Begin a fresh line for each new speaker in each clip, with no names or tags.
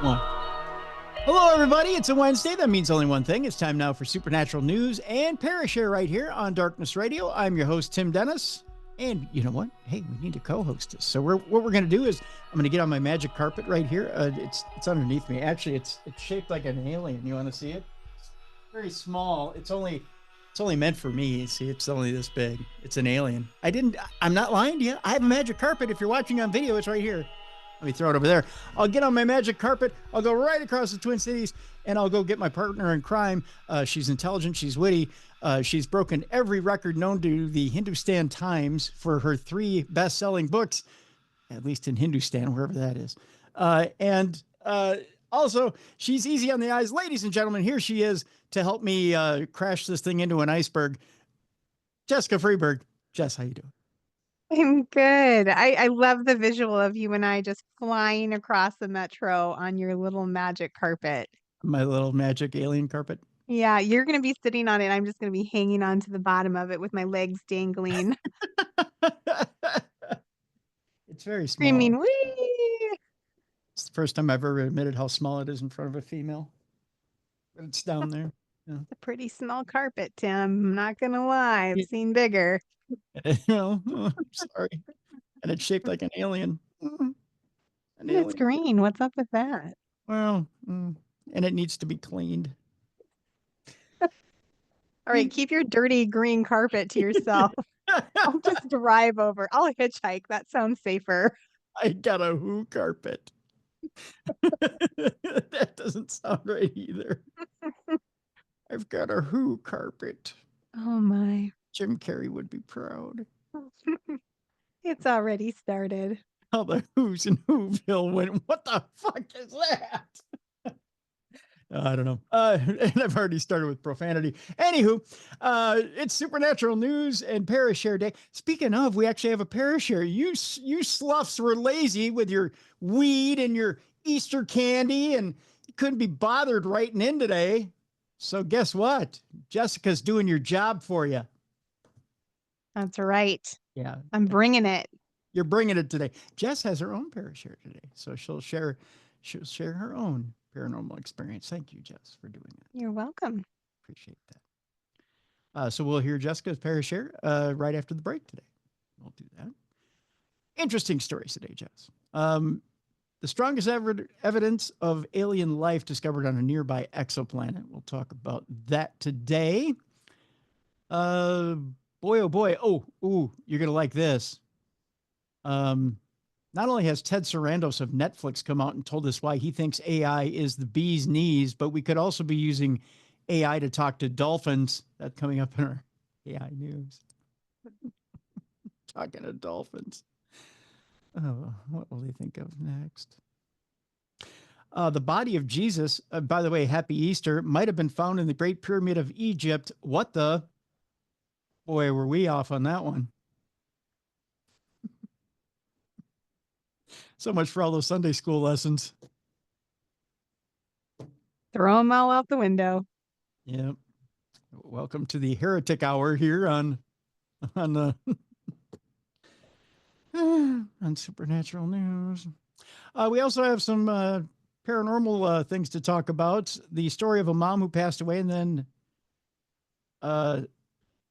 One. Hello, everybody. It's a Wednesday. That means only one thing. It's time now for Supernatural News and Parashare right here on Darkness Radio. I'm your host, Tim Dennis. And you know what? Hey, we need to co-host this. So what we're going to do is I'm going to get on my magic carpet right here. It's underneath me. Actually, it's shaped like an alien. You want to see it? It's very small. It's only meant for me. See, it's only this big. It's an alien. I'm not lying to you. I have a magic carpet. If you're watching on video, it's right here. Let me throw it over there. I'll get on my magic carpet. I'll go right across the Twin Cities, and I'll go get my partner in crime. She's intelligent. She's witty. She's broken every record known to the Hindustan Times for her 3 best-selling books, at least in Hindustan, wherever that is. Also, she's easy on the eyes. Ladies and gentlemen, here she is to help me crash this thing into an iceberg. Jessica Freeburg. Jess, how you doing?
I'm good. I love the visual of you and I just flying across the metro on your little magic carpet.
My little magic alien carpet.
Yeah, you're going to be sitting on it. I'm just going to be hanging on to the bottom of it with my legs dangling.
It's very small.
Screaming, wee!
It's the first time I've ever admitted how small it is in front of a female. But it's down there. Yeah.
It's a pretty small carpet, Tim. I'm not going to lie. I've seen bigger.
I'm sorry. And it's shaped like an alien.
It's green. What's up with that?
Well, and it needs to be cleaned.
All right, keep your dirty green carpet to yourself. I'll just drive over. I'll hitchhike. That sounds safer.
I got a who carpet. That doesn't sound right either. I've got a who carpet.
Oh my.
Jim Carrey would be proud.
It's already started.
All the who's in Whoville went, what the fuck is that? I don't know. And I've already started with profanity. Anywho, it's Supernatural News and Parashare Day. Speaking of, we actually have a Parashare. You sloughs were lazy with your weed and your Easter candy and you couldn't be bothered writing in today. So guess what? Jessica's doing your job for you.
That's right.
Yeah.
I'm bringing it.
You're bringing it today. Jess has her own Parashare today. So she'll share her own paranormal experience. Thank you, Jess, for doing that.
You're welcome.
Appreciate that. So we'll hear Jessica's Parashare right after the break today. We'll do that. Interesting stories today, Jess. The strongest evidence of alien life discovered on a nearby exoplanet. We'll talk about that today. Boy, oh boy. You're going to like this. Not only has Ted Sarandos of Netflix come out and told us why he thinks AI is the bee's knees, but we could also be using AI to talk to dolphins. That's coming up in our AI news. Talking to dolphins. Oh, what will they think of next? The body of Jesus, by the way, happy Easter, might have been found in the Great Pyramid of Egypt. What the? Boy, were we off on that one. So much for all those Sunday school lessons.
Throw them all out the window.
Yep. Welcome to the heretic hour here on Supernatural News. We also have some paranormal things to talk about. The story of a mom who passed away, and then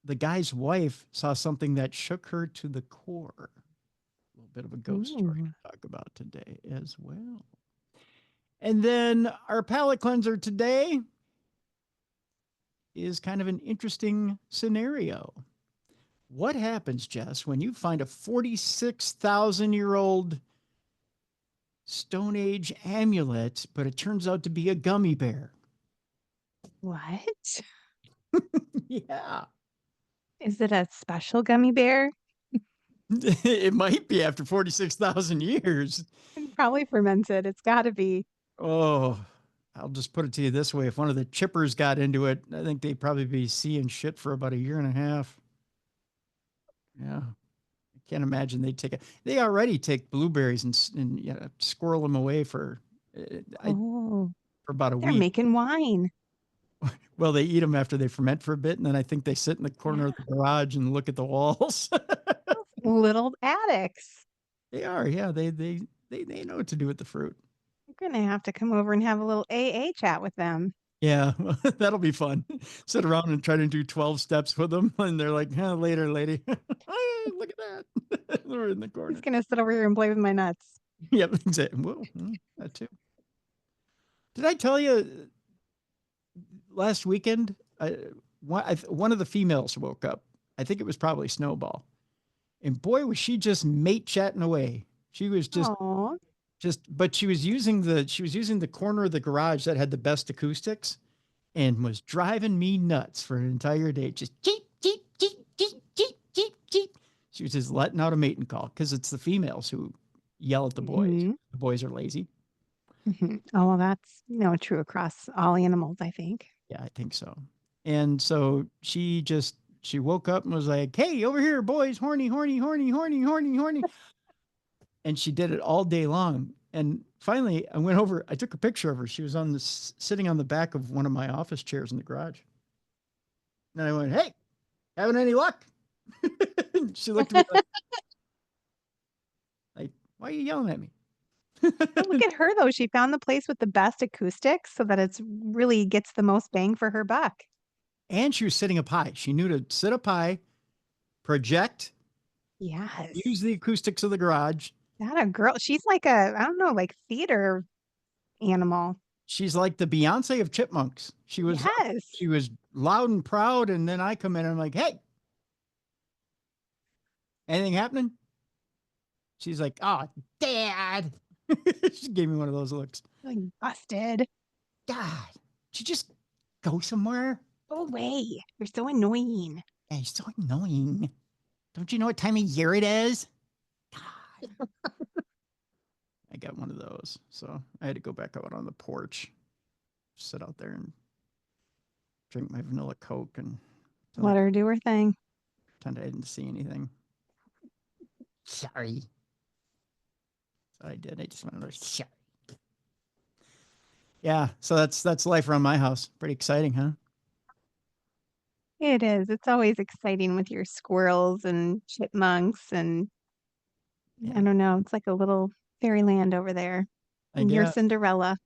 the guy's wife saw something that shook her to the core. A little bit of a ghost story to talk about today as well. And then our palate cleanser today is kind of an interesting scenario. What happens, Jess, when you find a 46,000-year-old Stone Age amulet, but it turns out to be a gummy bear?
What?
Yeah.
Is it a special gummy bear?
It might be after 46,000 years.
Probably fermented. It's got to be.
Oh, I'll just put it to you this way. If one of the chippers got into it, I think they'd probably be seeing shit for about 1.5 years. Yeah. I can't imagine they'd take it. They already take blueberries and you know, squirrel them away for about a week.
They're making wine.
Well, they eat them after they ferment for a bit, and then I think they sit in the corner of the garage and look at the walls.
Little addicts.
They are, yeah. They know what to do with the fruit.
gonna have to come over and have a little AA chat with them.
Yeah, that'll be fun. Sit around and try to do 12 steps with them. And they're like, later, lady. Look at that. We're in the corner.
He's gonna sit over here and play with my nuts.
Yep, exactly. Whoa, that too. Did I tell you last weekend, one of the females woke up. I think it was probably Snowball. And boy, was she just mate chatting away. She was
Aww.
but she was using the corner of the garage that had the best acoustics and was driving me nuts for an entire day. Just cheep, cheep, cheep, cheep, cheep, cheep, cheep. She was just letting out a mating call because it's the females who yell at the boys.
Mm-hmm.
The boys are lazy.
Mm-hmm. Oh, well, that's true across all animals, I think.
Yeah, I think so. And so she woke up and was like, "Hey, over here, boys, horny, horny, horny, horny, horny, horny." And she did it all day long. And finally, I went over, I took a picture of her. She was sitting on the back of one of my office chairs in the garage. And I went, "Hey, having any luck?" She looked at me like, "Why are you yelling at me?"
Look at her, though. She found the place with the best acoustics so that it's really gets the most bang for her buck.
And she was sitting up high. She knew to sit up high, project,
Yes.
use the acoustics of the garage.
That a girl. She's like I don't know, like theater animal.
She's like the Beyonce of chipmunks. She was loud and proud, and then I come in and I'm like, "Hey, anything happening?" She's like, "Oh, Dad." She gave me one of those looks.
Like busted.
"Dad, did you just go somewhere?"
Go away. You're so annoying.
"Yeah, you're so annoying. Don't you know what time of year it is?" God. I got one of those. So I had to go back out on the porch, sit out there and drink my vanilla Coke and
Let her do her thing.
pretend I didn't see anything. Sorry. So I did. I just went over, sorry. Yeah, so that's life around my house. Pretty exciting, huh?
It is. It's always exciting with your squirrels and chipmunks and I don't know. It's like a little fairyland over there. And you're Cinderella.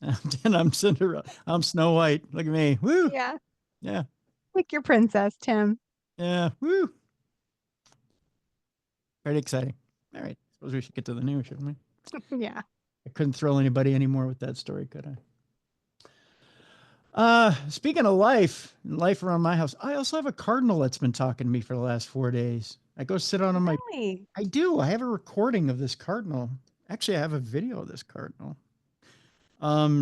And I'm Cinderella. I'm Snow White. Look at me. Woo.
Yeah.
Yeah.
Like your princess, Tim.
Yeah. Woo. Very exciting. All right. Suppose we should get to the news, shouldn't we?
Yeah.
I couldn't thrill anybody anymore with that story, could I? Speaking of life around my house, I also have a cardinal that's been talking to me for the last 4 days. I go sit on
Really?
I do. I have a recording of this cardinal. Actually, I have a video of this cardinal. By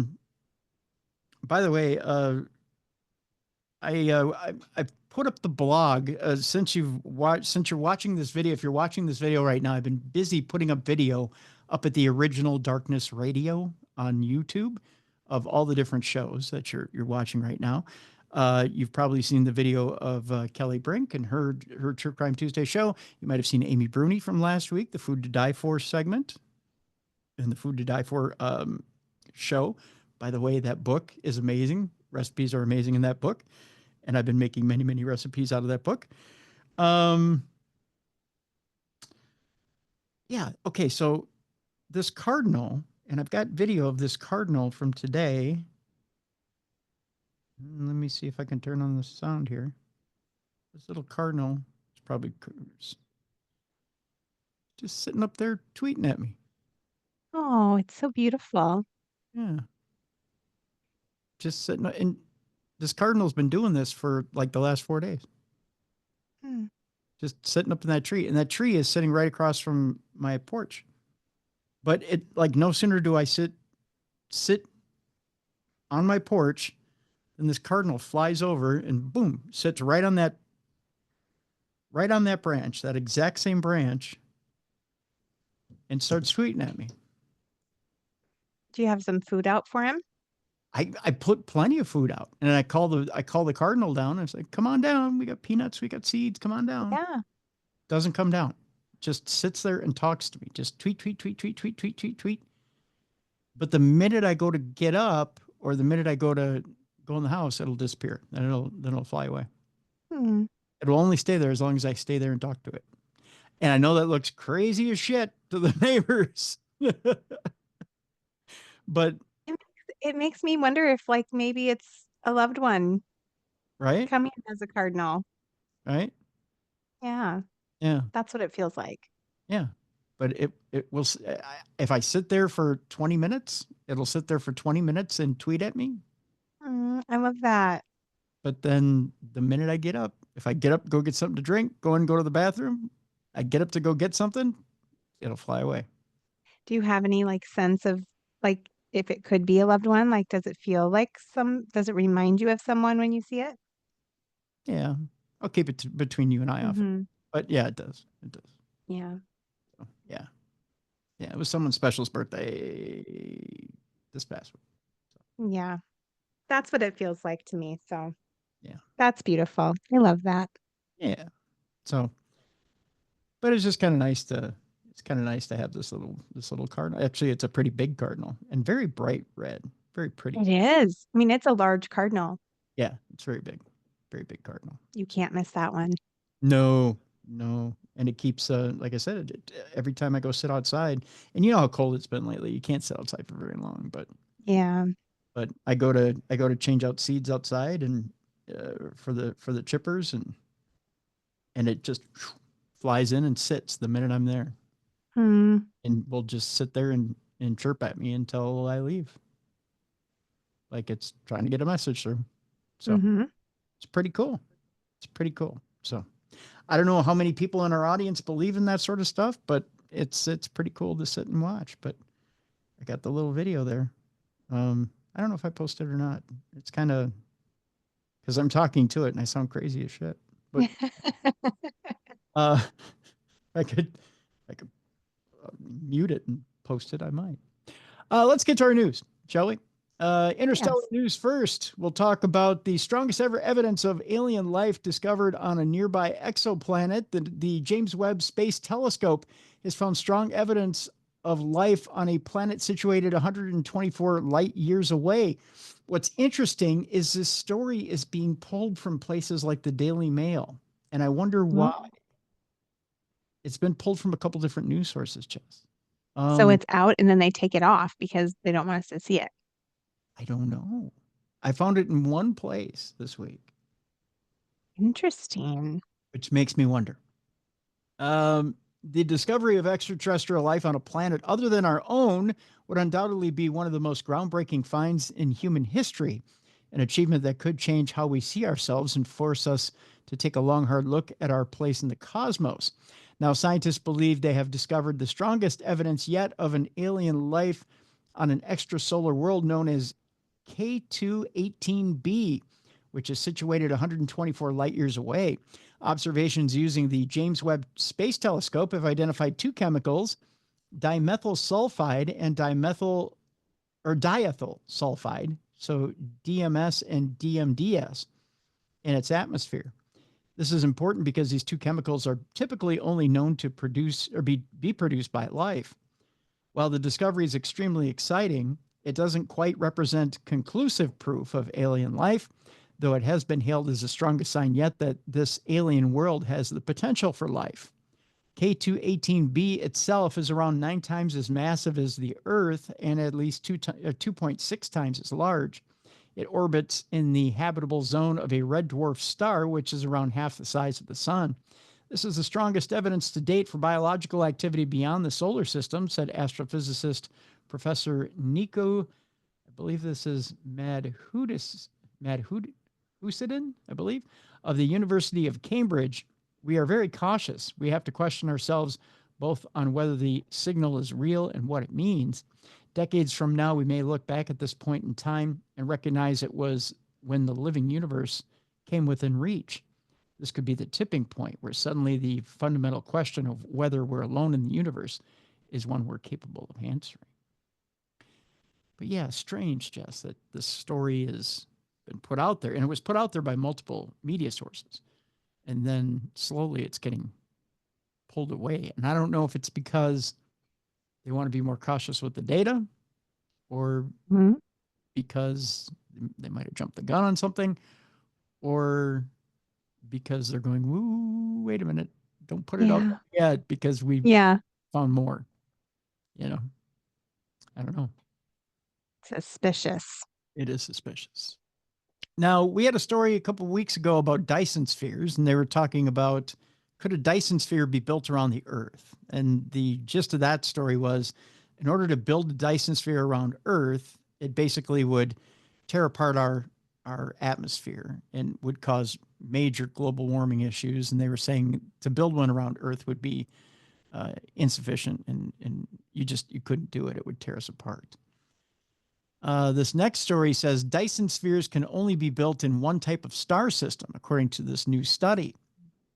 the way, I put up the blog since you're watching this video. If you're watching this video right now, I've been busy putting up video up at the original Darkness Radio on YouTube of all the different shows that you're watching right now. You've probably seen the video of Kelly Brink and her True Crime Tuesday show. You might have seen Amy Bruni from last week, the Food to Die For segment, and the Food to Die For show. By the way, that book is amazing. Recipes are amazing in that book. And I've been making many, many recipes out of that book. Yeah. Okay. So this cardinal, and I've got video of this cardinal from today. Let me see if I can turn on the sound here. This little cardinal is probably just sitting up there tweeting at me.
Oh, it's so beautiful.
Yeah. Just sitting, and this cardinal's been doing this for like the last 4 days. Just sitting up in that tree, and that tree is sitting right across from my porch. But it, like, no sooner do I sit on my porch, and this cardinal flies over and boom, sits right on that branch, that exact same branch, and starts tweeting at me.
Do you have some food out for him?
I put plenty of food out, and I call the cardinal down. And I was like, "Come on down. We got peanuts. We got seeds. Come on down."
Yeah.
Doesn't come down. Just sits there and talks to me. Just tweet, tweet, tweet, tweet, tweet, tweet, tweet, tweet. But the minute I go to get up, or the minute I go in the house, it'll disappear. Then it'll fly away. It'll only stay there as long as I stay there and talk to it. And I know that looks crazy as shit to the neighbors. But
It makes me wonder if like maybe it's a loved one
right,
coming as a cardinal.
right,
Yeah,
yeah,
that's what it feels like.
yeah. But it will. If I sit there for 20 minutes, it'll sit there for 20 minutes and tweet at me.
I love that.
But then the minute I get up, if I get up, go get something to drink, go to the bathroom, I get up to go get something, it'll fly away.
Do you have any like sense of like if it could be a loved one? Like, does it feel like does it remind you of someone when you see it?
Yeah, I'll keep it between you and I often.
Mm-hmm.
But yeah, it does. It does.
Yeah.
So, yeah. Yeah. It was someone's special's birthday this past week. So,
Yeah. That's what it feels like to me. So
yeah.
that's beautiful. I love that.
Yeah. So, but it's just kind of nice to have this little cardinal. Actually, it's a pretty big cardinal and very bright red, very pretty.
It is. I mean, it's a large cardinal.
Yeah, it's very big cardinal.
You can't miss that one.
No, no. And it keeps, like I said, every time I go sit outside, and you know how cold it's been lately. You can't sit outside for very long,
Yeah.
but I go to change out seeds outside and for the chippers, and it just flies in and sits the minute I'm there,
Hmm.
and will just sit there and chirp at me until I leave, like it's trying to get a message through. So
Mm-hmm.
it's pretty cool. It's pretty cool. So I don't know how many people in our audience believe in that sort of stuff, but it's pretty cool to sit and watch. But I got the little video there. I don't know if I posted it or not. It's kind of because I'm talking to it and I sound crazy as shit. But uh, I could I could mute it and post it. I might. Let's get to our news, shall we? Interstellar
Yes.
news first. We'll talk about the strongest ever evidence of alien life discovered on a nearby exoplanet. The James Webb Space Telescope has found strong evidence of life on a planet situated 124 light years away. What's interesting is this story is being pulled from places like the Daily Mail, and I wonder
Mhm.
why. It's been pulled from a couple different news sources, Chess.
So
Um,
it's out and then they take it off because they don't want us to see it.
I don't know. I found it in one place this week,
Interesting.
which makes me wonder. The discovery of extraterrestrial life on a planet other than our own would undoubtedly be one of the most groundbreaking finds in human history, an achievement that could change how we see ourselves and force us to take a long, hard look at our place in the cosmos. Now, scientists believe they have discovered the strongest evidence yet of an alien life on an extrasolar world known as K218b, which is situated 124 light years away. Observations using the James Webb Space Telescope have identified two chemicals, dimethyl sulfide and diethyl sulfide, so DMS and DMDS, in its atmosphere. This is important because these two chemicals are typically only known to produce or be produced by life. While the discovery is extremely exciting, it doesn't quite represent conclusive proof of alien life, though it has been hailed as the strongest sign yet that this alien world has the potential for life. K218b itself is around 9 times as massive as the Earth and at least 2.6 times as large. It orbits in the habitable zone of a red dwarf star, which is around half the size of the sun. This is the strongest evidence to date for biological activity beyond the solar system, said astrophysicist Professor Nico, I believe this is Madhusidin, I believe, of the University of Cambridge. We are very cautious. We have to question ourselves both on whether the signal is real and what it means. Decades from now, we may look back at this point in time and recognize it was when the living universe came within reach. This could be the tipping point where suddenly the fundamental question of whether we're alone in the universe is one we're capable of answering. But yeah, strange, Jess, that this story has been put out there, and it was put out there by multiple media sources. And then slowly it's getting pulled away. And I don't know if it's because they want to be more cautious with the data or
Mhm.
because they might have jumped the gun on something or because they're going, woo, wait a minute, don't put it out
Yeah.
yet because we
Yeah.
found more. You know, I don't know.
Suspicious.
It is suspicious. Now, we had a story a couple of weeks ago about Dyson spheres, and they were talking about, could a Dyson sphere be built around the Earth? And the gist of that story was, in order to build a Dyson sphere around Earth, it basically would tear apart our atmosphere and would cause major global warming issues. And they were saying to build one around Earth would be insufficient, and you couldn't do it. It would tear us apart. This next story says Dyson spheres can only be built in one type of star system, according to this new study.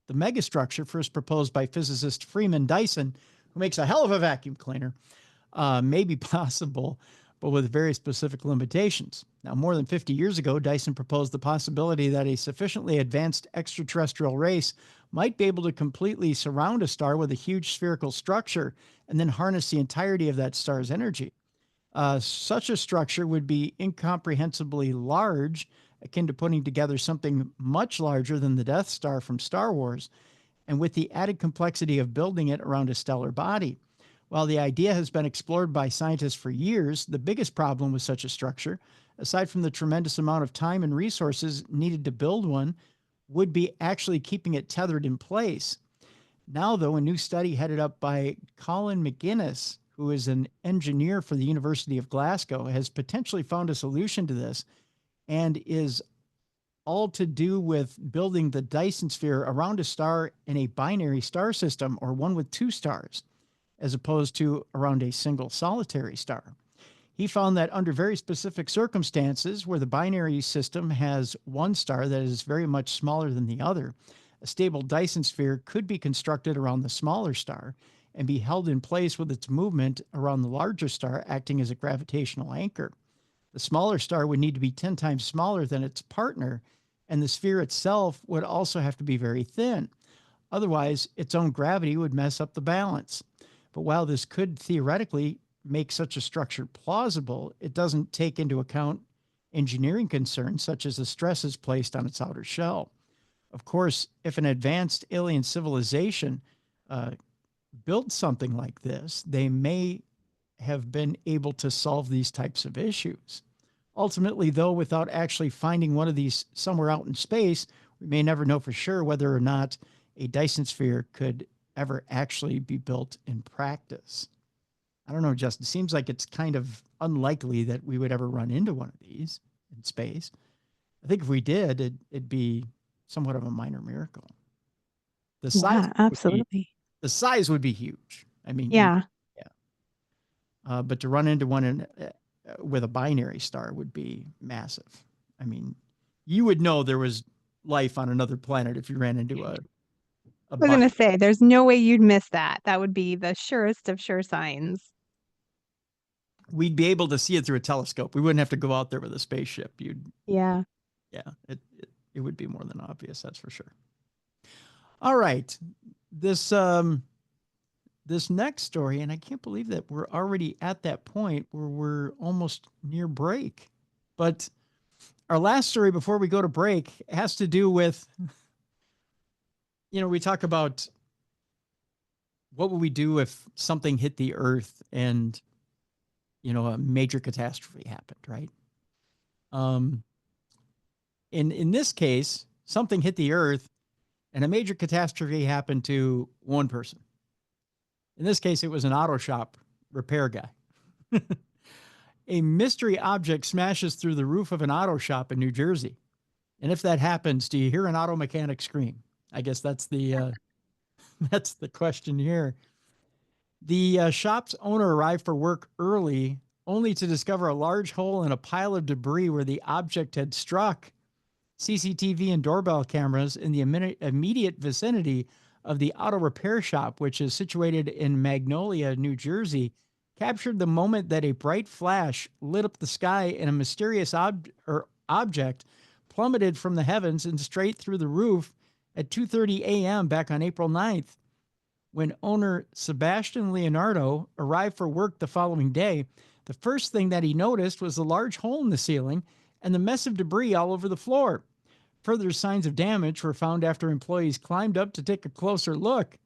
The megastructure, first proposed by physicist Freeman Dyson, who makes a hell of a vacuum cleaner, may be possible, but with very specific limitations. Now, more than 50 years ago, Dyson proposed the possibility that a sufficiently advanced extraterrestrial race might be able to completely surround a star with a huge spherical structure and then harness the entirety of that star's energy. Such a structure would be incomprehensibly large, akin to putting together something much larger than the Death Star from Star Wars, and with the added complexity of building it around a stellar body. While the idea has been explored by scientists for years, the biggest problem with such a structure, aside from the tremendous amount of time and resources needed to build one, would be actually keeping it tethered in place. Now, though, a new study headed up by Colin McGuinness, who is an engineer for the University of Glasgow, has potentially found a solution to this, and is all to do with building the Dyson sphere around a star in a binary star system, or one with two stars, as opposed to around a single solitary star. He found that under very specific circumstances, where the binary system has one star that is very much smaller than the other, a stable Dyson sphere could be constructed around the smaller star and be held in place with its movement around the larger star acting as a gravitational anchor. The smaller star would need to be 10 times smaller than its partner, and the sphere itself would also have to be very thin. Otherwise, its own gravity would mess up the balance. But while this could theoretically make such a structure plausible, it doesn't take into account engineering concerns such as the stresses placed on its outer shell. Of course, if an advanced alien civilization built something like this, they may have been able to solve these types of issues. Ultimately, though, without actually finding one of these somewhere out in space, we may never know for sure whether or not a Dyson sphere could ever actually be built in practice. I don't know, Justin. It seems like it's kind of unlikely that we would ever run into one of these in space. I think if we did, it'd be somewhat of a minor miracle. The size,
absolutely.
The size would be huge. I mean,
yeah.
But to run into one with a binary star would be massive. I mean, you would know there was life on another planet if you ran into a
I was going to say, there's no way you'd miss that. That would be the surest of sure signs.
We'd be able to see it through a telescope. We wouldn't have to go out there with a spaceship.
Yeah,
it would be more than obvious. That's for sure. All right. This next story, and I can't believe that we're already at that point where we're almost near break. But our last story before we go to break has to do with, we talk about what would we do if something hit the Earth and, a major catastrophe happened, right? In this case, something hit the Earth and a major catastrophe happened to one person. In this case, it was an auto shop repair guy. A mystery object smashes through the roof of an auto shop in New Jersey. And if that happens, do you hear an auto mechanic scream? I guess that's the question here. The shop's owner arrived for work early, only to discover a large hole in a pile of debris where the object had struck. CCTV and doorbell cameras in the immediate vicinity of the auto repair shop, which is situated in Magnolia, New Jersey, captured the moment that a bright flash lit up the sky and a mysterious object plummeted from the heavens and straight through the roof at 2:30 a.m. back on April 9th. When owner Sebastian Leonardo arrived for work the following day, the first thing that he noticed was the large hole in the ceiling and the mess of debris all over the floor. Further signs of damage were found after employees climbed up to take a closer look.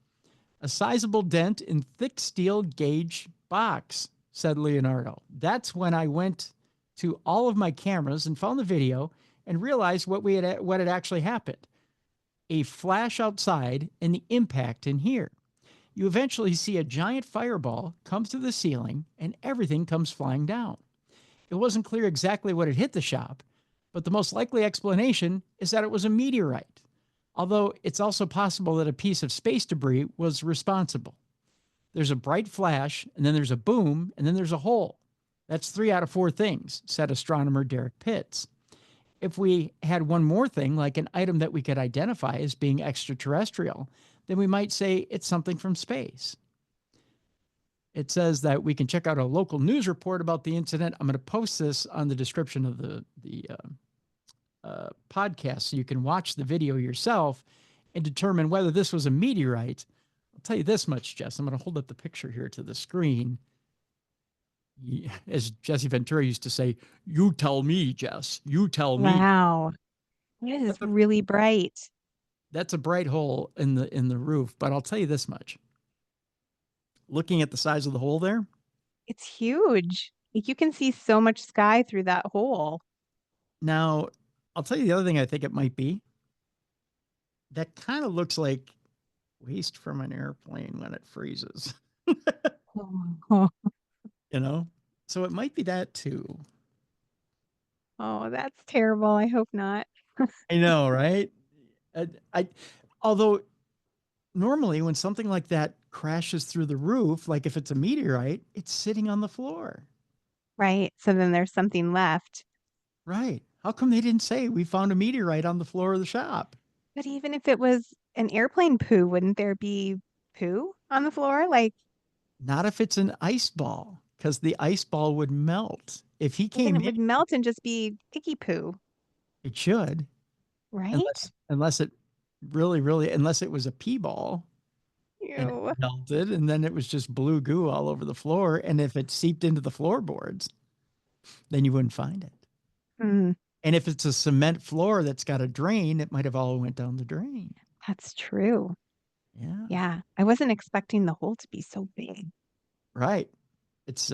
A sizable dent in thick steel gauge box, said Leonardo. That's when I went to all of my cameras and found the video and realized what had actually happened. A flash outside and the impact in here. You eventually see a giant fireball come through the ceiling and everything comes flying down. It wasn't clear exactly what had hit the shop, but the most likely explanation is that it was a meteorite, although it's also possible that a piece of space debris was responsible. There's a bright flash, and then there's a boom, and then there's a hole. That's 3 out of 4 things, said astronomer Derek Pitts. If we had one more thing, like an item that we could identify as being extraterrestrial, then we might say it's something from space. It says that we can check out a local news report about the incident. I'm going to post this on the description of the podcast so you can watch the video yourself and determine whether this was a meteorite. I'll tell you this much, Jess. I'm going to hold up the picture here to the screen. As Jesse Ventura used to say, you tell me, Jess. You tell me.
Wow. It is really bright.
That's a bright hole in the roof, but I'll tell you this much. Looking at the size of the hole there,
it's huge. Like you can see so much sky through that hole.
Now, I'll tell you the other thing I think it might be. That kind of looks like waste from an airplane when it freezes. You know? So it might be that too.
Oh, that's terrible. I hope not.
I know, right? Although normally when something like that crashes through the roof, like if it's a meteorite, it's sitting on the floor.
Right. So then there's something left.
Right. How come they didn't say we found a meteorite on the floor of the shop?
But even if it was an airplane poo, wouldn't there be poo on the floor? Like,
not if it's an ice ball, because the ice ball would melt. If he
then
came
it
in,
would melt and just be picky poo.
it should.
Right?
Unless it really, unless it was a pee ball and it
Ew.
melted and then it was just blue goo all over the floor. And if it seeped into the floorboards, then you wouldn't find it.
Mm,
And if it's a cement floor that's got a drain, it might have all went down the drain.
that's true.
Yeah.
Yeah. I wasn't expecting the hole to be so big.
Right. It's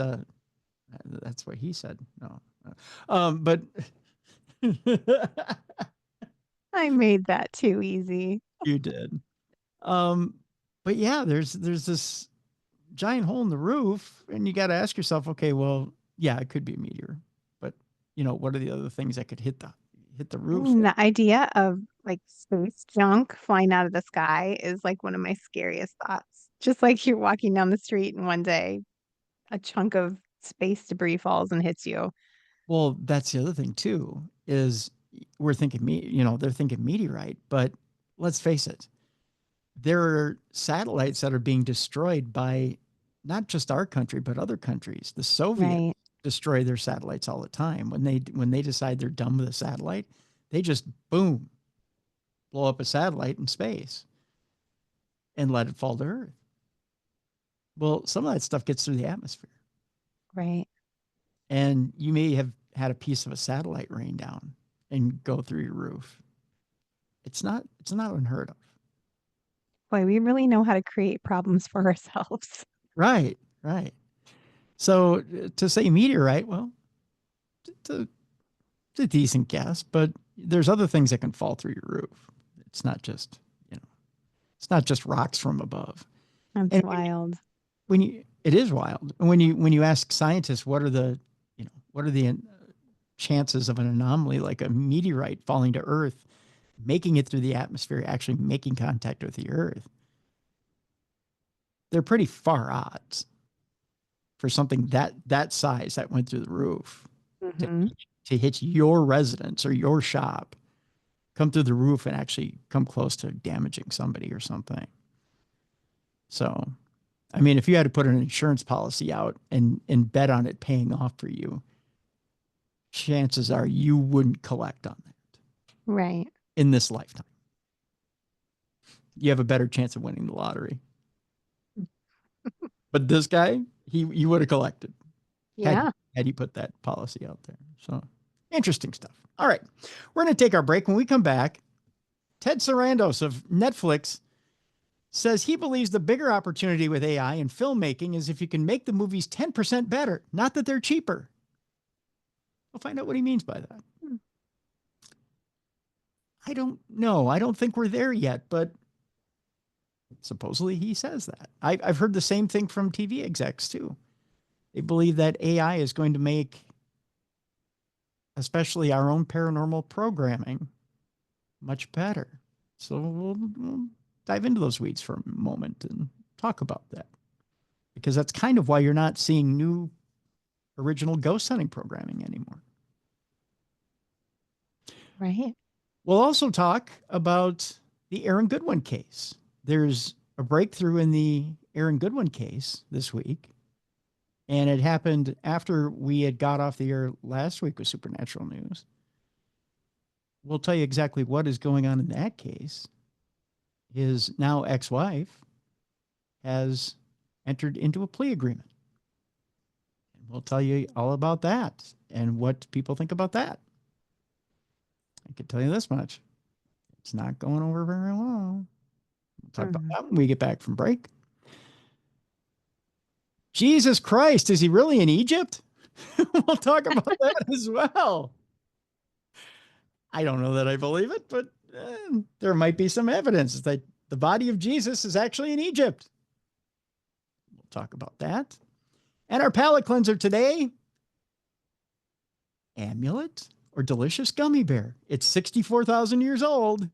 that's what he said. No. But
I made that too easy.
you did. But yeah, there's this giant hole in the roof, and you got to ask yourself, okay, well, yeah, it could be a meteor, but what are the other things that could hit the roof?
The idea of like space junk flying out of the sky is like one of my scariest thoughts. Just like you're walking down the street and one day a chunk of space debris falls and hits you.
Well, that's the other thing too, is we're thinking they're thinking meteorite, but let's face it, there are satellites that are being destroyed by not just our country, but other countries. The Soviets
Right.
destroy their satellites all the time. When they decide they're done with a satellite, they just boom, blow up a satellite in space and let it fall to Earth. Well, some of that stuff gets through the atmosphere.
Right.
And you may have had a piece of a satellite rain down and go through your roof. It's not unheard of.
Boy, we really know how to create problems for ourselves.
Right. So to say meteorite, well, it's a decent guess, but there's other things that can fall through your roof. It's not just, it's not just rocks from above.
That's wild.
It is wild. And when you ask scientists, what are the chances of an anomaly like a meteorite falling to Earth, making it through the atmosphere, actually making contact with the Earth? They're pretty far odds for something that size that went through the roof to hit your residence or your shop, come through the roof and actually come close to damaging somebody or something. So, I mean, if you had to put an insurance policy out and bet on it paying off for you, chances are you wouldn't collect on that.
Right.
In this lifetime. You have a better chance of winning the lottery. But this guy, he would have collected.
Yeah.
Had he put that policy out there. So interesting stuff. All right. We're going to take our break. When we come back, Ted Sarandos of Netflix says he believes the bigger opportunity with AI in filmmaking is if you can make the movies 10% better, not that they're cheaper. We'll find out what he means by that.
Hmm.
I don't know. I don't think we're there yet, but supposedly he says that. I've heard the same thing from TV execs too. They believe that AI is going to make, especially our own paranormal programming, much better. So we'll dive into those weeds for a moment and talk about that. Because that's kind of why you're not seeing new original ghost hunting programming anymore.
Right.
We'll also talk about the Aaron Goodwin case. There's a breakthrough in the Aaron Goodwin case this week. And it happened after we had got off the air last week with Supernatural News. We'll tell you exactly what is going on in that case. His now ex-wife has entered into a plea agreement. And we'll tell you all about that and what people think about that. I can tell you this much. It's not going over very well. We'll talk about that when we get back from break. Jesus Christ, is he really in Egypt? We'll talk about that as well. I don't know that I believe it, but there might be some evidence that the body of Jesus is actually in Egypt. We'll talk about that. And our palate cleanser today, Amulet or Delicious Gummy Bear. It's 64,000 years old.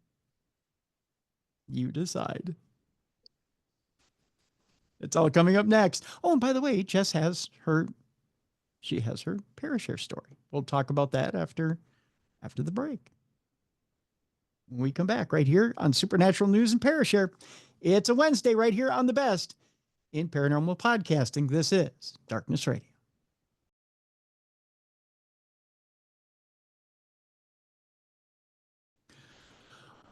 You decide. It's all coming up next. Oh, and by the way, Jess has her Parashare story. We'll talk about that after the break. When we come back right here on Supernatural News and Parashare. It's a Wednesday right here on the best in paranormal podcasting. This is Darkness Radio.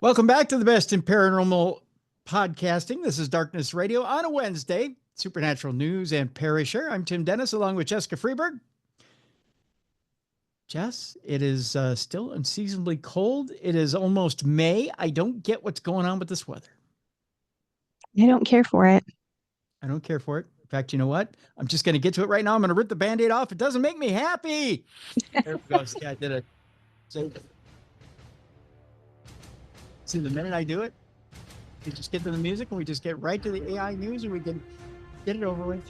Welcome back to the best in paranormal podcasting. This is Darkness Radio on a Wednesday, Supernatural News and Parashare. I'm Tim Dennis along with Jessica Freeburg. Jess, it is still unseasonably cold. It is almost May. I don't get what's going on with this weather.
I don't care for it.
I don't care for it. In fact, you know what? I'm just going to get to it right now. I'm going to rip the Band-Aid off. It doesn't make me happy. There we go. See, I did it. See, the minute I do it, we just get to the music and we just get right to the AI news and we can get it over with.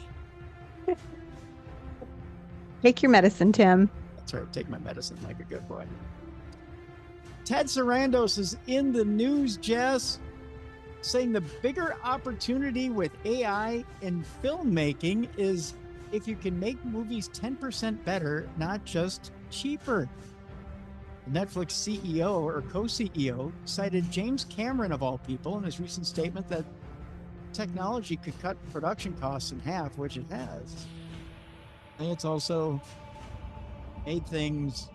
Take your medicine, Tim.
That's right. Take my medicine like a good boy. Ted Sarandos is in the news, Jess, saying the bigger opportunity with AI in filmmaking is if you can make movies 10% better, not just cheaper. The Netflix CEO or co-CEO cited James Cameron, of all people, in his recent statement that technology could cut production costs in half, which it has. And it's also made things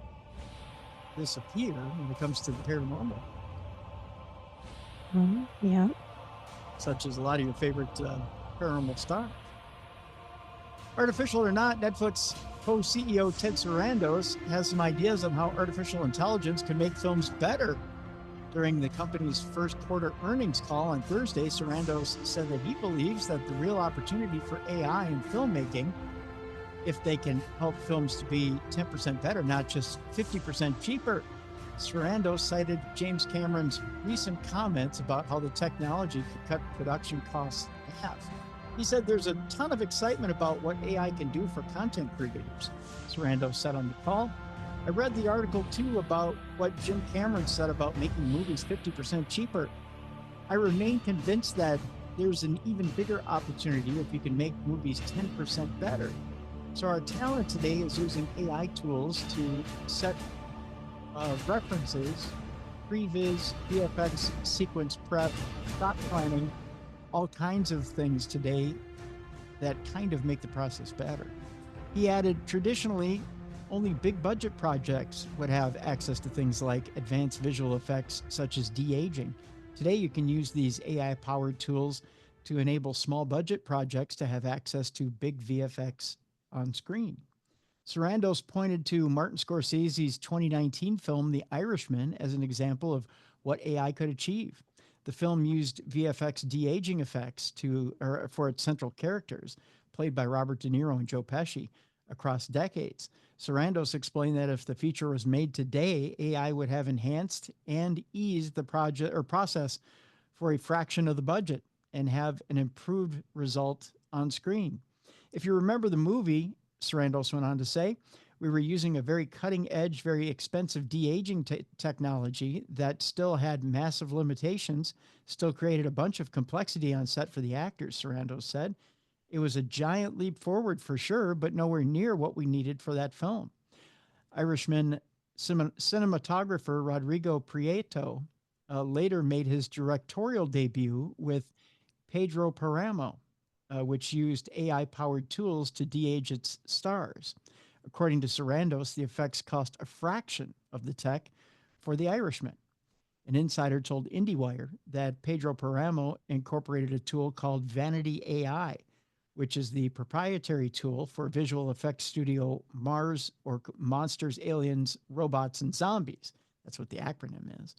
disappear when it comes to the paranormal.
Yeah.
Such as a lot of your favorite paranormal stars. Artificial or not, Netflix co-CEO Ted Sarandos has some ideas on how artificial intelligence can make films better. During the company's first quarter earnings call on Thursday, Sarandos said that he believes that the real opportunity for AI in filmmaking, if they can help films to be 10% better, not just 50% cheaper. Sarandos cited James Cameron's recent comments about how the technology could cut production costs in half. He said there's a ton of excitement about what AI can do for content creators. Sarandos said on the call, I read the article too about what Jim Cameron said about making movies 50% cheaper. I remain convinced that there's an even bigger opportunity if you can make movies 10% better. So our talent today is using AI tools to set references, previs, VFX, sequence prep, shot planning, all kinds of things today that kind of make the process better. He added, traditionally, only big budget projects would have access to things like advanced visual effects such as de-aging. Today, you can use these AI-powered tools to enable small budget projects to have access to big VFX on screen. Sarandos pointed to Martin Scorsese's 2019 film, The Irishman, as an example of what AI could achieve. The film used VFX de-aging effects for its central characters, played by Robert De Niro and Joe Pesci, across decades. Sarandos explained that if the feature was made today, AI would have enhanced and eased the project or process for a fraction of the budget and have an improved result on screen. If you remember the movie, Sarandos went on to say, we were using a very cutting edge, very expensive de-aging technology that still had massive limitations, still created a bunch of complexity on set for the actors, Sarandos said. It was a giant leap forward for sure, but nowhere near what we needed for that film. Irishman cinematographer Rodrigo Prieto later made his directorial debut with Pedro Paramo, which used AI-powered tools to de-age its stars. According to Sarandos, the effects cost a fraction of the tech for The Irishman. An insider told IndieWire that Pedro Paramo incorporated a tool called Vanity AI, which is the proprietary tool for visual effects studio Mars or Monsters, Aliens, Robots, and Zombies. That's what the acronym is.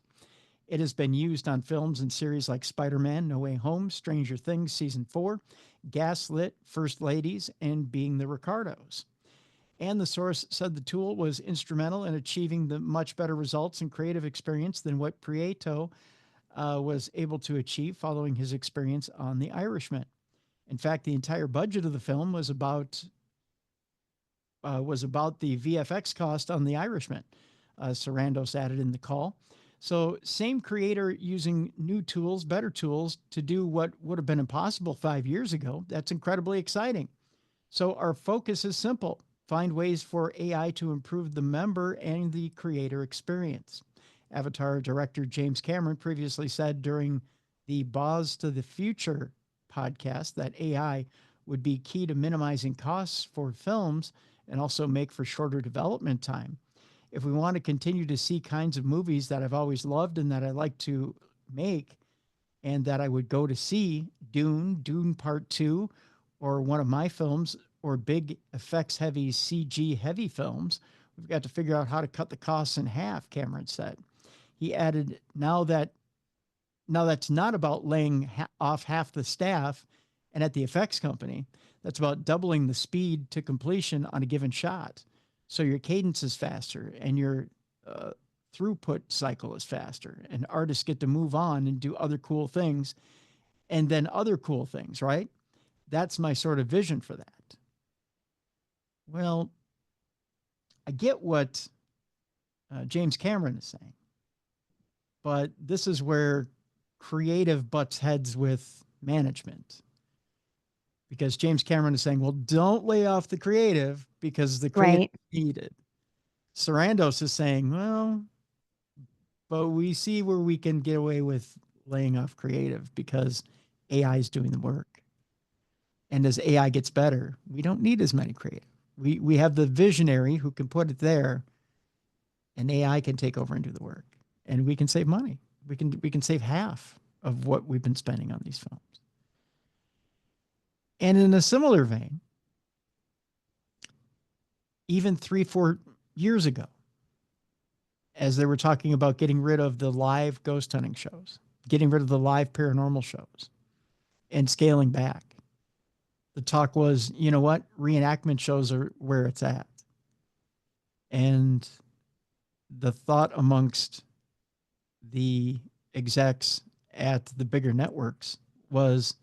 It has been used on films and series like Spider-Man, No Way Home, Stranger Things Season 4, Gaslit, First Ladies, and Being the Ricardos. And the source said the tool was instrumental in achieving the much better results and creative experience than what Prieto was able to achieve following his experience on The Irishman. In fact, the entire budget of the film was about the VFX cost on The Irishman. Sarandos added in the call. So same creator using new tools, better tools to do what would have been impossible 5 years ago. That's incredibly exciting. So our focus is simple. Find ways for AI to improve the member and the creator experience. Avatar director James Cameron previously said during the Boz to the Future podcast that AI would be key to minimizing costs for films and also make for shorter development time. If we want to continue to see kinds of movies that I've always loved and that I like to make and that I would go to see, Dune Part 2, or one of my films, or big effects heavy, CG heavy films, we've got to figure out how to cut the costs in half, Cameron said. He added, now that's not about laying off half the staff and at the effects company. That's about doubling the speed to completion on a given shot. So your cadence is faster and your throughput cycle is faster, and artists get to move on and do other cool things and then other cool things, right? That's my sort of vision for that. Well, I get what James Cameron is saying, but this is where creative butts heads with management, because James Cameron is saying, well, don't lay off the creative because the creative is needed. Sarandos is saying, well, but we see where we can get away with laying off creative because AI is doing the work. And as AI gets better, we don't need as many creative. We have the visionary who can put it there, and AI can take over and do the work, and we can save money. We can save half of what we've been spending on these films. And in a similar vein, even 3-4 years ago, as they were talking about getting rid of the live ghost hunting shows, getting rid of the live paranormal shows, and scaling back, the talk was, you know what? Reenactment shows are where it's at. And the thought amongst the execs at the bigger networks was,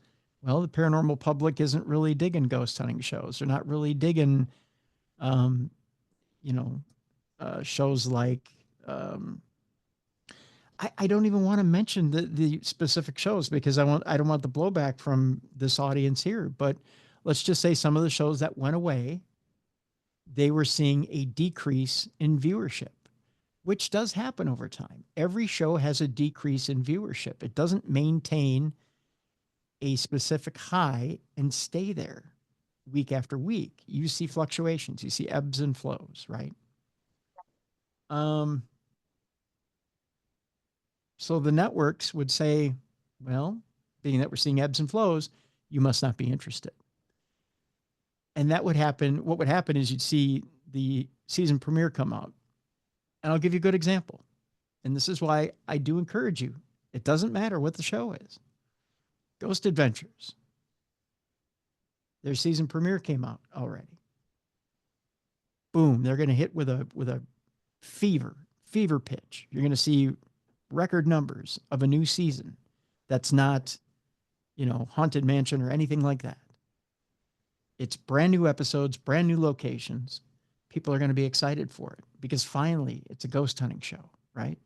well, the paranormal public isn't really digging ghost hunting shows. They're not really digging, shows like, I don't even want to mention the specific shows because I don't want the blowback from this audience here, but let's just say some of the shows that went away, they were seeing a decrease in viewership, which does happen over time. Every show has a decrease in viewership. It doesn't maintain a specific high and stay there week after week. You see fluctuations, you see ebbs and flows, right? So the networks would say, well, being that we're seeing ebbs and flows, you must not be interested. And that would happen. What would happen is you'd see the season premiere come out. And I'll give you a good example. And this is why I do encourage you. It doesn't matter what the show is. Ghost Adventures. Their season premiere came out already. boom, they're going to hit with a fever pitch. You're going to see record numbers of a new season that's not, Haunted Mansion or anything like that. It's brand new episodes, brand new locations. People are going to be excited for it because finally it's a ghost hunting show, right?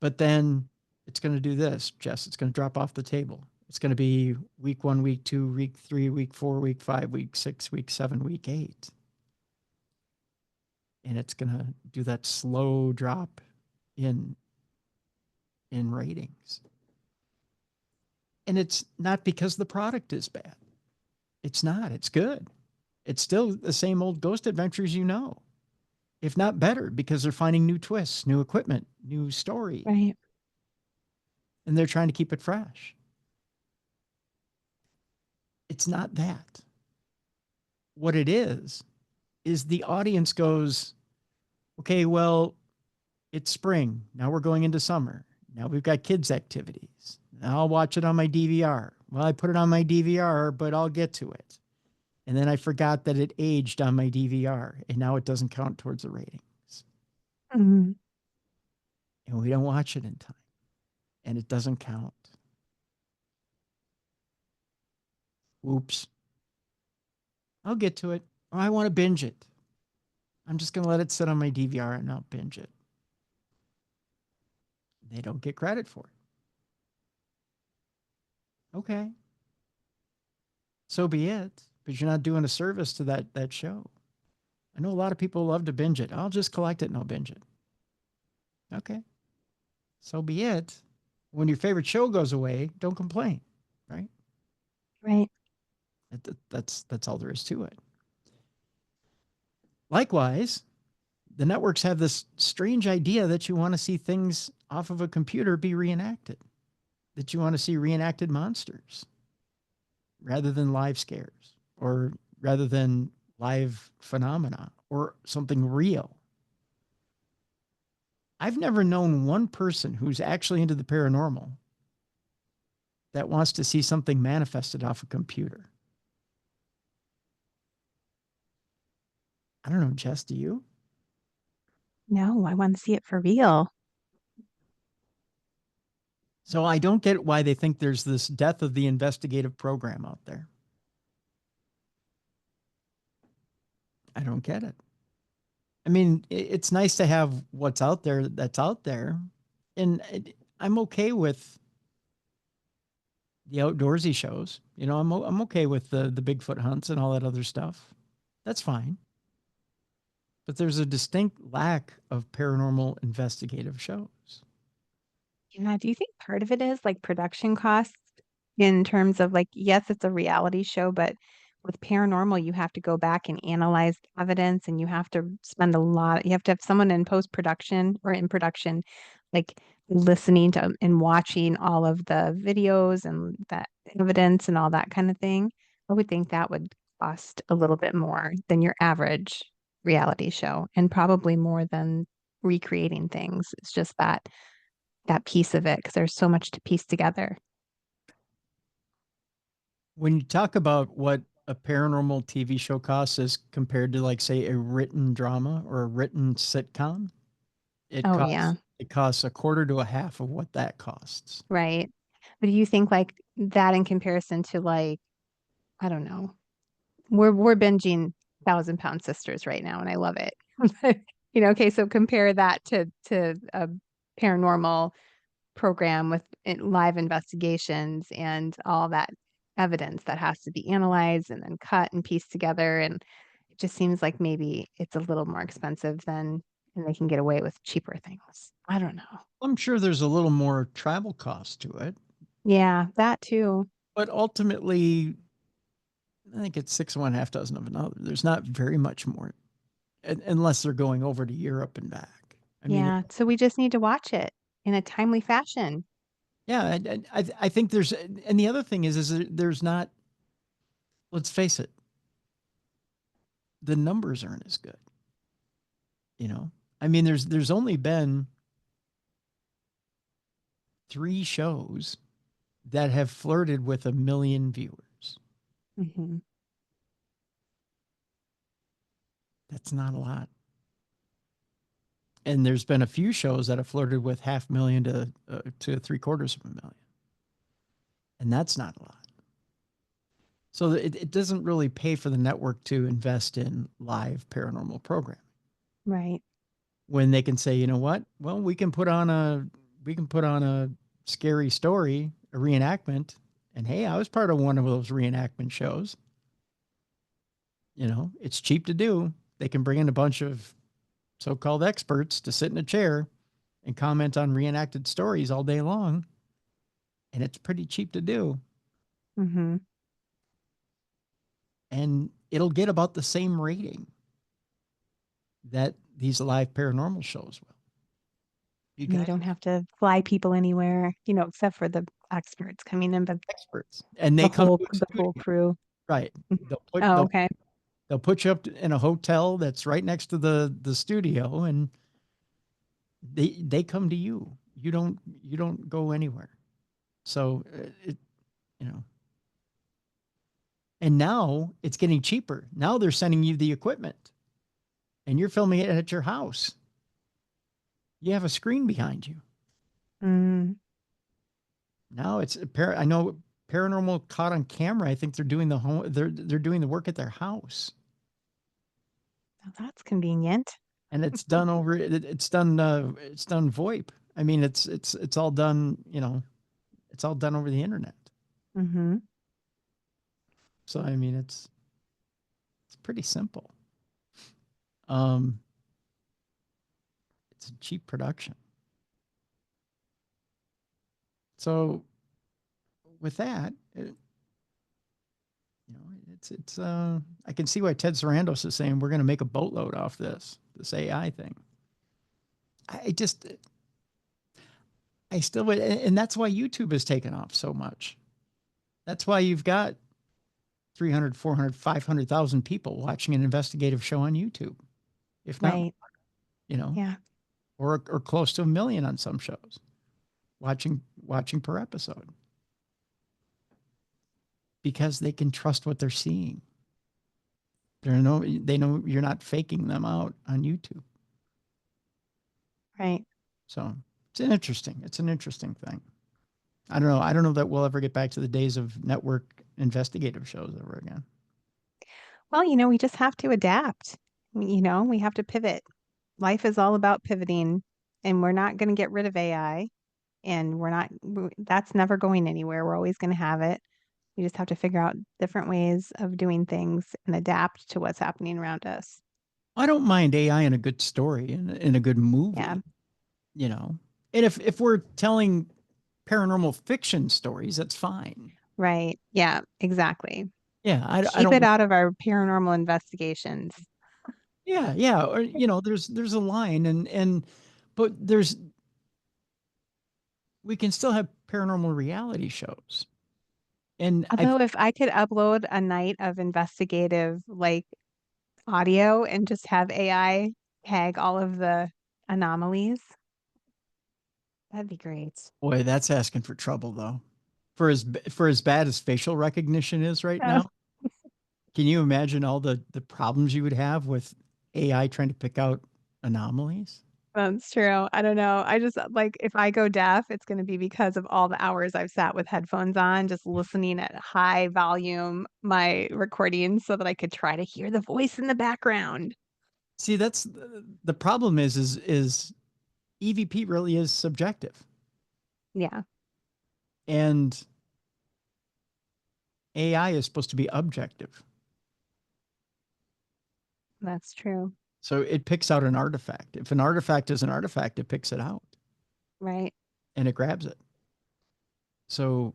But then it's going to do this, Jess. It's going to drop off the table. It's going to be week 1, week 2, week 3, week 4, week 5, week 6, week 7, week 8. And it's going to do that slow drop in ratings. And it's not because the product is bad. It's not. It's good. It's still the same old ghost adventures, if not better, because they're finding new twists, new equipment, new story.
Right.
And they're trying to keep it fresh. It's not that. What it is the audience goes, okay, well, it's spring. Now we're going into summer. Now we've got kids' activities. Now I'll watch it on my DVR. Well, I put it on my DVR, but I'll get to it. And then I forgot that it aged on my DVR, and now it doesn't count towards the ratings.
Mm-hmm.
And we don't watch it in time, and it doesn't count. Oops. I'll get to it. Or I want to binge it. I'm just going to let it sit on my DVR and not binge it. They don't get credit for it. Okay. So be it. But you're not doing a service to that show. I know a lot of people love to binge it. I'll just collect it and I'll binge it. Okay. So be it. When your favorite show goes away, don't complain, right?
Right.
That's all there is to it. Likewise, the networks have this strange idea that you want to see things off of a computer be reenacted, that you want to see reenacted monsters rather than live scares or rather than live phenomena or something real. I've never known one person who's actually into the paranormal that wants to see something manifested off a computer. I don't know, Jess, do you?
No, I want to see it for real.
So I don't get why they think there's this death of the investigative program out there. I don't get it. I mean, it's nice to have what's out there that's out there. And I'm okay with the outdoorsy shows. I'm okay with the Bigfoot hunts and all that other stuff. That's fine. But there's a distinct lack of paranormal investigative shows.
Yeah, do you think part of it is like production costs in terms of like, yes, it's a reality show, but with paranormal, you have to go back and analyze the evidence and you have to spend you have to have someone in post-production or in production, like listening to and watching all of the videos and that evidence and all that kind of thing. I would think that would cost a little bit more than your average reality show and probably more than recreating things. It's just that piece of it because there's so much to piece together.
When you talk about what a paranormal TV show costs as compared to, like, say, a written drama or a written sitcom, it
Oh
costs
yeah,
it costs a quarter to a half of what that costs.
right. But do you think like that in comparison to like, I don't know, we're binging Thousand Pound Sisters right now and I love it. Okay, so compare that to a paranormal program with live investigations and all that evidence that has to be analyzed and then cut and pieced together. And it just seems like maybe it's a little more expensive than, and they can get away with cheaper things. I don't know.
I'm sure there's a little more travel cost to it,
Yeah, that too.
but ultimately, I think it's six of one, half dozen of another. There's not very much more, unless they're going over to Europe and back. I mean,
Yeah. So we just need to watch it in a timely fashion.
yeah, I think there's, and the other thing is there's not. Let's face it, the numbers aren't as good. I mean, there's only been 3 shows that have flirted with 1 million viewers.
Hmm.
That's not a lot. And there's been a few shows that have flirted with 500,000 to 750,000. And that's not a lot. So it doesn't really pay for the network to invest in live paranormal programming.
Right.
When they can say, you know what? Well, we can put on a scary story, a reenactment, and hey, I was part of one of those reenactment shows. You know, it's cheap to do. They can bring in a bunch of so-called experts to sit in a chair and comment on reenacted stories all day long. And it's pretty cheap to do.
Mm-hmm.
And it'll get about the same rating that these live paranormal shows will.
You don't have to fly people anywhere, except for the experts coming in, but
experts, and they come to
the whole crew.
Right.
Okay.
They'll put you up in a hotel that's right next to the studio, and they come to you. You don't go anywhere. So and now it's getting cheaper. Now they're sending you the equipment, and you're filming it at your house. You have a screen behind you.
Mm.
Now it's I know Paranormal Caught on Camera. I think they're doing they're doing the work at their house.
Oh, that's convenient.
And it's done it's done VoIP. I mean, it's all done, it's all done over the internet.
Mm-hmm.
So I mean, it's pretty simple. It's a cheap production. So with that, it's I can see why Ted Sarandos is saying we're going to make a boatload off this AI thing. I still would, and that's why YouTube has taken off so much. That's why you've got 300, 400, 500,000 people watching an investigative show on YouTube, if not,
right. Yeah,
or close to 1 million on some shows, watching per episode, because they can trust what they're seeing. They know you're not faking them out on YouTube.
Right.
So it's an interesting thing. I don't know that we'll ever get back to the days of network investigative shows ever again.
Well, we just have to adapt. We have to pivot. Life is all about pivoting, and we're not going to get rid of AI, and that's never going anywhere. We're always going to have it. We just have to figure out different ways of doing things and adapt to what's happening around us.
I don't mind AI in a good story, in a good movie.
Yeah.
And if we're telling paranormal fiction stories, that's fine.
Right. Yeah, exactly.
Yeah. I
Keep
don't
it out of our paranormal investigations.
Yeah. Yeah. Or, there's a line but we can still have paranormal reality shows. And
although if I could upload a night of investigative audio and just have AI tag all of the anomalies, that'd be great.
Boy, that's asking for trouble, though. For as bad as facial recognition is right now, can you imagine all the problems you would have with AI trying to pick out anomalies?
That's true. I don't know. I just if I go deaf, it's going to be because of all the hours I've sat with headphones on, just listening at high volume my recordings so that I could try to hear the voice in the background.
See, that's the problem is EVP really is subjective.
Yeah.
And AI is supposed to be objective.
That's true.
So it picks out an artifact. If an artifact is an artifact, it picks it out.
Right.
And it grabs it. So,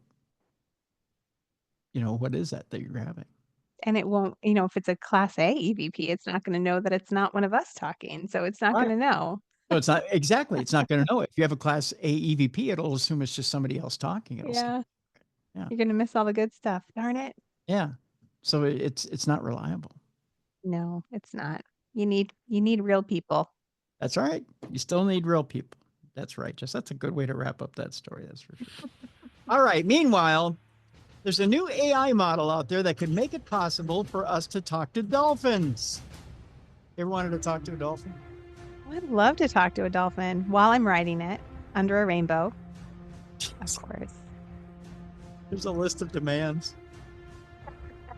what is that you're grabbing?
And it won't, if it's a class A EVP, it's not going to know that it's not one of us talking. So it's not going to know.
So it's not exactly. It's not going to know it. If you have a class A EVP, it'll assume it's just somebody else talking.
Yeah. You're going to miss all the good stuff. Darn it.
Yeah. So it's not reliable.
No, it's not. You need real people.
That's all right. You still need real people. That's right. That's a good way to wrap up that story. That's for sure. All right. Meanwhile, there's a new AI model out there that could make it possible for us to talk to dolphins. Ever wanted to talk to a dolphin?
I'd love to talk to a dolphin while I'm riding it under a rainbow, of course.
There's a list of demands.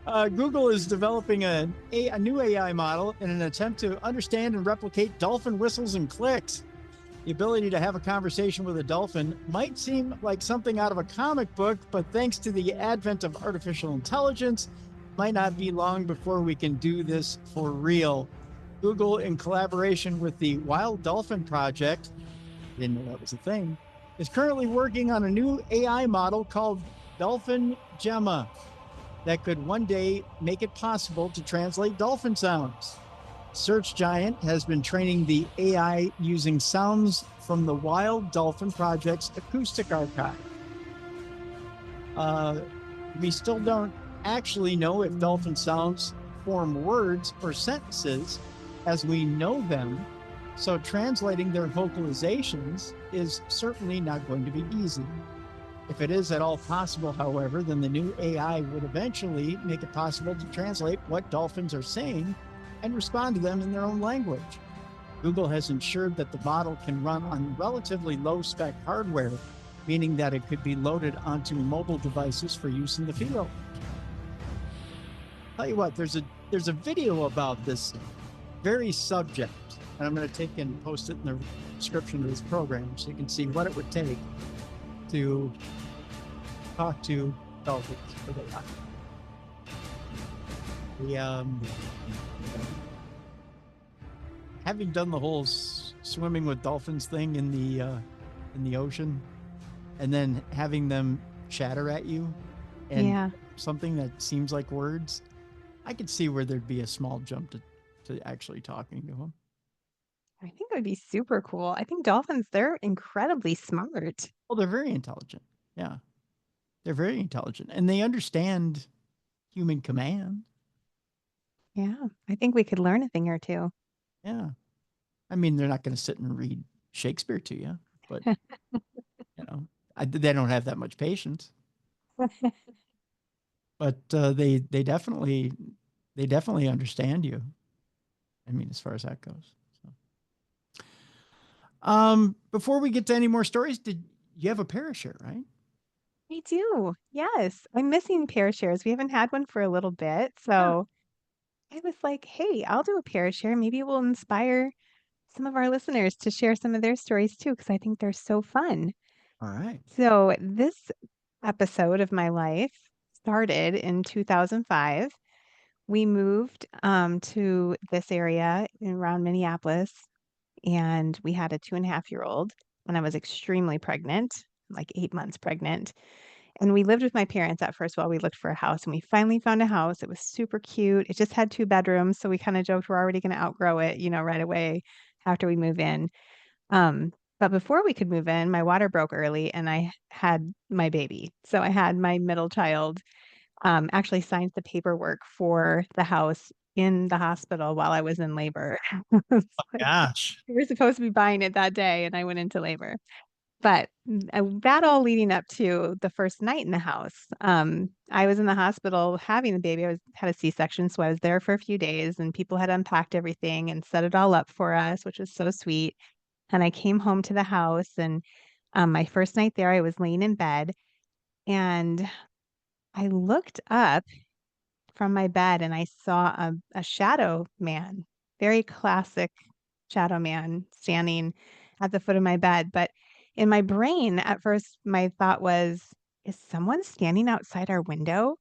Google is developing a new AI model in an attempt to understand and replicate dolphin whistles and clicks. The ability to have a conversation with a dolphin might seem like something out of a comic book, but thanks to the advent of artificial intelligence, might not be long before we can do this for real. Google, in collaboration with the Wild Dolphin Project, didn't know that was a thing, is currently working on a new AI model called Dolphin Gemma that could one day make it possible to translate dolphin sounds. Search Giant has been training the AI using sounds from the Wild Dolphin Project's acoustic archive. We still don't actually know if dolphin sounds form words or sentences as we know them, so translating their vocalizations is certainly not going to be easy. If it is at all possible, however, then the new AI would eventually make it possible to translate what dolphins are saying and respond to them in their own language. Google has ensured that the model can run on relatively low-spec hardware, meaning that it could be loaded onto mobile devices for use in the field. Tell you what, there's a video about this very subject, and I'm going to take and post it in the description of this program so you can see what it would take to talk to dolphins with AI. Having done the whole swimming with dolphins thing in the ocean, and then having them chatter at you, and something that seems like words, I could see where there'd be a small jump to actually talking to them.
I think it would be super cool. I think dolphins, they're incredibly smart.
Well, they're very intelligent. Yeah. They're very intelligent, and they understand human command.
Yeah. I think we could learn a thing or two.
Yeah. I mean, they're not going to sit and read Shakespeare to you, but they don't have that much patience. But they definitely understand you. I mean, as far as that goes. So. Before we get to any more stories, did you have a Parashare, right?
I do. Yes. I'm missing Parashares. We haven't had one for a little bit. So I was like, hey, I'll do a Parashare. Maybe it will inspire some of our listeners to share some of their stories too, because I think they're so fun.
All right.
So this episode of my life started in 2005. We moved to this area around Minneapolis, and we had a 2.5-year-old, and I was extremely pregnant, like 8 months pregnant. And we lived with my parents at first while we looked for a house, and we finally found a house. It was super cute. It just had 2 bedrooms, so we kind of joked we're already going to outgrow it, right away after we move in. But before we could move in, my water broke early, and I had my baby. So I had my middle child. Actually signed the paperwork for the house in the hospital while I was in labor.
Gosh.
We were supposed to be buying it that day, and I went into labor. But that all leading up to the first night in the house. I was in the hospital having the baby. Had a C-section, so I was there for a few days, and people had unpacked everything and set it all up for us, which was so sweet. And I came home to the house, and my first night there, I was laying in bed, and I looked up from my bed and I saw a shadow man, very classic shadow man standing at the foot of my bed. But in my brain, at first, my thought was, is someone standing outside our window?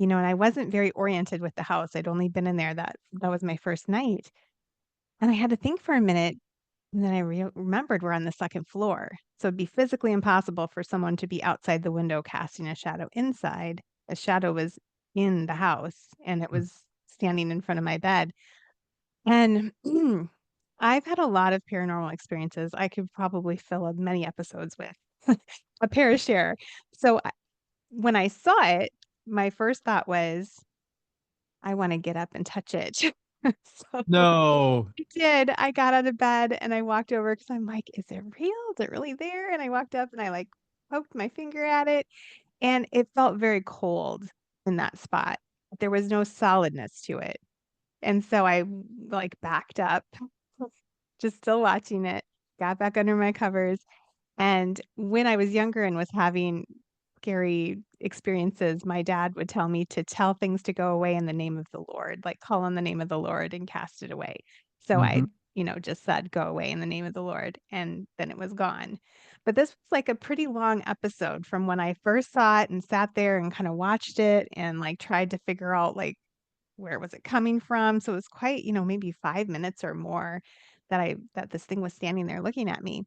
And I wasn't very oriented with the house. I'd only been in there. That was my first night. And I had to think for a minute. And then I remembered we're on the second floor. So it'd be physically impossible for someone to be outside the window casting a shadow inside. A shadow was in the house and it was standing in front of my bed. And I've had a lot of paranormal experiences. I could probably fill up many episodes with a Parashare. So when I saw it, my first thought was, I want to get up and touch it. So
No.
I did. I got out of bed and I walked over because I'm like, is it real? Is it really there? And I walked up and I poked my finger at it, and it felt very cold in that spot. There was no solidness to it. And so I like backed up, just still watching it, got back under my covers. And when I was younger and was having scary experiences, my dad would tell me to tell things to go away in the name of the Lord, like call on the name of the Lord and cast it away. So
Hmm.
I, just said, go away in the name of the Lord. And then it was gone. But this was like a pretty long episode from when I first saw it and sat there and kind of watched it and like tried to figure out like where was it coming from. So it was quite, maybe 5 minutes or more that this thing was standing there looking at me.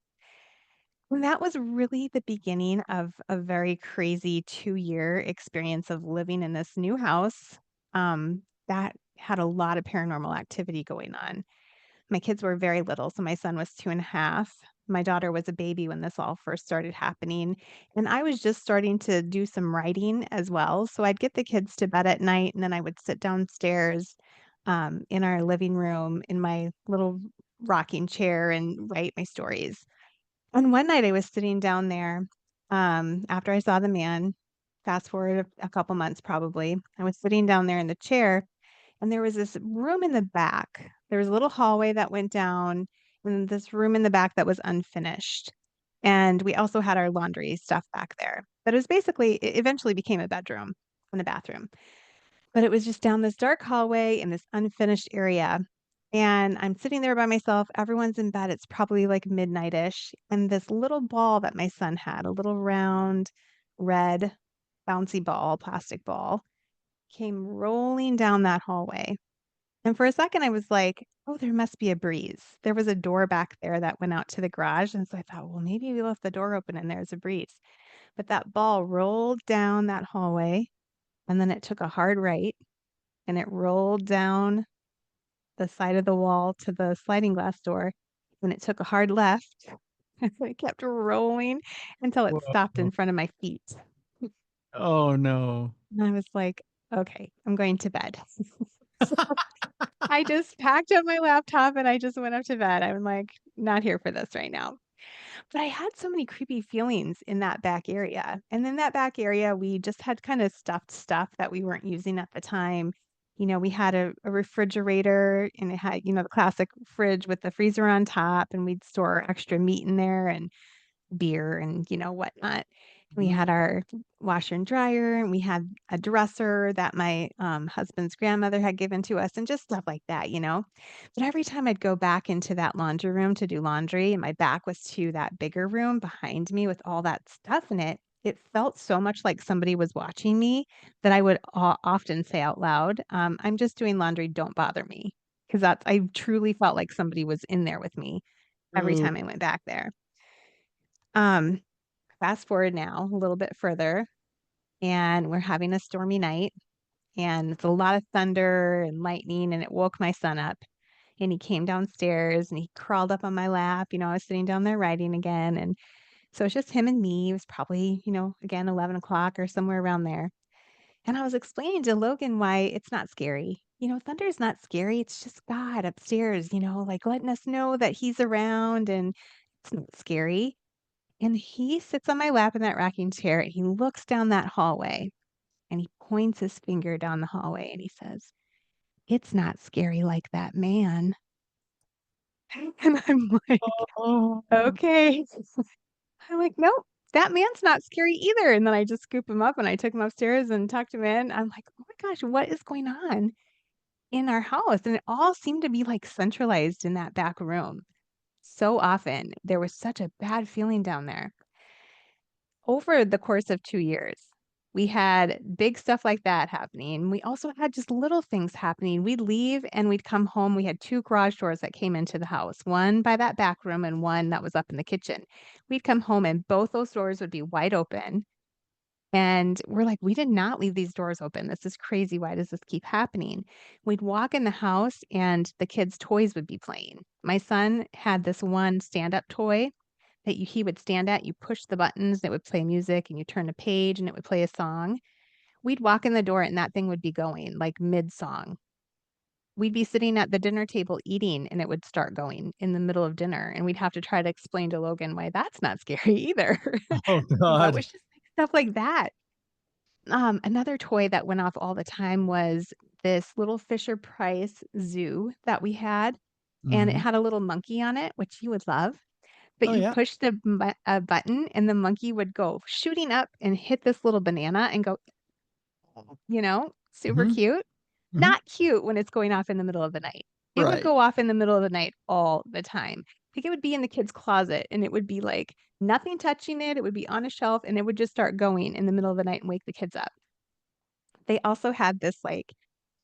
And that was really the beginning of a very crazy 2-year experience of living in this new house, that had a lot of paranormal activity going on. My kids were very little, so my son was 2.5. My daughter was a baby when this all first started happening, and I was just starting to do some writing as well, so I'd get the kids to bed at night, and then I would sit downstairs, in our living room in my little rocking chair and write my stories. And one night I was sitting down there, after I saw the man, fast forward a couple months probably. I was sitting down there in the chair, and there was this room in the back. There was a little hallway that went down, and this room in the back that was unfinished. And we also had our laundry stuff back there. But it eventually became a bedroom and a bathroom. But it was just down this dark hallway in this unfinished area, and I'm sitting there by myself, everyone's in bed, it's probably, like, midnight-ish, and this little ball that my son had, a little round, red, bouncy ball, plastic ball, came rolling down that hallway, and for a second, I was like, "Oh, there must be a breeze." There was a door back there that went out to the garage, and so I thought, "Well, maybe we left the door open and there's a breeze." But that ball rolled down that hallway, and then it took a hard right, and it rolled down the side of the wall to the sliding glass door, and it took a hard left, and it kept rolling until it stopped
Whoa.
in front of my feet.
Oh no.
And I was like, "Okay, I'm going to bed." So I just packed up my laptop and I just went up to bed. I'm like, "Not here for this right now." But I had so many creepy feelings in that back area. And in that back area, we just had kind of stuffed stuff that we weren't using at the time. We had a refrigerator and it had, the classic fridge with the freezer on top, and we'd store extra meat in there and beer and, whatnot. We
Mhm.
had our washer and dryer, and we had a dresser that my husband's grandmother had given to us, and just stuff like that. But every time I'd go back into that laundry room to do laundry, and my back was to that bigger room behind me with all that stuff in it, it felt so much like somebody was watching me that I would often say out loud, "I'm just doing laundry. Don't bother me," because I truly felt like somebody was in there with me every
Ooh.
time I went back there. Um, Fast forward now a little bit further, and we're having a stormy night, and it's a lot of thunder and lightning, and it woke my son up. And he came downstairs and he crawled up on my lap. I was sitting down there writing again. And so it's just him and me. It was probably, again, 11 o'clock or somewhere around there. And I was explaining to Logan why it's not scary. Thunder is not scary. It's just God upstairs, like letting us know that he's around and it's not scary. And he sits on my lap in that rocking chair, and he looks down that hallway, and he points his finger down the hallway, and he says, "It's not scary like that man." And I'm like,
Oh.
"Okay." I'm like, "Nope, that man's not scary either." And then I just scoop him up, and I took him upstairs and tucked him in. I'm like, "Oh my gosh, what is going on in our house?" And it all seemed to be, like, centralized in that back room. So often, there was such a bad feeling down there. Over the course of 2 years, we had big stuff like that happening. We also had just little things happening. We'd leave and we'd come home. We had 2 garage doors that came into the house, one by that back room and one that was up in the kitchen. We'd come home and both those doors would be wide open, and we're like, "We did not leave these doors open. This is crazy. Why does this keep happening?" We'd walk in the house and the kids' toys would be playing. My son had this one stand-up toy that he would stand at, you push the buttons, it would play music, and you turn a page, and it would play a song. We'd walk in the door, and that thing would be going, like, mid-song. We'd be sitting at the dinner table eating, and it would start going in the middle of dinner, and we'd have to try to explain to Logan why that's not scary either.
Oh
But it
God.
was just, like, stuff like that. Another toy that went off all the time was this little Fisher Price zoo that we had, and it
Mhm.
had a little monkey on it, which you would love. But
Oh,
you
yeah.
push the button, and the monkey would go shooting up and hit this little banana and go, super
Mhm.
cute.
Mhm.
Not cute when it's going off in the middle of the night. It would
Right.
go off in the middle of the night all the time. I think it would be in the kid's closet, and it would be like nothing touching it. It would be on a shelf, and it would just start going in the middle of the night and wake the kids up. They also had this like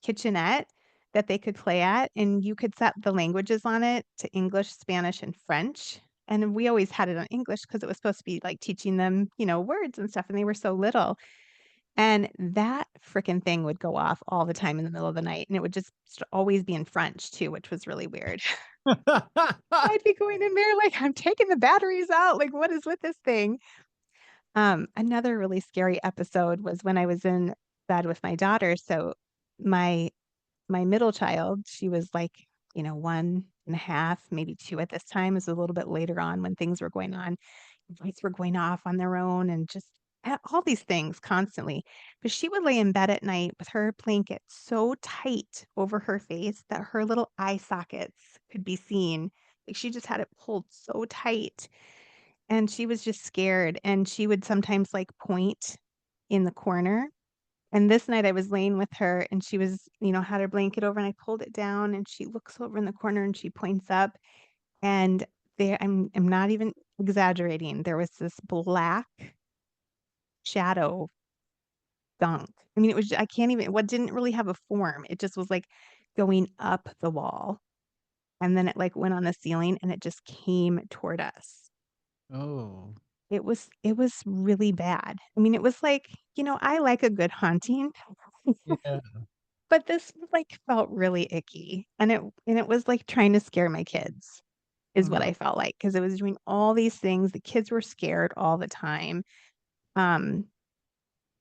kitchenette that they could play at, and you could set the languages on it to English, Spanish, and French. And we always had it on English because it was supposed to be like teaching them, words and stuff, and they were so little. And that fricking thing would go off all the time in the middle of the night, and it would just always be in French too, which was really weird. I'd be going in there like, "I'm taking the batteries out, like, what is with this thing?" Another really scary episode was when I was in bed with my daughter. So my my middle child, she was like, 1.5, maybe 2 at this time. It was a little bit later on when things were going on. Lights were going off on their own and just all these things constantly. But she would lay in bed at night with her blanket so tight over her face that her little eye sockets could be seen. Like she just had it pulled so tight. And she was just scared, and she would sometimes, like, point in the corner, and this night I was laying with her, and she was had her blanket over, and I pulled it down, and she looks over in the corner, and she points up, and there I'm not even exaggerating, there was this black shadow gunk. I mean, it was I can't even what didn't really have a form, it just was, like, going up the wall, and then it, like, went on the ceiling, and it just came toward us.
Oh.
It was really bad. I mean, it was like, I like a good haunting,
Yeah.
but this, like, felt really icky, and it was, like, trying to scare my kids, is what
Oh.
I felt like because it was doing all these things, the kids were scared all the time. Um,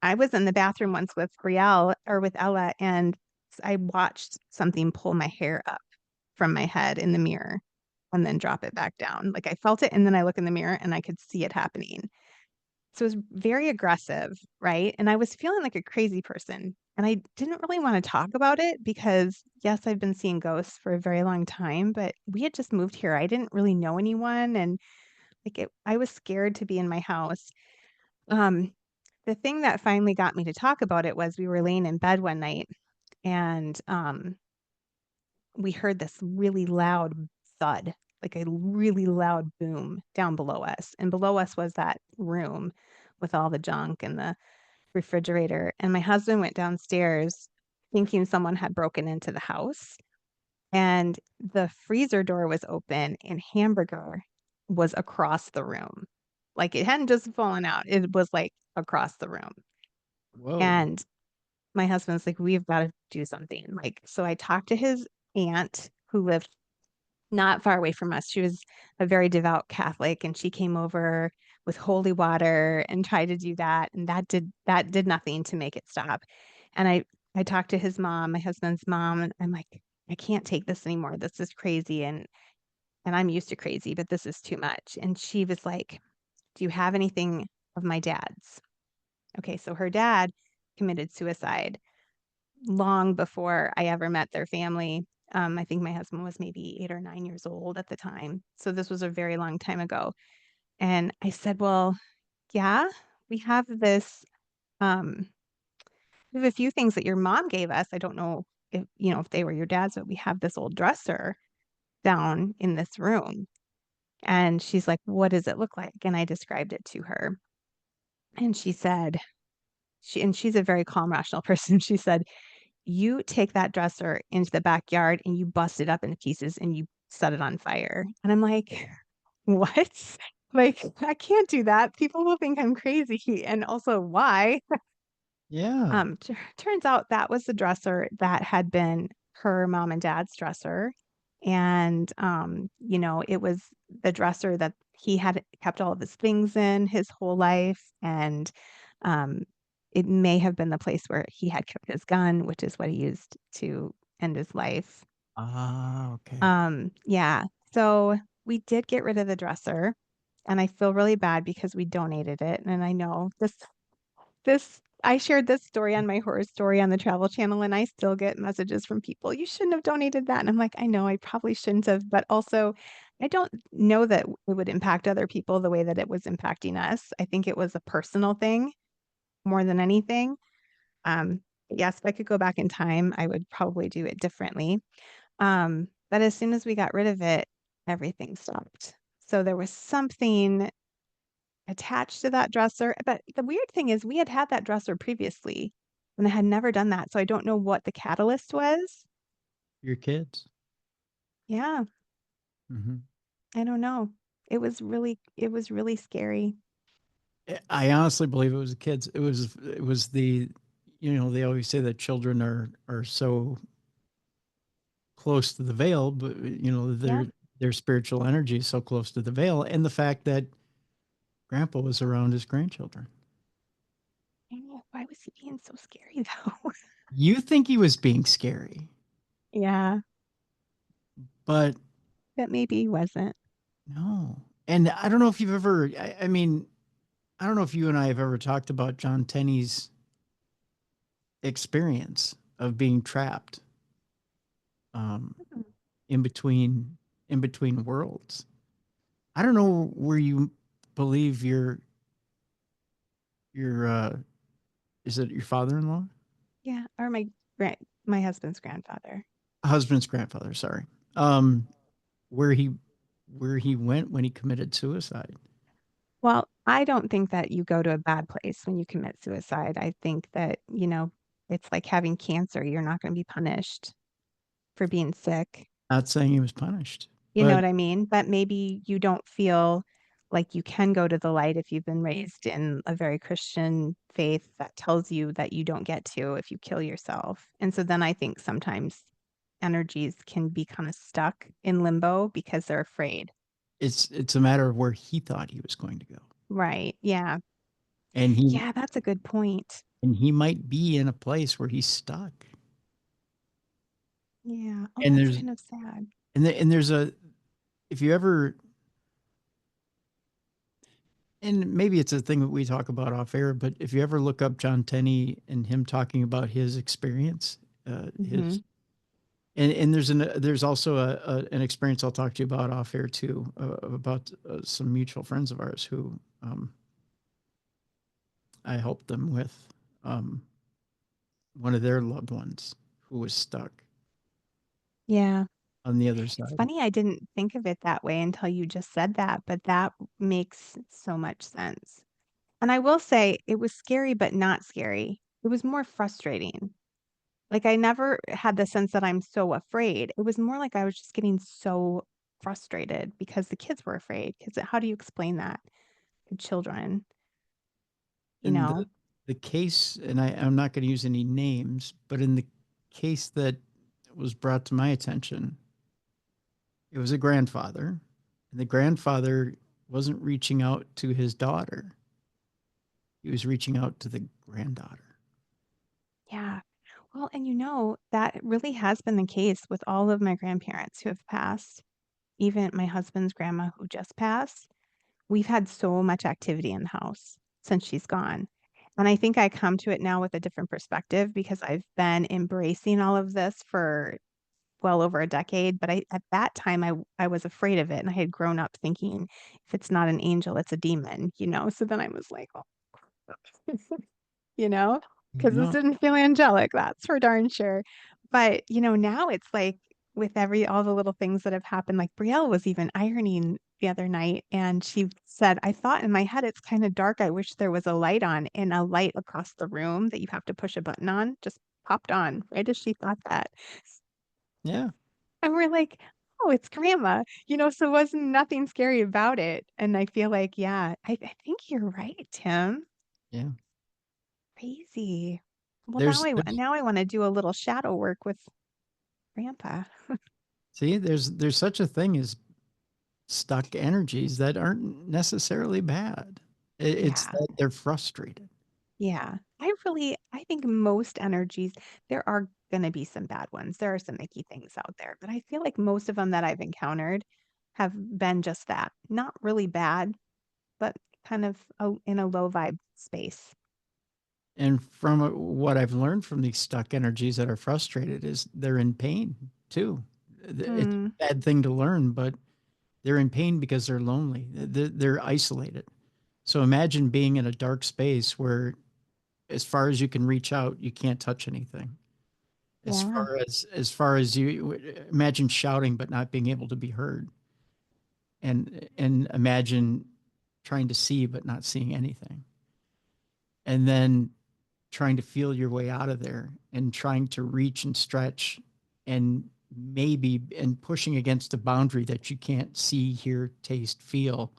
I was in the bathroom once with Brielle or with Ella, and I watched something pull my hair up from my head in the mirror and then drop it back down. Like, I felt it, and then I look in the mirror, and I could see it happening. So it was very aggressive, right? And I was feeling like a crazy person. And I didn't really want to talk about it because, yes, I've been seeing ghosts for a very long time, but we had just moved here. I didn't really know anyone. And I was scared to be in my house. Um, the thing that finally got me to talk about it was we were laying in bed one night and we heard this really loud thud, like a really loud boom down below us. And below us was that room with all the junk and the refrigerator, and my husband went downstairs thinking someone had broken into the house, and the freezer door was open and hamburger was across the room. Like, it hadn't just fallen out, it was, like, across the room,
Whoa.
and my husband's like, "We've gotta do something." Like, so I talked to his aunt who lived not far away from us. She was a very devout Catholic, and she came over with holy water and tried to do that, and that did nothing to make it stop. And I talked to his mom, my husband's mom, and I'm like, "I can't take this anymore. This is crazy." And I'm used to crazy, but this is too much. And she was like, "Do you have anything of my dad's?" Okay, so her dad committed suicide long before I ever met their family. I think my husband was maybe 8 or 9 years old at the time. So this was a very long time ago. And I said, "Well, yeah, we have this, um, we have a few things that your mom gave us. I don't know if they were your dad's, but we have this old dresser down in this room." And she's like, "What does it look like?" And I described it to her. And she said, she's a very calm, rational person. She said, "You take that dresser into the backyard and you bust it up into pieces and you set it on fire." And I'm like, "What?" Like, I can't do that. People will think I'm crazy. And also, why?
Yeah.
Turns out that was the dresser that had been her mom and dad's dresser. And, it was the dresser that he had kept all of his things in his whole life. And um, it may have been the place where he had kept his gun, which is what he used to end his life.
Ah, okay.
Yeah. So we did get rid of the dresser. And I feel really bad because we donated it. And I know this I shared this story on my horror story on the Travel Channel, and I still get messages from people, "You shouldn't have donated that." And I'm like, "I know, I probably shouldn't have," but also I don't know that it would impact other people the way that it was impacting us. I think it was a personal thing more than anything. Yes, if I could go back in time, I would probably do it differently. But as soon as we got rid of it, everything stopped. So there was something attached to that dresser. But the weird thing is we had had that dresser previously and I had never done that. So I don't know what the catalyst was.
Your kids.
Yeah,
Hmm.
I don't know. It was really scary.
I honestly believe it was the kids. It was the, they always say that children are so close to the veil, but
Yeah.
their spiritual energy is so close to the veil, and the fact that Grandpa was around his grandchildren.
I know. Why was he being so scary though?
You think he was being scary,
Yeah,
but
but maybe he wasn't.
no. And I don't know if you've ever. I mean, I don't know if you and I have ever talked about John Tenney's experience of being trapped um,
Mm.
in between worlds. I don't know where you believe your is it your father-in-law,
Yeah, or my husband's grandfather.
husband's grandfather? Sorry, um, where he went when he committed suicide.
Well, I don't think that you go to a bad place when you commit suicide. I think that, it's like having cancer. You're not going to be punished for being sick.
Not saying he was punished,
You know
but
what I mean? But maybe you don't feel like you can go to the light if you've been raised in a very Christian faith that tells you that you don't get to if you kill yourself. And so then I think sometimes energies can be kind of stuck in limbo because they're afraid.
it's a matter of where he thought he was going to go,
Right. Yeah.
and he
Yeah, that's a good point.
and he might be in a place where he's stuck.
Yeah. Oh,
And
that's
there's
kind of sad.
and there's a if you ever, and maybe it's a thing that we talk about off air, but if you ever look up John Tenney and him talking about his experience, his
Mhm.
and there's also an experience I'll talk to you about off air too, about some mutual friends of ours who I helped them with um, one of their loved ones who was stuck
Yeah.
on the other
It's
side.
funny I didn't think of it that way until you just said that, but that makes so much sense. And I will say it was scary, but not scary. It was more frustrating. Like, I never had the sense that I'm so afraid. It was more like I was just getting so frustrated because the kids were afraid. Because how do you explain that to children, you
And
know?
the case, and I'm not going to use any names, but in the case that was brought to my attention, it was a grandfather, and the grandfather wasn't reaching out to his daughter. He was reaching out to the granddaughter.
Yeah. Well, and that really has been the case with all of my grandparents who have passed, even my husband's grandma who just passed. We've had so much activity in the house since she's gone. And I think I come to it now with a different perspective because I've been embracing all of this for well over a decade. But at that time, I was afraid of it. And I had grown up thinking if it's not an angel, it's a demon. So then I was like, oh, you know, because this
No,
didn't feel angelic, that's for darn sure. But, now it's like with all the little things that have happened, like Brielle was even ironing the other night and she said, I thought in my head it's kind of dark. I wish there was a light on, and a light across the room that you have to push a button on just popped on right as she thought that.
yeah,
And we're like, oh, it's grandma, so it wasn't nothing scary about it. And I feel like, yeah, I think you're right, Tim.
yeah.
Crazy. Well,
There's
now I wanna do a little shadow work with grandpa.
see, there's such a thing as stuck energies that aren't necessarily bad. It's
Yeah,
that they're frustrated.
yeah. I think most energies, there are gonna be some bad ones. There are some icky things out there, but I feel like most of them that I've encountered have been just that. Not really bad, but kind of in a low vibe space.
And from what I've learned from these stuck energies that are frustrated is they're in pain too. It's
Hmm.
a bad thing to learn, but they're in pain because they're lonely. They're isolated. So imagine being in a dark space where, as far as you can reach out, you can't touch anything.
Yeah.
As far as you imagine shouting but not being able to be heard, and imagine trying to see but not seeing anything, and then trying to feel your way out of there and trying to reach and stretch and maybe and pushing against a boundary that you can't see, hear, taste, feel,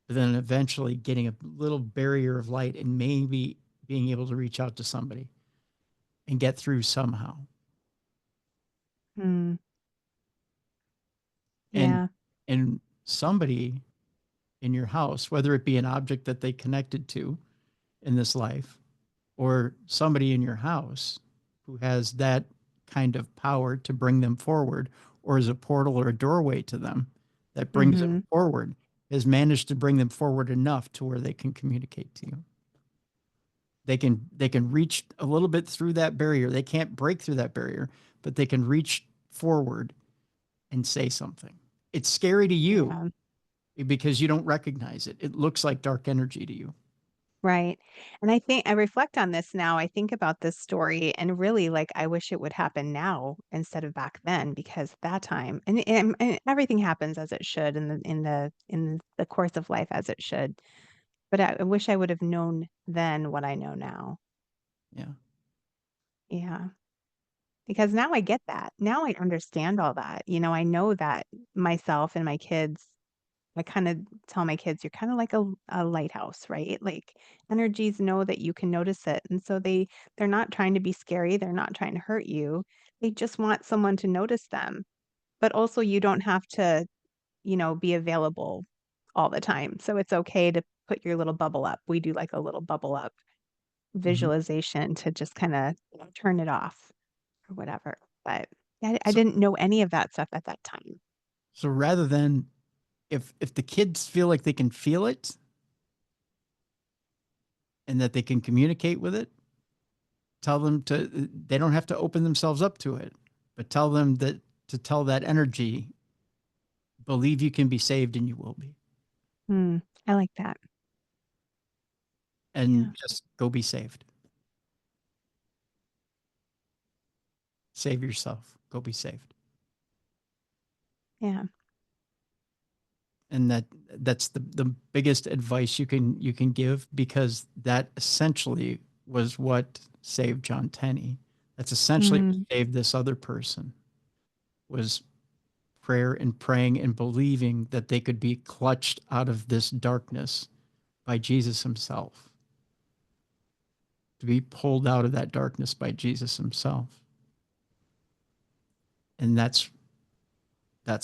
but then eventually getting a little barrier of light and maybe being able to reach out to somebody and get through somehow.
Hmm.
And
Yeah.
and somebody in your house, whether it be an object that they connected to in this life or somebody in your house who has that kind of power to bring them forward, or is a portal or a doorway to them that brings them
Hmm.
forward, has managed to bring them forward enough to where they can communicate to you. They can reach a little bit through that barrier. They can't break through that barrier, but they can reach forward and say something. It's scary to you
Yeah.
because you don't recognize it. It looks like dark energy to you.
Right. And I think I reflect on this now. I think about this story and really like I wish it would happen now instead of back then because that time and everything happens as it should in the course of life as it should. But I wish I would have known then what I know now.
Yeah.
Yeah. Because now I get that. Now I understand all that. I know that myself and my kids I kinda tell my kids, "You're kinda like a lighthouse," right? Like, energies know that you can notice it, and so they're not trying to be scary, they're not trying to hurt you, they just want someone to notice them. But also you don't have to, be available all the time, so it's okay to put your little bubble up. We do like a little bubble up
Mhm.
visualization to just kinda, turn it off or whatever, but I
So,
didn't know any of that stuff at that time.
so rather than, if the kids feel like they can feel it and that they can communicate with it, tell them to, they don't have to open themselves up to it, but tell them that, to tell that energy, believe you can be saved and you will be,
Hmm, I like that. Yeah,
and just go be saved. Save yourself. Go be saved.
yeah.
And that's the biggest advice you can give, because that essentially was what saved John Tenney. That's essentially what
Mm,
saved this other person, was prayer and praying and believing that they could be clutched out of this darkness by Jesus himself, to be pulled out of that darkness by Jesus himself. And that's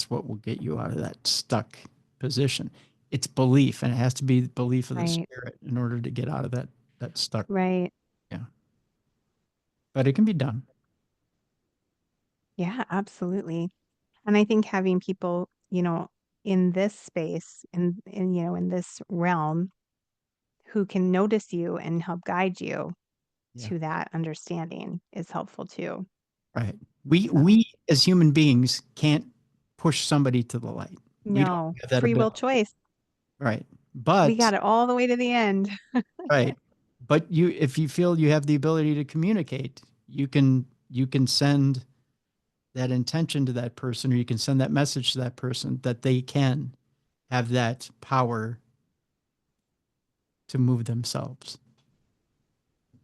what will get you out of that stuck position. It's belief, and it has to be the belief of the
right.
spirit in order to get out of that stuck.
Right.
Yeah, but it can be done.
Yeah, absolutely. And I think having people, in this space, in this realm who can notice you and help guide you
Yeah,
to that understanding is helpful too.
right. We
So,
we as human beings can't push somebody to the light. We don't
no,
have that
free will
ability.
choice.
Right.
We
But
got it all the way to the end.
right. But if you feel you have the ability to communicate, you can send that intention to that person, or you can send that message to that person that they can have that power to move themselves.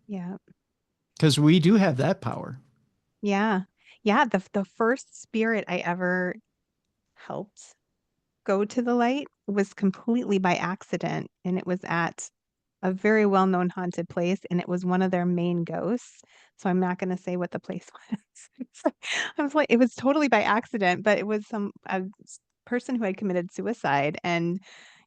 Yeah.
Because we do have that power.
Yeah. Yeah, the first spirit I ever helped go to the light was completely by accident, and it was at a very well-known haunted place, and it was one of their main ghosts, so I'm not gonna say what the place was. So, I was like it was totally by accident, but it was a person who had committed suicide, and,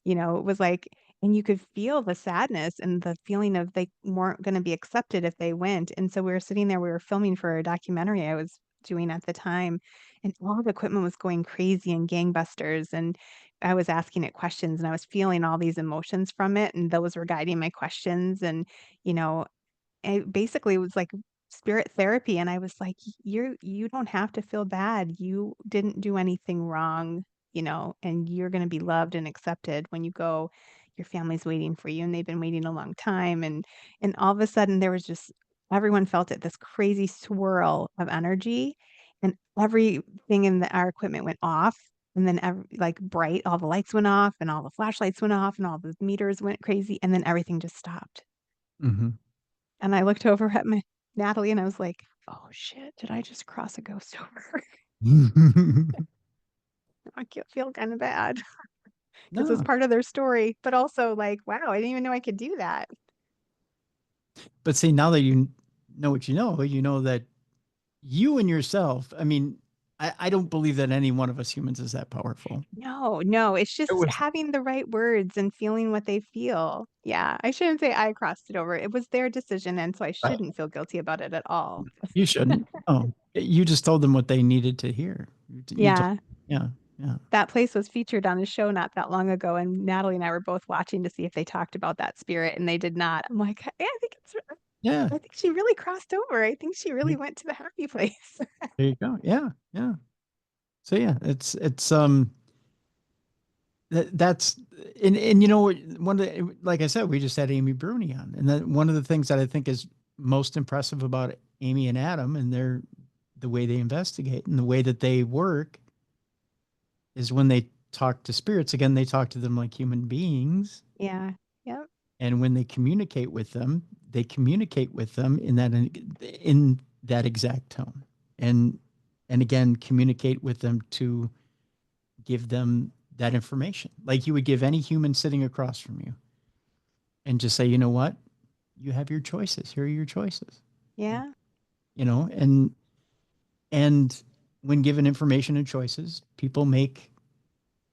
it was like and you could feel the sadness and the feeling of they weren't gonna be accepted if they went, and so we were sitting there, we were filming for a documentary I was doing at the time, and all the equipment was going crazy and gangbusters, and I was asking it questions, and I was feeling all these emotions from it, and those were guiding my questions, and, you know, it basically was like spirit therapy. And I was like, you don't have to feel bad. You didn't do anything wrong, and you're going to be loved and accepted when you go. Your family's waiting for you, and they've been waiting a long time. And all of a sudden there was just everyone felt it, this crazy swirl of energy, and everything in our equipment went off. And then like bright, all the lights went off and all the flashlights went off and all the meters went crazy. And then everything just stopped.
Mm-hmm.
And I looked over at Natalie and I was like, oh shit, did I just cross a ghost over? I feel kind of bad because it's
No,
part of their story, but also like, wow, I didn't even know I could do that.
but see, now that you know what you know that you and yourself, I mean, I don't believe that any one of us humans is that powerful.
No, it's
It
just
was
having the right words and feeling what they feel. Yeah, I shouldn't say I crossed it over. It was their decision, and so I
right.
shouldn't feel guilty about it at all.
You shouldn't. Oh, you just told them what they needed to hear. You told,
Yeah,
yeah, yeah,
that place was featured on a show not that long ago, and Natalie and I were both watching to see if they talked about that spirit, and they did not. I'm like, yeah,
yeah.
I think she really crossed over. I think she really
There
went to the happy place.
you go. Yeah, yeah. So yeah, it's that's and you know one of the, like I said, we just had Amy Bruni on, and then one of the things that I think is most impressive about Amy and Adam and the way they investigate and the way that they work is when they talk to spirits again, they talk to them like human beings,
Yeah. Yep.
and when they communicate with them, they communicate with them in that exact tone, and again communicate with them to give them that information like you would give any human sitting across from you and just say, you know what, you have your choices, here are your choices,
Yeah.
you know, and when given information and choices, people make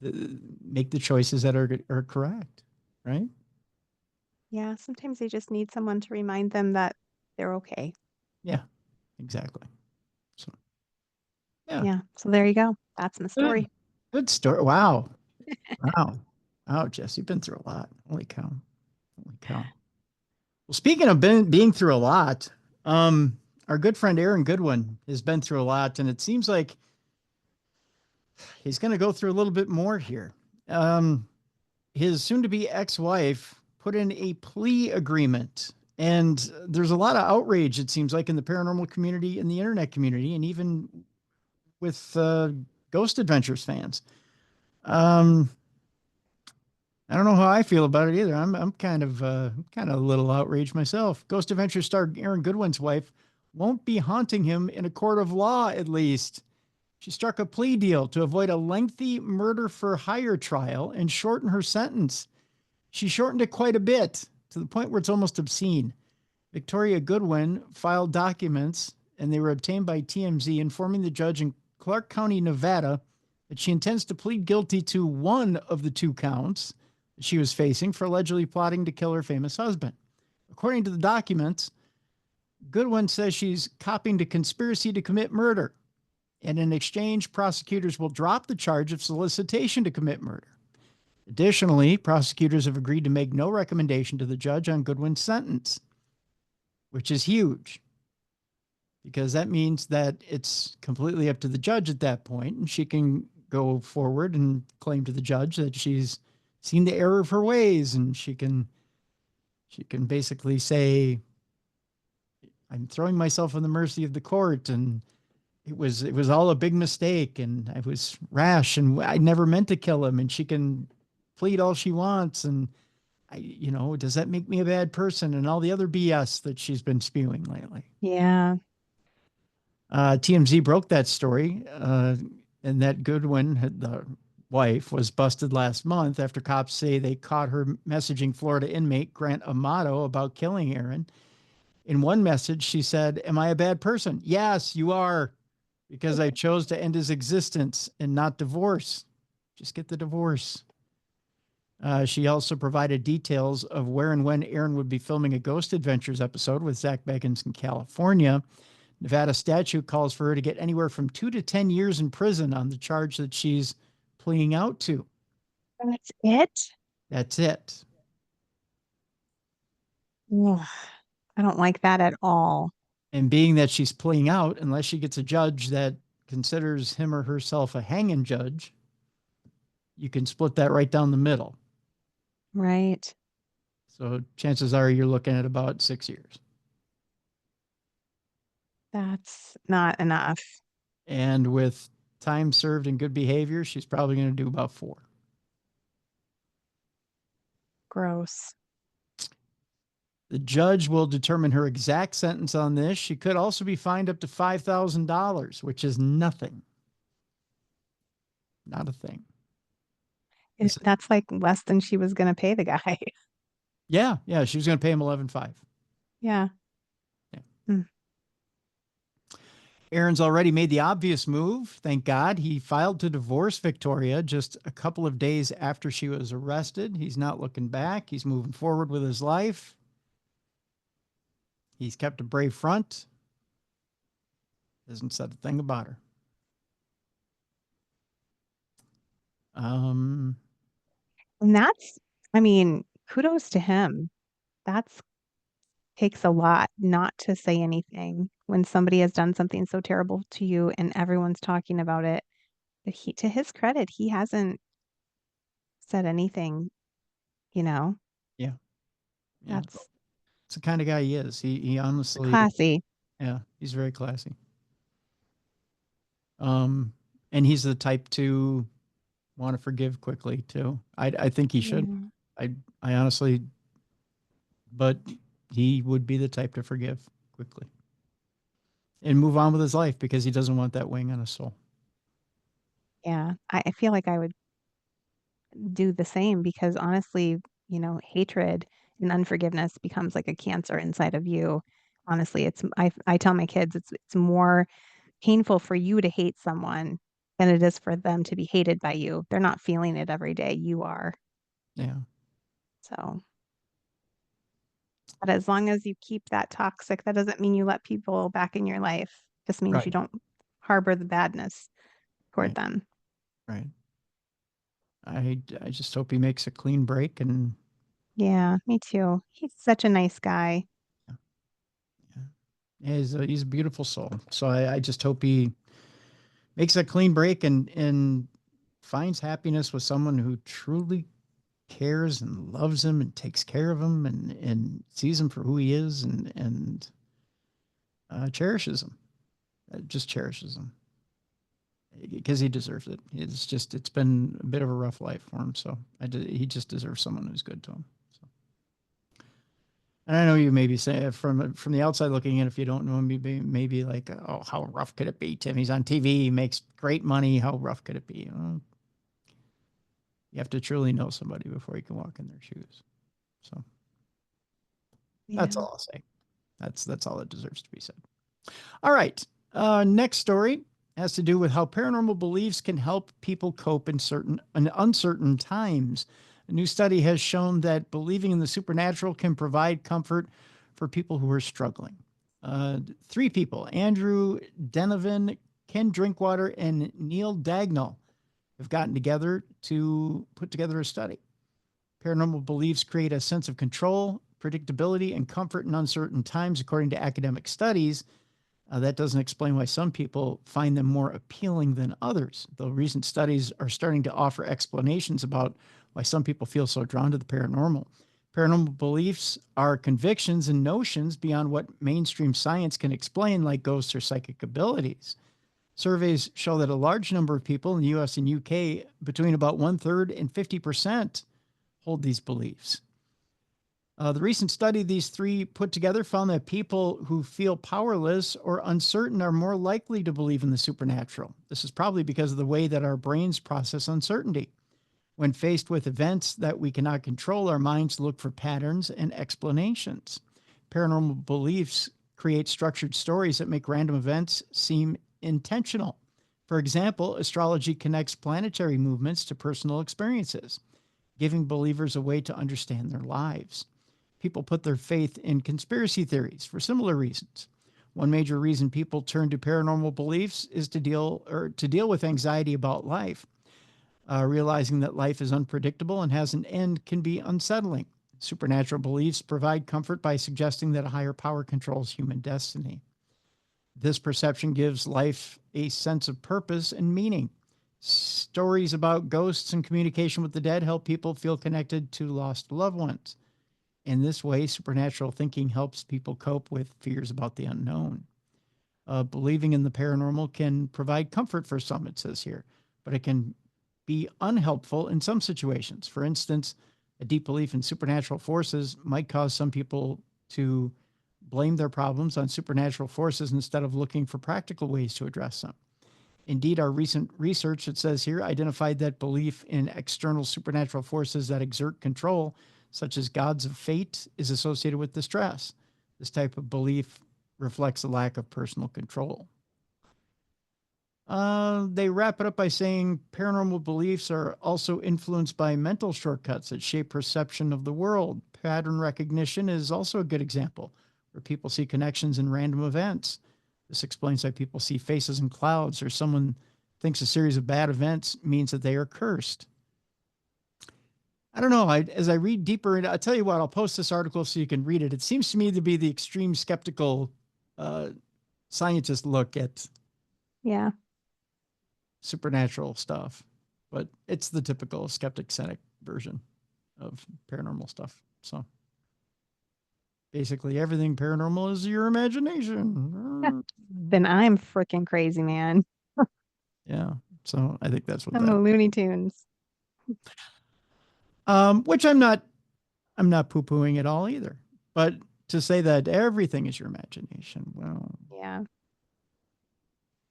the choices that are correct, right?
Yeah. Sometimes they just need someone to remind them that they're okay.
Yeah, exactly. So yeah,
Yeah. So there you go. That's my
good,
story.
good story. Wow, wow, wow, Jess, you've been through a lot. Holy cow, holy cow. Well, speaking of being through a lot, our good friend Aaron Goodwin has been through a lot, and it seems like he's going to go through a little bit more here. Um, his soon-to-be ex-wife put in a plea agreement, and there's a lot of outrage, it seems like, in the paranormal community, in the internet community, and even with Ghost Adventures fans. Um, I don't know how I feel about it either. I'm kind of a little outraged myself. Ghost Adventures star Aaron Goodwin's wife won't be haunting him in a court of law, at least. She struck a plea deal to avoid a lengthy murder for hire trial and shorten her sentence. She shortened it quite a bit to the point where it's almost obscene. Victoria Goodwin filed documents, and they were obtained by TMZ, informing the judge in Clark County, Nevada, that she intends to plead guilty to one of the two counts that she was facing for allegedly plotting to kill her famous husband. According to the documents, Goodwin says she's copying to conspiracy to commit murder. And in exchange, prosecutors will drop the charge of solicitation to commit murder. Additionally, prosecutors have agreed to make no recommendation to the judge on Goodwin's sentence, which is huge because that means that it's completely up to the judge at that point, and she can go forward and claim to the judge that she's seen the error of her ways, and she can basically say, I'm throwing myself on the mercy of the court, and it was all a big mistake, and I was rash, and I never meant to kill him, and she can plead all she wants, and does that make me a bad person, and all the other BS that she's been spewing lately.
Yeah.
TMZ broke that story, and that Goodwin, the wife, was busted last month after cops say they caught her messaging Florida inmate Grant Amato about killing Aaron. In one message, she said, "Am I a bad person? Yes, you are, because I chose to end his existence and not divorce. Just get the divorce." She also provided details of where and when Aaron would be filming a Ghost Adventures episode with Zach Bagans in California. Nevada statute calls for her to get anywhere from 2 to 10 years in prison on the charge that she's pleading out to.
That's it.
That's it.
Ugh. I don't like that at all.
And being that she's pulling out, unless she gets a judge that considers him or herself a hanging judge, you can split that right down the middle.
Right.
So chances are you're looking at about 6 years.
That's not enough.
And with time served in good behavior, she's probably going to do about 4.
Gross.
The judge will determine her exact sentence on this. She could also be fined up to $5,000, which is nothing. Not a thing.
That's like less than she was going to pay the guy.
Yeah, she was going to pay him 11.5.
Yeah.
Yeah.
Hmm.
Aaron's already made the obvious move. Thank God. He filed to divorce Victoria just a couple of days after she was arrested. He's not looking back. He's moving forward with his life. He's kept a brave front. Hasn't said a thing about her.
And that's, I mean, kudos to him. That's takes a lot not to say anything when somebody has done something so terrible to you and everyone's talking about it. But to his credit, he hasn't said anything, you know.
Yeah.
That's
It's the kind of guy he is. He honestly,
classy.
yeah, he's very classy. And he's the type to want to forgive quickly too. I think he should.
Yeah.
I honestly, but he would be the type to forgive quickly and move on with his life because he doesn't want that wing on his soul.
Yeah. I feel like I would do the same because honestly, hatred and unforgiveness becomes like a cancer inside of you. Honestly, I tell my kids it's more painful for you to hate someone than it is for them to be hated by you. They're not feeling it every day. You are.
Yeah.
So, but as long as you keep that toxic, that doesn't mean you let people back in your life. Just means you
Right.
don't harbor the badness toward
Right.
them.
Right. I just hope he makes a clean break and
Yeah, me too. He's such a nice guy.
yeah, he's a beautiful soul. So I just hope he makes a clean break and finds happiness with someone who truly cares and loves him and takes care of him and sees him for who he is and cherishes him. Just cherishes him because he deserves it. It's been a bit of a rough life for him. So he just deserves someone who's good to him. So. And I know you maybe say from the outside looking in, if you don't know him, maybe like, oh, how rough could it be, Tim? He's on TV, he makes great money. How rough could it be? Well, you have to truly know somebody before you can walk in their shoes. So that's
Yeah.
all I'll say. That's all that deserves to be said. All right. Next story has to do with how paranormal beliefs can help people cope in uncertain times. A new study has shown that believing in the supernatural can provide comfort for people who are struggling. 3 people, Andrew Denovan, Ken Drinkwater, and Neil Dagnall, have gotten together to put together a study. Paranormal beliefs create a sense of control, predictability, and comfort in uncertain times, according to academic studies. That doesn't explain why some people find them more appealing than others, though recent studies are starting to offer explanations about why some people feel so drawn to the paranormal. Paranormal beliefs are convictions and notions beyond what mainstream science can explain, like ghosts or psychic abilities. Surveys show that a large number of people in the US and UK, between about 1/3 and 50%, hold these beliefs. The recent study these 3 put together found that people who feel powerless or uncertain are more likely to believe in the supernatural. This is probably because of the way that our brains process uncertainty. When faced with events that we cannot control, our minds look for patterns and explanations. Paranormal beliefs create structured stories that make random events seem intentional. For example, astrology connects planetary movements to personal experiences, giving believers a way to understand their lives. People put their faith in conspiracy theories for similar reasons. One major reason people turn to paranormal beliefs is to deal with anxiety about life. Realizing that life is unpredictable and has an end can be unsettling. Supernatural beliefs provide comfort by suggesting that a higher power controls human destiny. This perception gives life a sense of purpose and meaning. Stories about ghosts and communication with the dead help people feel connected to lost loved ones. In this way, supernatural thinking helps people cope with fears about the unknown. Believing in the paranormal can provide comfort for some, it says here, but it can be unhelpful in some situations. For instance, a deep belief in supernatural forces might cause some people to blame their problems on supernatural forces instead of looking for practical ways to address them. Indeed, our recent research, it says here, identified that belief in external supernatural forces that exert control, such as gods of fate, is associated with distress. This type of belief reflects a lack of personal control. They wrap it up by saying paranormal beliefs are also influenced by mental shortcuts that shape perception of the world. Pattern recognition is also a good example, where people see connections in random events. This explains why people see faces in clouds, or someone thinks a series of bad events means that they are cursed. I don't know. As I read deeper, I'll tell you what, I'll post this article so you can read it. It seems to me to be the extreme skeptical scientist look at supernatural stuff, but it's the typical skeptic cynic version of paranormal stuff. So basically everything paranormal is your imagination.
Then I'm freaking crazy, man.
Yeah. So I think that's what
I'm a Looney Tunes.
Which I'm not poo-pooing at all either. But to say that everything is your imagination, well,
yeah.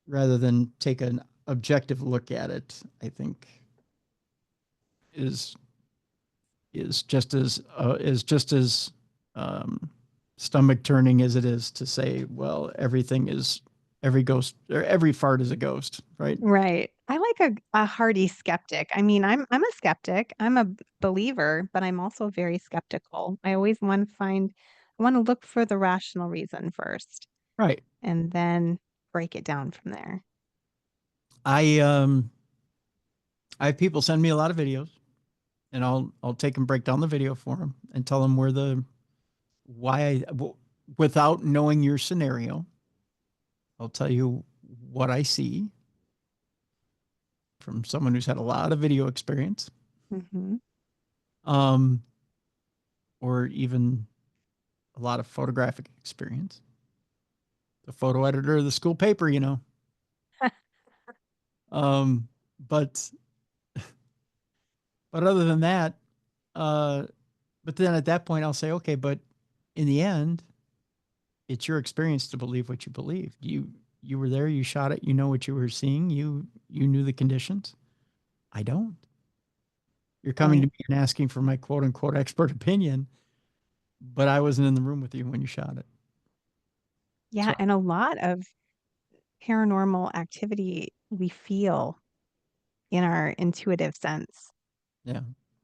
Rather than take an objective look at it, I think is just as stomach turning as it is to say, well, every ghost or every fart is a ghost, right?
Right. I like a hardy skeptic. I mean, I'm a skeptic. I'm a believer, but I'm also very skeptical. I always want to look for the rational reason first.
Right.
And then break it down from there.
I have people send me a lot of videos, and I'll take and break down the video for them and tell them without knowing your scenario, I'll tell you what I see from someone who's had a lot of video experience.
Mm-hmm.
Or even a lot of photographic experience. The photo editor of the school paper, you know. But other than that, but then at that point I'll say, okay, but in the end, it's your experience to believe what you believe. You were there, you shot it, you know what you were seeing, you knew the conditions. I don't. You're coming to me and asking for my quote unquote expert opinion, but I wasn't in the room with you when you shot it.
Yeah, and a lot of paranormal activity we feel in our intuitive sense.
Yeah.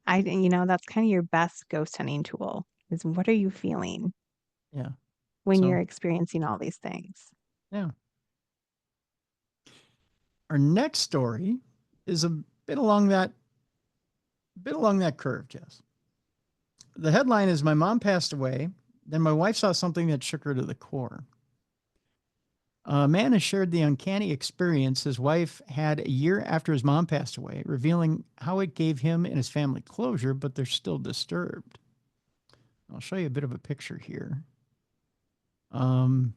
That's kind of your best ghost hunting tool is what are you feeling?
Yeah.
When you're experiencing all these things.
Yeah. Our next story is a bit along that curve, Jess. The headline is "My mom passed away. Then my wife saw something that shook her to the core." A man has shared the uncanny experience his wife had a year after his mom passed away, revealing how it gave him and his family closure, but they're still disturbed. I'll show you a bit of a picture here. And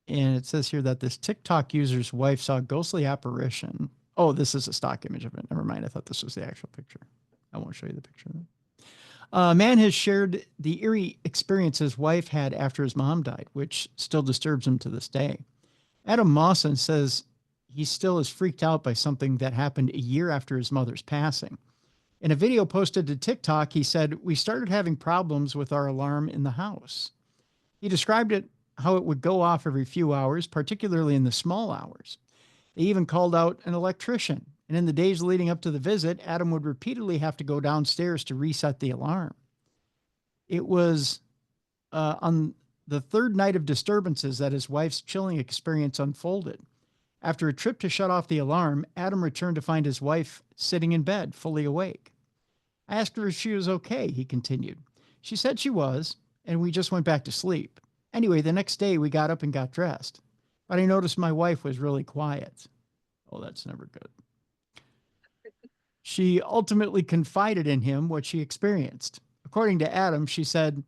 it says here that this TikTok user's wife saw a ghostly apparition. Oh, this is a stock image of it. Never mind. I thought this was the actual picture. I won't show you the picture. A man has shared the eerie experience his wife had after his mom died, which still disturbs him to this day. Adam Mawson says he still is freaked out by something that happened a year after his mother's passing. In a video posted to TikTok, he said, "We started having problems with our alarm in the house." He described it how it would go off every few hours, particularly in the small hours. They even called out an electrician. And in the days leading up to the visit, Adam would repeatedly have to go downstairs to reset the alarm. It was on the third night of disturbances that his wife's chilling experience unfolded. After a trip to shut off the alarm, Adam returned to find his wife sitting in bed, fully awake. I asked her if she was okay, he continued. She said she was, and we just went back to sleep. Anyway, the next day we got up and got dressed, but I noticed my wife was really quiet. Oh, that's never good. She ultimately confided in him what she experienced. According to Adam, she said,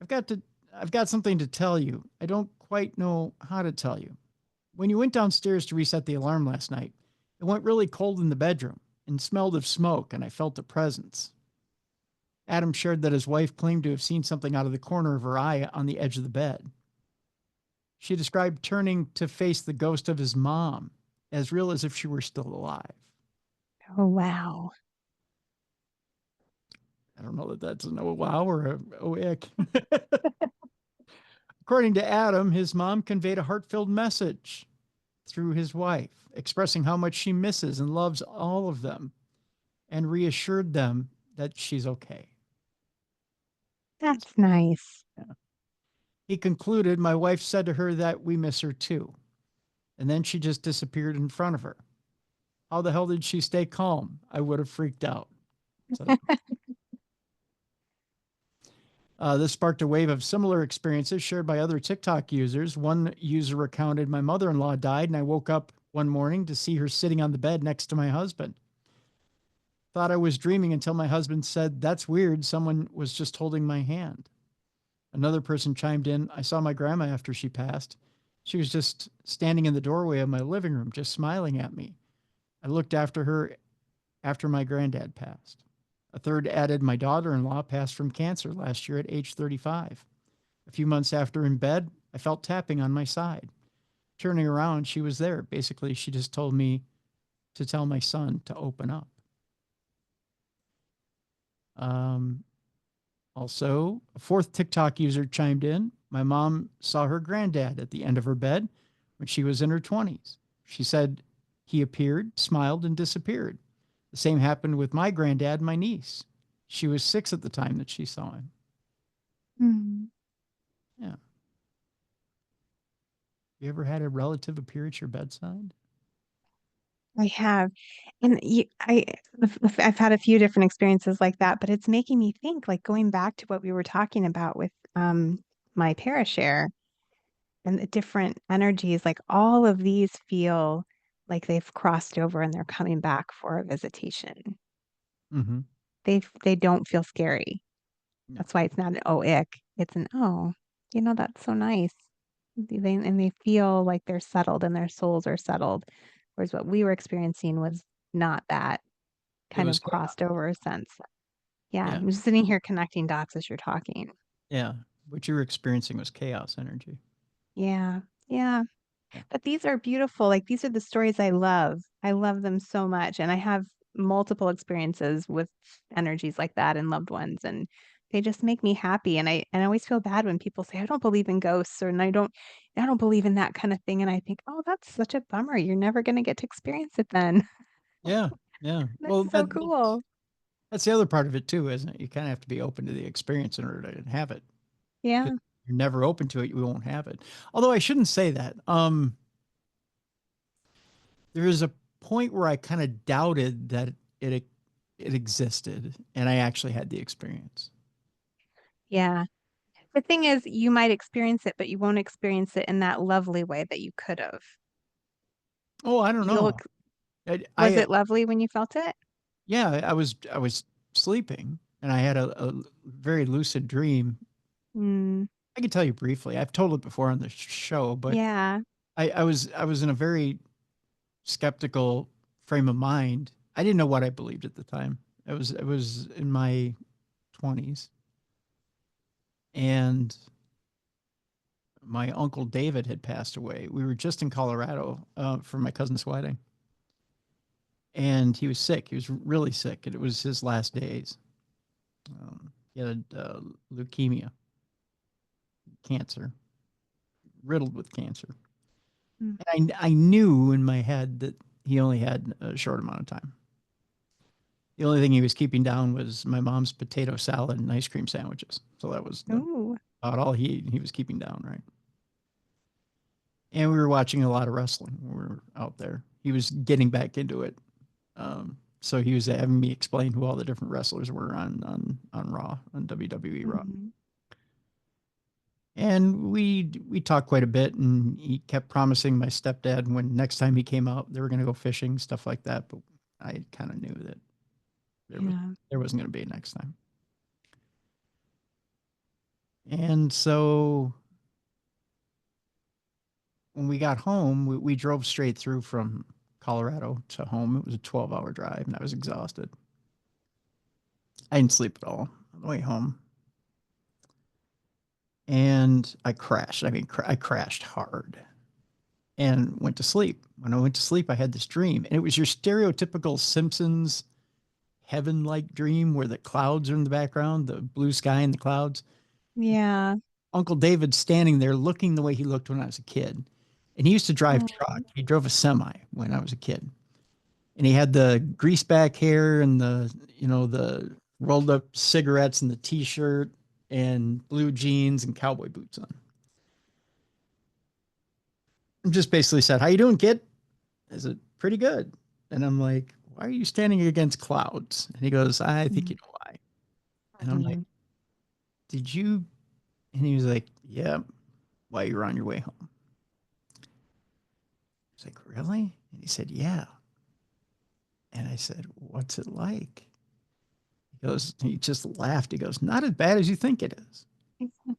I've got to I've got something to tell you. I don't quite know how to tell you. When you went downstairs to reset the alarm last night, it went really cold in the bedroom and smelled of smoke, and I felt a presence. Adam shared that his wife claimed to have seen something out of the corner of her eye on the edge of the bed. She described turning to face the ghost of his mom, as real as if she were still alive.
Oh, wow.
I don't know that that's an oh wow or a oh ick. According to Adam, his mom conveyed a heart-filled message through his wife, expressing how much she misses and loves all of them and reassured them that she's okay.
That's nice.
Yeah. He concluded, my wife said to her that we miss her too. And then she just disappeared in front of her. How the hell did she stay calm? I would have freaked out. So, this sparked a wave of similar experiences shared by other TikTok users. One user recounted, my mother in law died, and I woke up one morning to see her sitting on the bed next to my husband. Thought I was dreaming until my husband said, that's weird. Someone was just holding my hand. Another person chimed in, I saw my grandma after she passed. She was just standing in the doorway of my living room, just smiling at me. I looked after her after my granddad passed. A third added, my daughter in law passed from cancer last year at age 35. A few months after in bed, I felt tapping on my side. Turning around, she was there. Basically, she just told me to tell my son to open up. Um, Also, a fourth TikTok user chimed in. My mom saw her granddad at the end of her bed when she was in her 20s. She said he appeared, smiled, and disappeared. The same happened with my granddad, my niece. She was 6 at the time that she saw him.
Hmm.
Yeah. You ever had a relative appear at your bedside?
I have. And I've had a few different experiences like that, but it's making me think, like going back to what we were talking about with my Parashare and the different energies, like all of these feel like they've crossed over and they're coming back for a visitation.
Mm-hmm.
They don't feel scary.
No.
That's why it's not an oh ick. It's an oh, that's so nice. And they feel like they're settled and their souls are settled. Whereas what we were experiencing was not that
It
kind
was
of
chaos.
crossed over sense. Yeah,
Yeah.
I'm just sitting here connecting dots as you're talking.
Yeah. What you were experiencing was chaos energy.
Yeah, yeah.
Yeah.
But these are beautiful. Like these are the stories I love. I love them so much. And I have multiple experiences with energies like that and loved ones. And they just make me happy. And I always feel bad when people say, I don't believe in ghosts or and I don't believe in that kind of thing. And I think, oh, that's such a bummer. You're never gonna get to experience it then.
Yeah. Yeah. Well,
That's so cool.
that's the other part of it too, isn't it? You kind of have to be open to the experience in order to have it. Because
Yeah.
you're never open to it, you won't have it. Although I shouldn't say that. There is a point where I kind of doubted that it it existed, and I actually had the experience.
Yeah. The thing is, you might experience it, but you won't experience it in that lovely way that you could have.
Oh, I don't
You'll,
know.
ex- was
I
it lovely when you felt it?
yeah, I was sleeping, and I had a very lucid dream.
Mm,
I can tell you briefly. I've told it before on the show, but
yeah.
I was in a very skeptical frame of mind. I didn't know what I believed at the time. I was in my 20s, and my uncle David had passed away. We were just in Colorado for my cousin's wedding, and he was sick. He was really sick, and it was his last days. He had leukemia, cancer, riddled with cancer.
Mm.
And I knew in my head that he only had a short amount of time. The only thing he was keeping down was my mom's potato salad and ice cream sandwiches. So that was
Ooh.
about all he was keeping down, right? And we were watching a lot of wrestling when we were out there. He was getting back into it. So he was having me explain who all the different wrestlers were on Raw, on WWE Raw.
Mm-hmm.
And we talked quite a bit, and he kept promising my stepdad when next time he came out, they were going to go fishing, stuff like that. But I kind of knew that
Yeah.
there wasn't going to be a next time. And so when we got home, we drove straight through from Colorado to home. It was a 12-hour drive, and I was exhausted. I didn't sleep at all on the way home. And I crashed. I mean, I crashed hard and went to sleep. When I went to sleep, I had this dream, and it was your stereotypical Simpsons heaven-like dream where the clouds are in the background, the blue sky and the clouds.
Yeah.
Uncle David's standing there looking the way he looked when I was a kid. And he used to drive
Oh,
truck. He drove a semi when I was a kid. And he had the grease back hair and the rolled up cigarettes and the t-shirt and blue jeans and cowboy boots on. And just basically said, "How you doing, kid?" I said, "Pretty good." And I'm like, "Why are you standing against clouds?" And he goes, "I think you know why." And I'm like,
mhm.
"Did you?" And he was like, "Yeah, while you were on your way home." I was like, "Really?" And he said, "Yeah." And I said, "What's it like?" He just laughed. He goes, "Not as bad as you think it is." I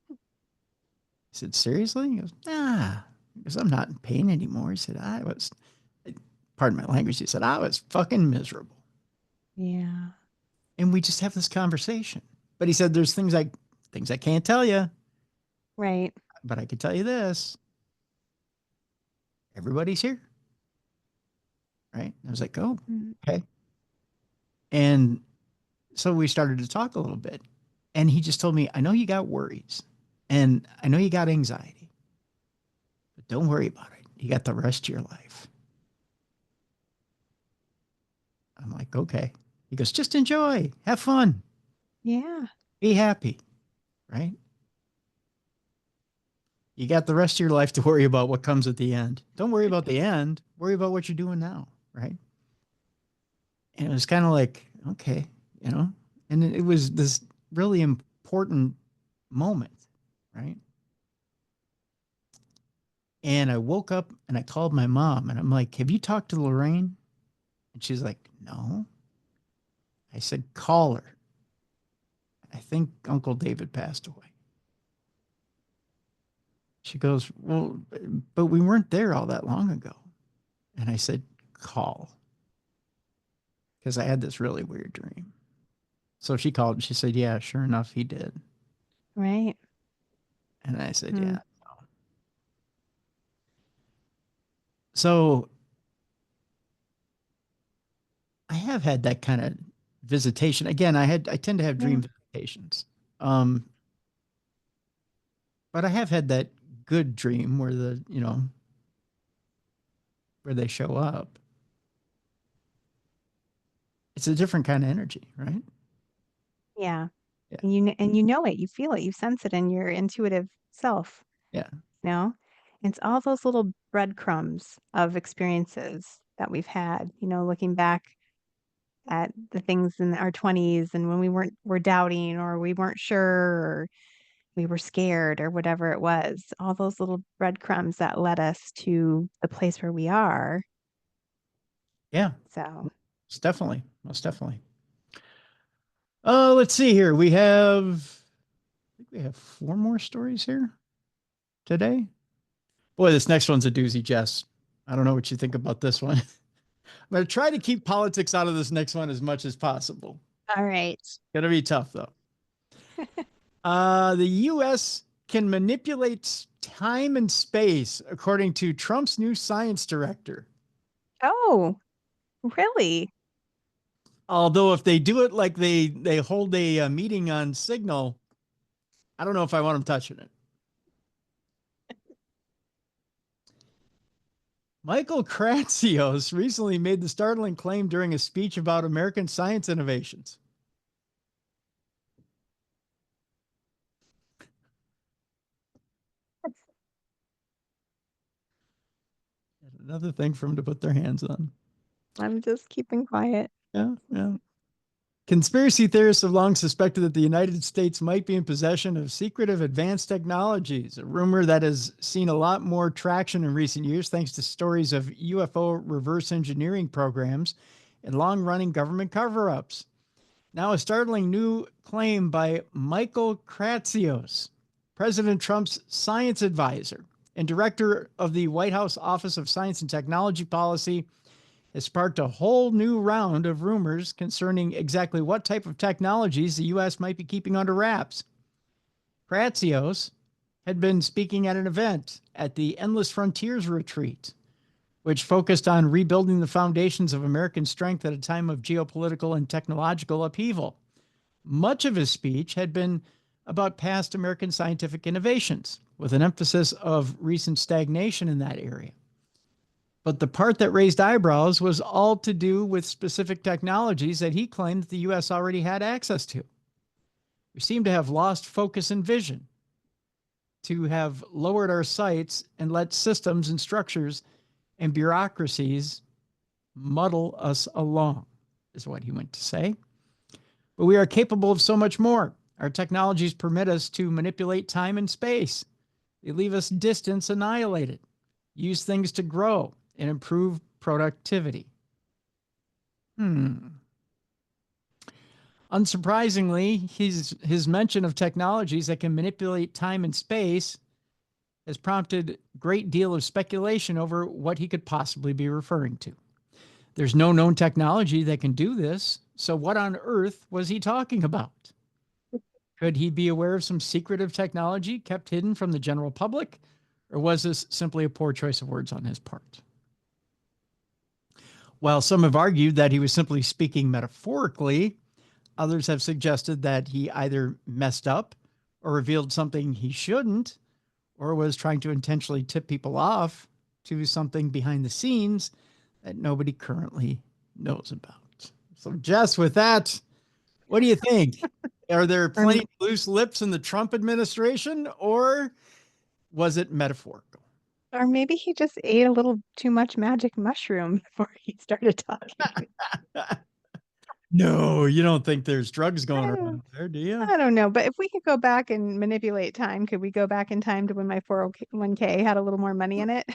said, "Seriously?" He goes, "Nah." He goes, "I'm not in pain anymore." He said, pardon my language, he said, "I was fucking miserable."
Yeah.
And we just have this conversation. But he said, "There's things I can't tell you,
Right.
but I can tell you this. Everybody's here." Right. I was like, "Oh,
Mm.
okay." And so we started to talk a little bit. And he just told me, "I know you got worries and I know you got anxiety, but don't worry about it. You got the rest of your life." I'm like, "Okay." He goes, "Just enjoy, have fun,
Yeah.
be happy." Right. You got the rest of your life to worry about what comes at the end. Don't worry about the end. Worry about what you're doing now. Right. And it was kind of like, okay, you know, and it was this really important moment. Right. And I woke up and I called my mom and I'm like, "Have you talked to Lorraine?" And she's like, "No." I said, "Call her. I think Uncle David passed away." She goes, "Well, but we weren't there all that long ago." And I said, "Call," because I had this really weird dream. So she called and she said, "Yeah, sure enough, he did."
Right.
And I said,
Mm.
"Yeah." So I have had that kind of visitation. Again, I tend to have
Yeah.
dream visitations. Um, but I have had that good dream where where they show up. It's a different kind of energy, right?
Yeah.
Yeah.
And you know it, you feel it, you sense it in your intuitive self,
Yeah.
you know? It's all those little breadcrumbs of experiences that we've had, looking back at the things in our 20s and when we're doubting or we weren't sure or we were scared or whatever it was, all those little breadcrumbs that led us to the place where we are.
Yeah.
So,
Most definitely. Most definitely. Let's see here. I think we have four more stories here today. Boy, this next one's a doozy, Jess. I don't know what you think about this one. I'm going to try to keep politics out of this next one as much as possible.
all right.
Gonna be tough though. The U.S. can manipulate time and space, according to Trump's new science director.
Oh, really?
Although, if they do it like they hold a meeting on Signal, I don't know if I want them touching it. Michael Kratzios recently made the startling claim during a speech about American science innovations. Another thing for them to put their hands on.
I'm just keeping quiet.
Yeah, yeah. Conspiracy theorists have long suspected that the United States might be in possession of secretive advanced technologies, a rumor that has seen a lot more traction in recent years thanks to stories of UFO reverse engineering programs and long running government cover ups. Now, a startling new claim by Michael Kratsios, President Trump's science advisor and director of the White House Office of Science and Technology Policy, has sparked a whole new round of rumors concerning exactly what type of technologies the U.S. might be keeping under wraps. Kratsios had been speaking at an event at the Endless Frontiers Retreat, which focused on rebuilding the foundations of American strength at a time of geopolitical and technological upheaval. Much of his speech had been about past American scientific innovations, with an emphasis of recent stagnation in that area. But the part that raised eyebrows was all to do with specific technologies that he claimed that the U.S. already had access to. We seem to have lost focus and vision, to have lowered our sights and let systems and structures and bureaucracies muddle us along, is what he went to say. But we are capable of so much more. Our technologies permit us to manipulate time and space. They leave us distance annihilated, use things to grow and improve productivity. Unsurprisingly, his mention of technologies that can manipulate time and space has prompted a great deal of speculation over what he could possibly be referring to. There's no known technology that can do this, so what on earth was he talking about? Could he be aware of some secretive technology kept hidden from the general public, or was this simply a poor choice of words on his part? While some have argued that he was simply speaking metaphorically, others have suggested that he either messed up or revealed something he shouldn't, or was trying to intentionally tip people off to something behind the scenes that nobody currently knows about. So, Jess, with that, what do you think? Are there plenty of loose lips in the Trump administration, or was it metaphorical?
Or maybe he just ate a little too much magic mushroom before he started talking.
No, you don't think there's drugs going around there, do you?
I don't know, but if we could go back and manipulate time, could we go back in time to when my 401k had a little more money in it?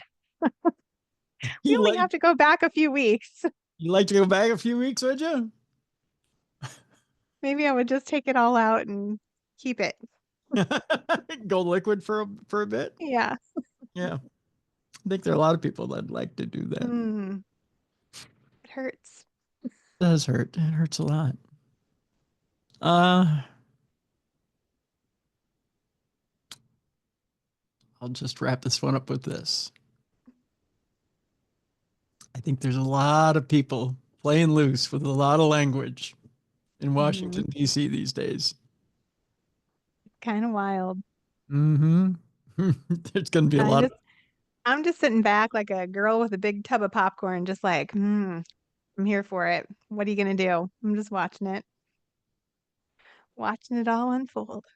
We
You
only
like
have to go back a few weeks.
you like to go back a few weeks, would you?
Maybe I would just take it all out and keep it.
Go liquid for a bit.
Yeah.
Yeah, I think there are a lot of people that like to do that.
It hurts.
It does hurt. It hurts a lot. I'll just wrap this one up with this. I think there's a lot of people playing loose with a lot of language in Washington, D.C. these days.
Kind of wild.
There's going to be a lot of.
I'm just sitting back like a girl with a big tub of popcorn, just like, I'm here for it. What are you going to do? I'm just watching it all unfold.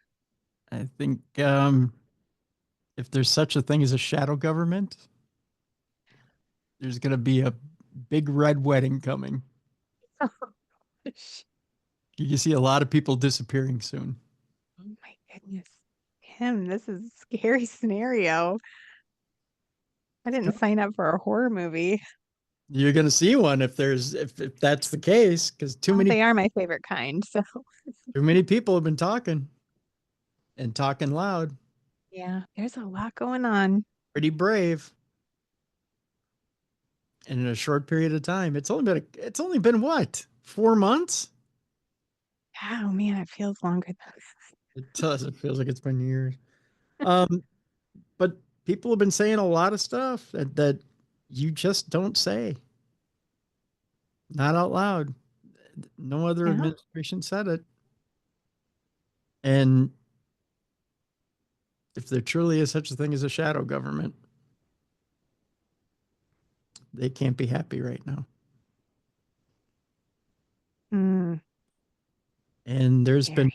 I think if there's such a thing as a shadow government, there's going to be a big red wedding coming. You can see a lot of people disappearing soon.
Oh my goodness. Kim, this is a scary scenario. I didn't sign up for a horror movie.
You're going to see one if that's the case, because
They are my favorite kind, so
too many people have been talking and talking loud.
yeah, there's a lot going on.
Pretty brave. And in a short period of time, it's only been what, 4 months?
Oh man, it feels longer than that.
It does. It feels like it's been years. But people have been saying a lot of stuff that you just don't say. Not out loud. No other administration said it. And if there truly is such a thing as a shadow government, they can't be happy right now. And there's been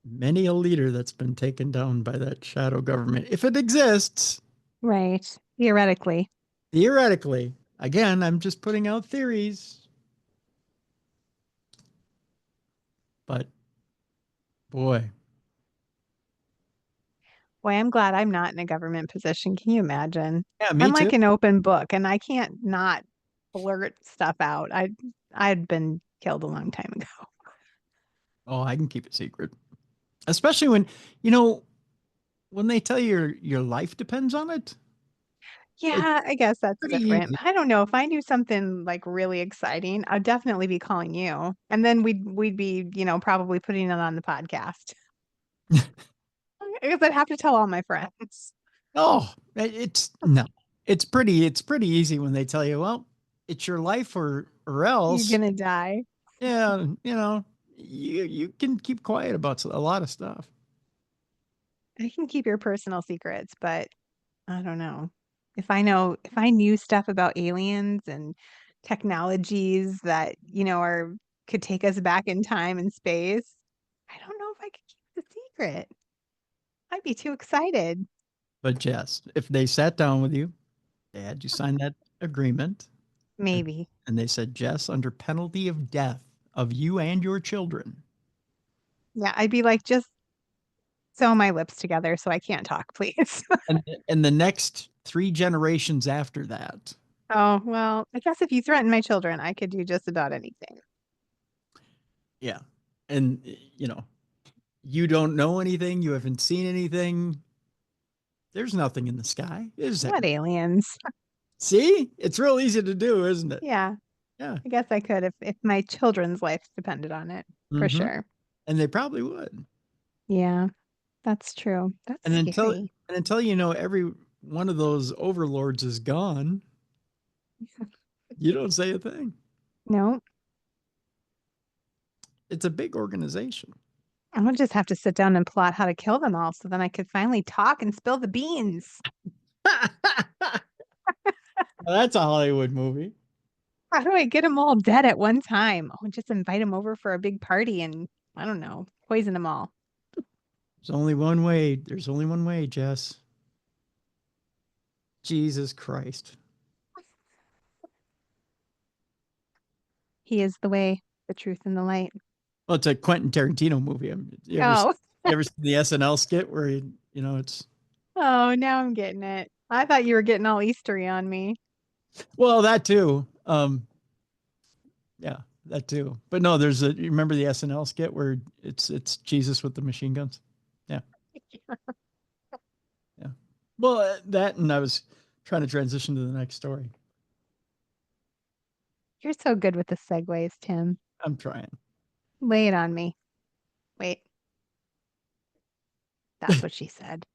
many a leader that's been taken down by that shadow government, if it exists.
Right. Theoretically.
Theoretically. Again, I'm just putting out theories. But boy,
Boy, I'm glad I'm not in a government position. Can you imagine?
yeah, me
I'm
too.
like an open book and I can't not blurt stuff out. I'd been killed a long time ago.
Oh, I can keep it secret, especially when you know when they tell you your life depends on it. It's
Yeah, I guess that's
pretty
different.
easy.
I don't know. If I knew something like really exciting, I'd definitely be calling you. And then we'd be, probably putting it on the podcast. Because I'd have to tell all my friends.
Oh, it's no, it's pretty easy when they tell you, well, it's your life or
You're
else.
gonna die.
Yeah, you can keep quiet about a lot of stuff.
I can keep your personal secrets, but I don't know. If I knew stuff about aliens and technologies that, could take us back in time and space, I don't know if I could keep the secret. I'd be too excited.
But Jess, if they sat down with you, they had you sign that agreement, and,
Maybe.
and they said, Jess, under penalty of death of you and your children,
Yeah, I'd be like, just sew my lips together so I can't talk, please.
and the next 3 generations after that,
Oh, well, I guess if you threaten my children, I could do just about anything.
yeah, and you don't know anything, you haven't seen anything. There's nothing in the sky, is there?
What aliens?
See, it's real easy to do, isn't it?
Yeah,
Yeah.
I guess I could if my children's life depended on it, for
Hmm.
sure.
And they probably would.
Yeah, that's true. That's
And until
scary.
and until every one of those overlords is gone, you don't say a thing.
No,
It's a big organization.
I would just have to sit down and plot how to kill them all so then I could finally talk and spill the beans.
That's a Hollywood movie.
How do I get them all dead at one time? Oh, just invite them over for a big party and, I don't know, poison them all.
There's only one way. There's only one way, Jess. Jesus Christ.
He is the way, the truth, and the light.
Well, it's a Quentin Tarantino movie.
Oh,
You ever see the SNL skit where it's
oh, now I'm getting it. I thought you were getting all Eastery on me.
well that too. Yeah, that too. But no, you remember the SNL skit where it's Jesus with the machine guns? Yeah, yeah. Well, that and I was trying to transition to the next story.
You're so good with the segues, Tim.
I'm trying.
Lay it on me. Wait, that's what she said.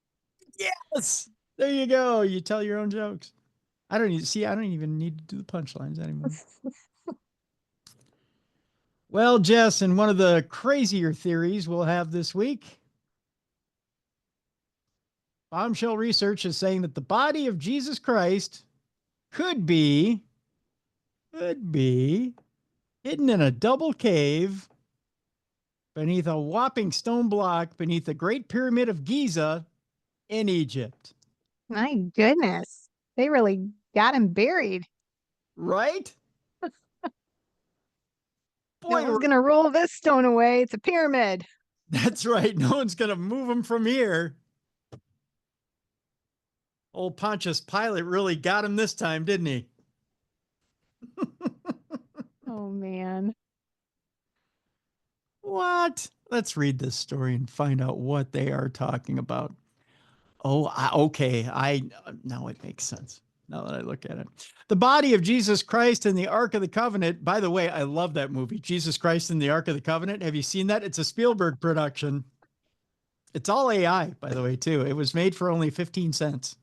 Yes. There you go. You tell your own jokes. I don't even need to do the punchlines anymore. Well, Jess, in one of the crazier theories we'll have this week, bombshell research is saying that the body of Jesus Christ could be hidden in a double cave beneath a whopping stone block beneath the Great Pyramid of Giza in Egypt.
My goodness. They really got him buried.
Right?
No
Boy,
one's going to roll this stone away. It's a pyramid.
that's right. No one's going to move him from here. Old Pontius Pilate really got him this time, didn't he?
Oh, man.
What? Let's read this story and find out what they are talking about. Oh, okay. Now it makes sense. Now that I look at it, the body of Jesus Christ in the Ark of the Covenant. By the way, I love that movie, Jesus Christ in the Ark of the Covenant. Have you seen that? It's a Spielberg production. It's all AI, by the way, too. It was made for only 15 cents.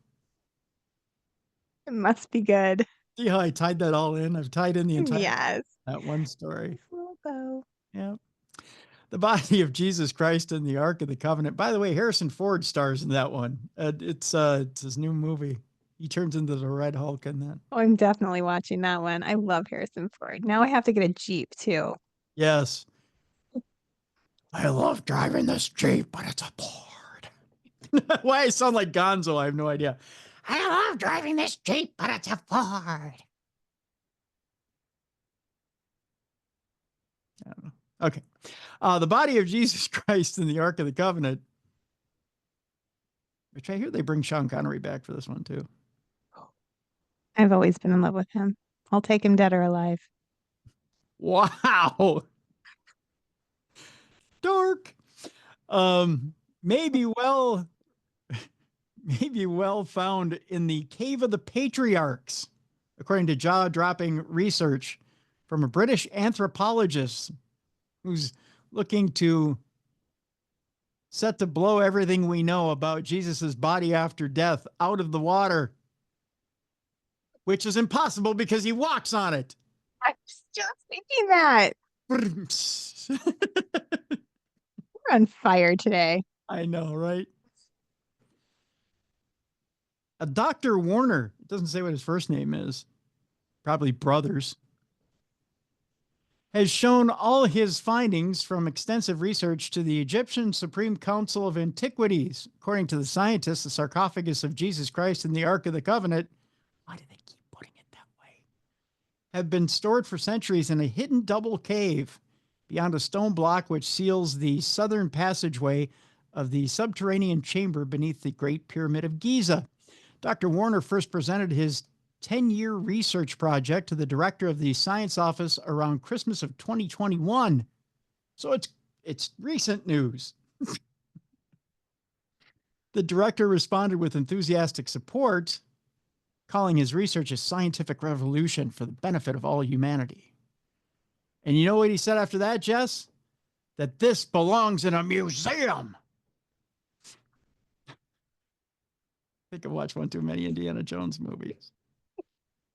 It must be good.
See how I tied that all in? I've tied in the entire
Yes.
that one story.
Nice little bow.
Yeah. The body of Jesus Christ in the Ark of the Covenant. By the way, Harrison Ford stars in that one. It's his new movie. He turns into the Red Hulk in that.
Oh, I'm definitely watching that one. I love Harrison Ford. Now I have to get a Jeep too.
Yes. I love driving this Jeep, but it's a Ford. Why I sound like Gonzo, I have no idea. I love driving this Jeep, but it's a Ford. I don't know. Okay. The body of Jesus Christ in the Ark of the Covenant, which I hear they bring Sean Connery back for this one too.
I've always been in love with him. I'll take him dead or alive.
Wow. Dark. Maybe well found in the Cave of the Patriarchs, according to jaw-dropping research from a British anthropologist who's looking to set to blow everything we know about Jesus's body after death out of the water, which is impossible because he walks on it.
I was just thinking that. We're on fire today.
I know, right? A Dr. Warner, it doesn't say what his first name is, probably brothers, has shown all his findings from extensive research to the Egyptian Supreme Council of Antiquities. According to the scientists, the sarcophagus of Jesus Christ in the Ark of the Covenant, why do they keep putting it that way, have been stored for centuries in a hidden double cave beyond a stone block which seals the southern passageway of the subterranean chamber beneath the Great Pyramid of Giza. Dr. Warner first presented his 10-year research project to the director of the science office around Christmas of 2021. So it's recent news. The director responded with enthusiastic support, calling his research a scientific revolution for the benefit of all humanity. And you know what he said after that, Jess? That this belongs in a museum. I think I watched one too many Indiana Jones movies.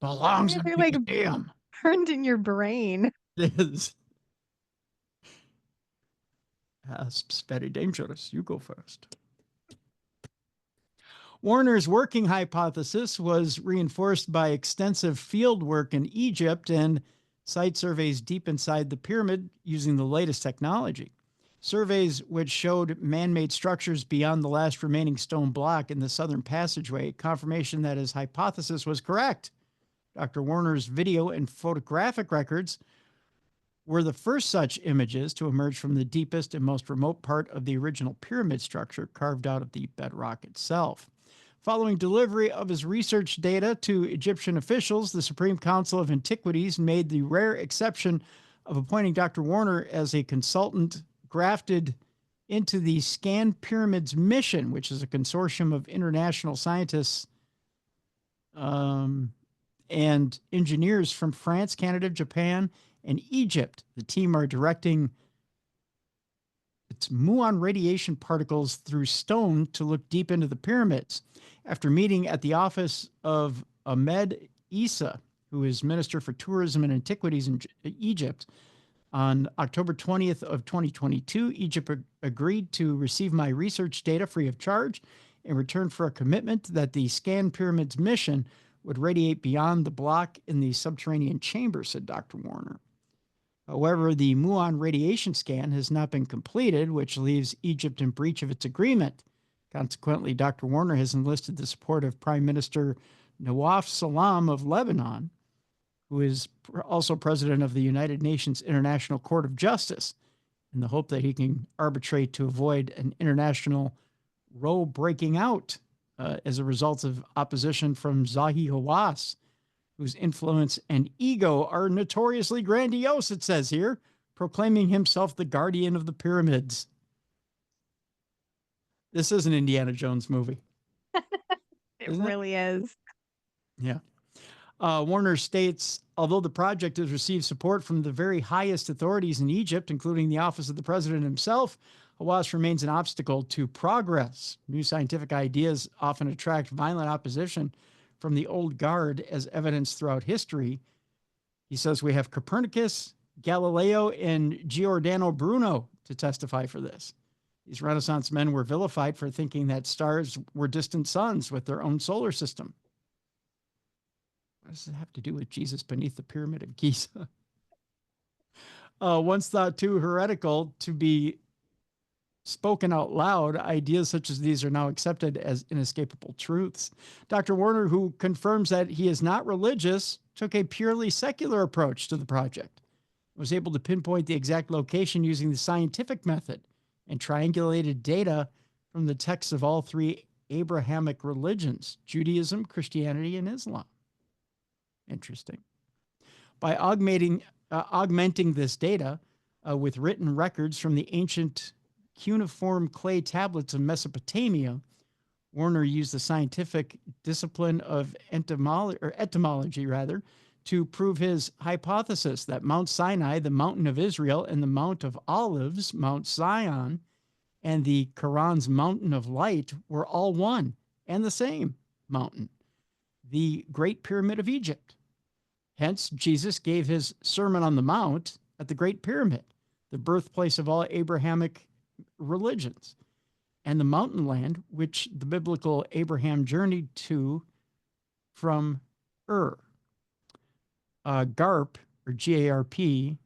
Belongs in a museum.
Burned in your brain.
It is. It's very dangerous. You go first. Warner's working hypothesis was reinforced by extensive field work in Egypt and site surveys deep inside the pyramid using the latest technology. Surveys which showed man-made structures beyond the last remaining stone block in the southern passageway, confirmation that his hypothesis was correct. Dr. Warner's video and photographic records were the first such images to emerge from the deepest and most remote part of the original pyramid structure carved out of the bedrock itself. Following delivery of his research data to Egyptian officials, the Supreme Council of Antiquities made the rare exception of appointing Dr. Warner as a consultant grafted into the Scan Pyramids mission, which is a consortium of international scientists and engineers from France, Canada, Japan, and Egypt. The team are directing its muon radiation particles through stone to look deep into the pyramids. After meeting at the office of Ahmed Issa, who is Minister for Tourism and Antiquities in Egypt, on October 20th of 2022, Egypt agreed to receive my research data free of charge in return for a commitment that the Scan Pyramids mission would radiate beyond the block in the subterranean chamber, said Dr. Warner. However, the muon radiation scan has not been completed, which leaves Egypt in breach of its agreement. Consequently, Dr. Warner has enlisted the support of Prime Minister Nawaf Salam of Lebanon, who is also president of the United Nations International Court of Justice, in the hope that he can arbitrate to avoid an international row breaking out as a result of opposition from Zahi Hawass, whose influence and ego are notoriously grandiose, it says here, proclaiming himself the guardian of the pyramids. This is an Indiana Jones movie.
It really is.
Yeah. Warner states, although the project has received support from the very highest authorities in Egypt, including the office of the president himself, Hawass remains an obstacle to progress. New scientific ideas often attract violent opposition from the old guard, as evidenced throughout history. He says we have Copernicus, Galileo, and Giordano Bruno to testify for this. These Renaissance men were vilified for thinking that stars were distant suns with their own solar system. What does it have to do with Jesus beneath the Pyramid of Giza? Once thought too heretical to be spoken out loud, ideas such as these are now accepted as inescapable truths. Dr. Warner, who confirms that he is not religious, took a purely secular approach to the project. was able to pinpoint the exact location using the scientific method and triangulated data from the texts of all three Abrahamic religions, Judaism, Christianity, and Islam. Interesting. By augmenting this data with written records from the ancient cuneiform clay tablets of Mesopotamia, Warner used the scientific discipline of etymology to prove his hypothesis that Mount Sinai, the mountain of Israel, and the Mount of Olives, Mount Zion, and the Quran's mountain of light were all one and the same mountain, the Great Pyramid of Egypt. Hence, Jesus gave his Sermon on the Mount at the Great Pyramid, the birthplace of all Abrahamic religions, and the mountain land which the biblical Abraham journeyed to from Ur. GARP, or GARP,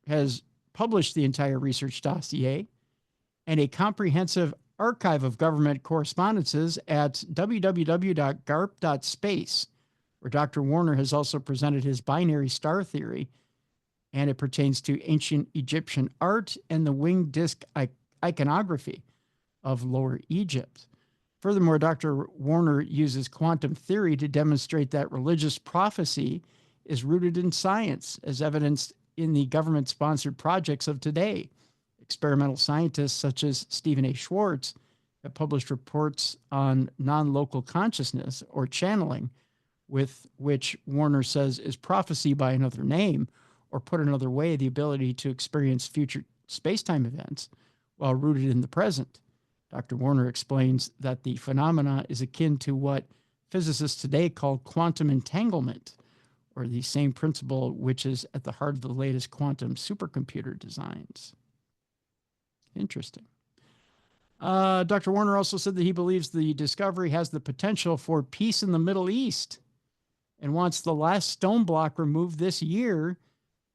has published the entire research dossier and a comprehensive archive of government correspondences at www.garp.space, where Dr. Warner has also presented his binary star theory, and it pertains to ancient Egyptian art and the winged disc iconography of Lower Egypt. Furthermore, Dr. Warner uses quantum theory to demonstrate that religious prophecy is rooted in science, as evidenced in the government-sponsored projects of today. Experimental scientists such as Stephen A. Schwartz have published reports on non-local consciousness or channeling, with which Warner says is prophecy by another name, or put another way, the ability to experience future space-time events while rooted in the present. Dr. Warner explains that the phenomena is akin to what physicists today call quantum entanglement, or the same principle which is at the heart of the latest quantum supercomputer designs. Interesting. Dr. Warner also said that he believes the discovery has the potential for peace in the Middle East and wants the last stone block removed this year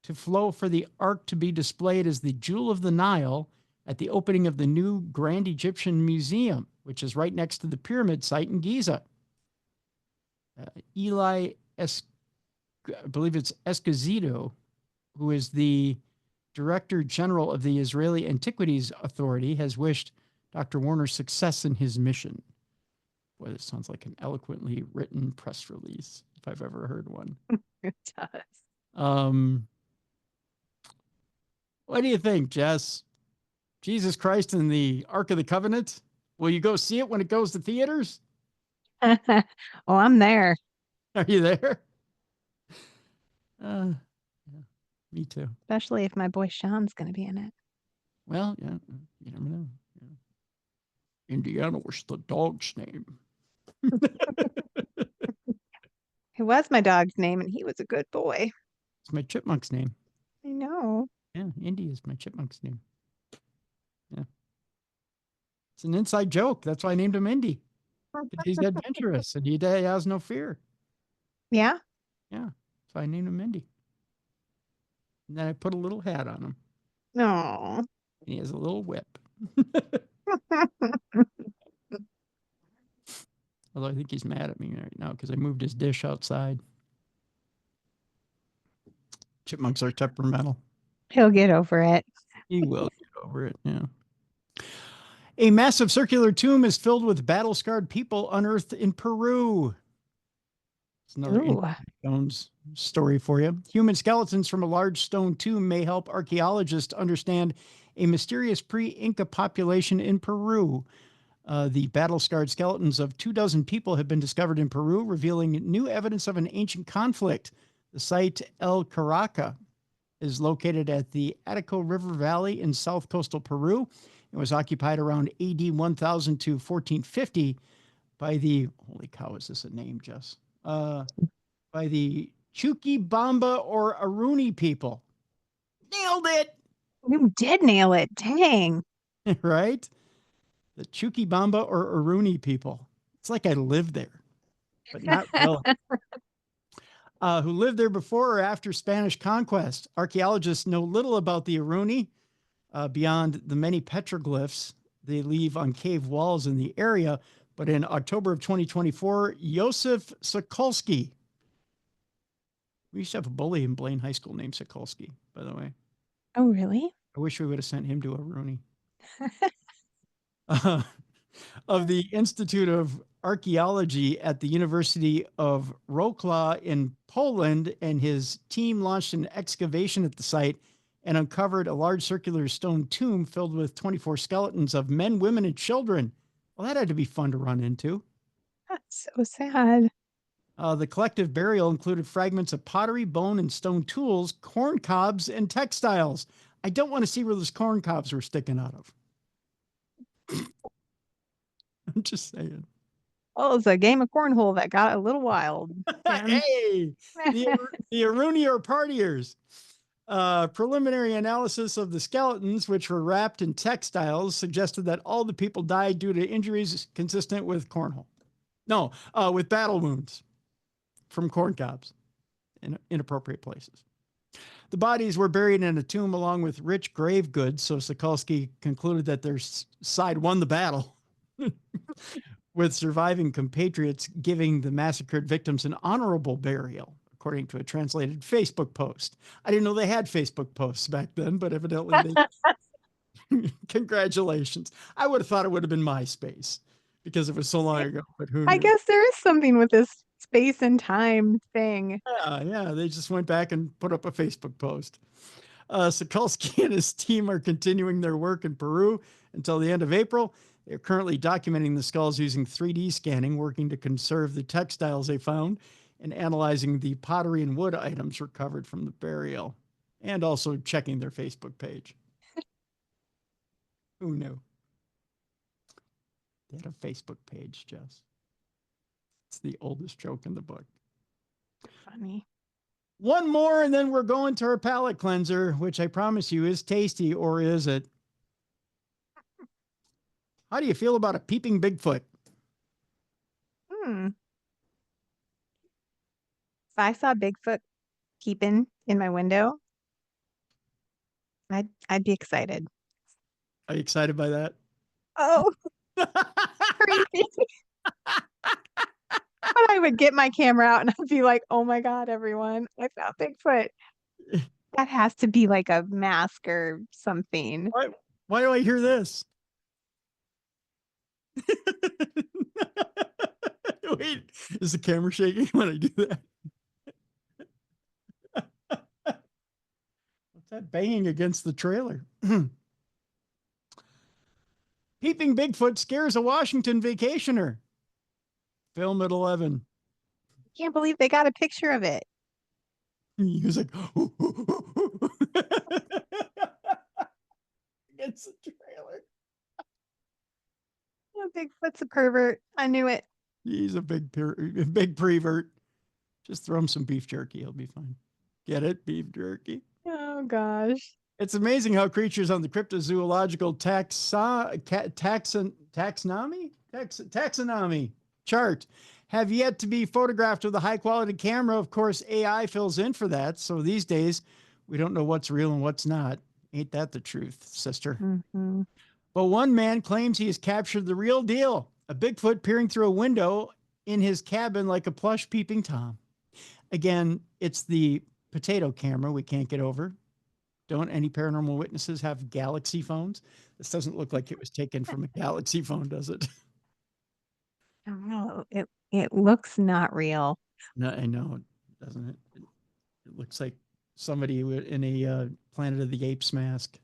to flow for the Ark to be displayed as the Jewel of the Nile at the opening of the new Grand Egyptian Museum, which is right next to the pyramid site in Giza. I believe it's Esposito, who is the Director General of the Israeli Antiquities Authority, has wished Dr. Warner success in his mission. Boy, this sounds like an eloquently written press release, if I've ever heard one.
It does.
What do you think, Jess? Jesus Christ and the Ark of the Covenant? Will you go see it when it goes to theaters?
Oh, I'm there.
Are you there? Yeah, me too.
Especially if my boy Sean's going to be in it.
Well, yeah, you never know. Yeah. Indiana was the dog's name.
It was my dog's name, and he was a good boy.
It's my chipmunk's name.
I know.
Yeah, Indy is my chipmunk's name. Yeah. It's an inside joke. That's why I named him Indy. He's adventurous and he has no fear.
Yeah?
Yeah. So I named him Indy. And then I put a little hat on him.
No.
And he has a little whip. Although I think he's mad at me right now because I moved his dish outside. Chipmunks are temperamental.
He'll get over it.
He will get over it, yeah. A massive circular tomb is filled with battle-scarred people unearthed in Peru. It's another Indiana Jones story for you. Human skeletons from a large stone tomb may help archaeologists understand a mysterious pre-Inca population in Peru. The battle-scarred skeletons of 24 people have been discovered in Peru, revealing new evidence of an ancient conflict. The site El Caraca is located at the Ataco River Valley in south coastal Peru. It was occupied around AD 1000 to 1450 by the, holy cow, is this a name, Jess? By the Chuquibamba or Aruni people. Nailed it!
You did nail it. Dang.
Right? The Chuquibamba or Aruni people. It's like I lived there, but not really. Who lived there before or after Spanish conquest. Archaeologists know little about the Aruni beyond the many petroglyphs they leave on cave walls in the area. But in October of 2024, Josef Sokolsky, We used to have a bully in Blaine High School named Sokolsky, by the way.
Oh, really?
I wish we would have sent him to a Rooney. Uh, of the Institute of Archaeology at the University of Wrocław in Poland, and his team launched an excavation at the site and uncovered a large circular stone tomb filled with 24 skeletons of men, women, and children. Well, that had to be fun to run into.
That's so sad.
The collective burial included fragments of pottery, bone, and stone tools, corn cobs, and textiles. I don't want to see where those corn cobs were sticking out of. I'm just saying.
Well, it's a game of cornhole that got a little wild.
Hey, the Aruni are partiers. Preliminary analysis of the skeletons, which were wrapped in textiles, suggested that all the people died due to injuries consistent with cornhole. No, with battle wounds from corn cobs in inappropriate places. The bodies were buried in a tomb along with rich grave goods, so Sokolsky concluded that their side won the battle, with surviving compatriots giving the massacred victims an honorable burial, according to a translated Facebook post. I didn't know they had Facebook posts back then, but evidently they. Congratulations. I would have thought it would have been MySpace because it was so long ago, but who knew?
I guess there is something with this space and time thing.
Yeah, they just went back and put up a Facebook post. Sokolsky and his team are continuing their work in Peru until the end of April. They're currently documenting the skulls using 3D scanning, working to conserve the textiles they found, and analyzing the pottery and wood items recovered from the burial, and also checking their Facebook page. Who knew? They had a Facebook page, Jess. It's the oldest joke in the book.
Funny.
One more, and then we're going to our palate cleanser, which I promise you is tasty, or is it? How do you feel about a peeping Bigfoot?
If I saw Bigfoot peeping in my window, I'd be excited.
Are you excited by that?
Oh, creepy. But I would get my camera out and I'd be like, oh my God, everyone, I found Bigfoot. That has to be like a mask or something.
Why do I hear this? Wait, is the camera shaking when I do that? What's that banging against the trailer? Peeping Bigfoot scares a Washington vacationer. Film at 11.
I can't believe they got a picture of it.
He was like, against the trailer.
Oh, Bigfoot's a pervert. I knew it.
He's a big prevert. Just throw him some beef jerky. He'll be fine. Get it? Beef jerky.
Oh, gosh.
It's amazing how creatures on the cryptozoological taxonomy chart have yet to be photographed with a high quality camera. Of course, AI fills in for that. So these days, we don't know what's real and what's not. Ain't that the truth, sister?
Mm-hmm.
But one man claims he has captured the real deal. A Bigfoot peering through a window in his cabin like a plush peeping Tom. Again, it's the potato camera we can't get over. Don't any paranormal witnesses have Galaxy phones? This doesn't look like it was taken from a Galaxy phone, does it?
I don't know. It looks not real.
No, I know, doesn't it? It looks like somebody in a Planet of the Apes mask.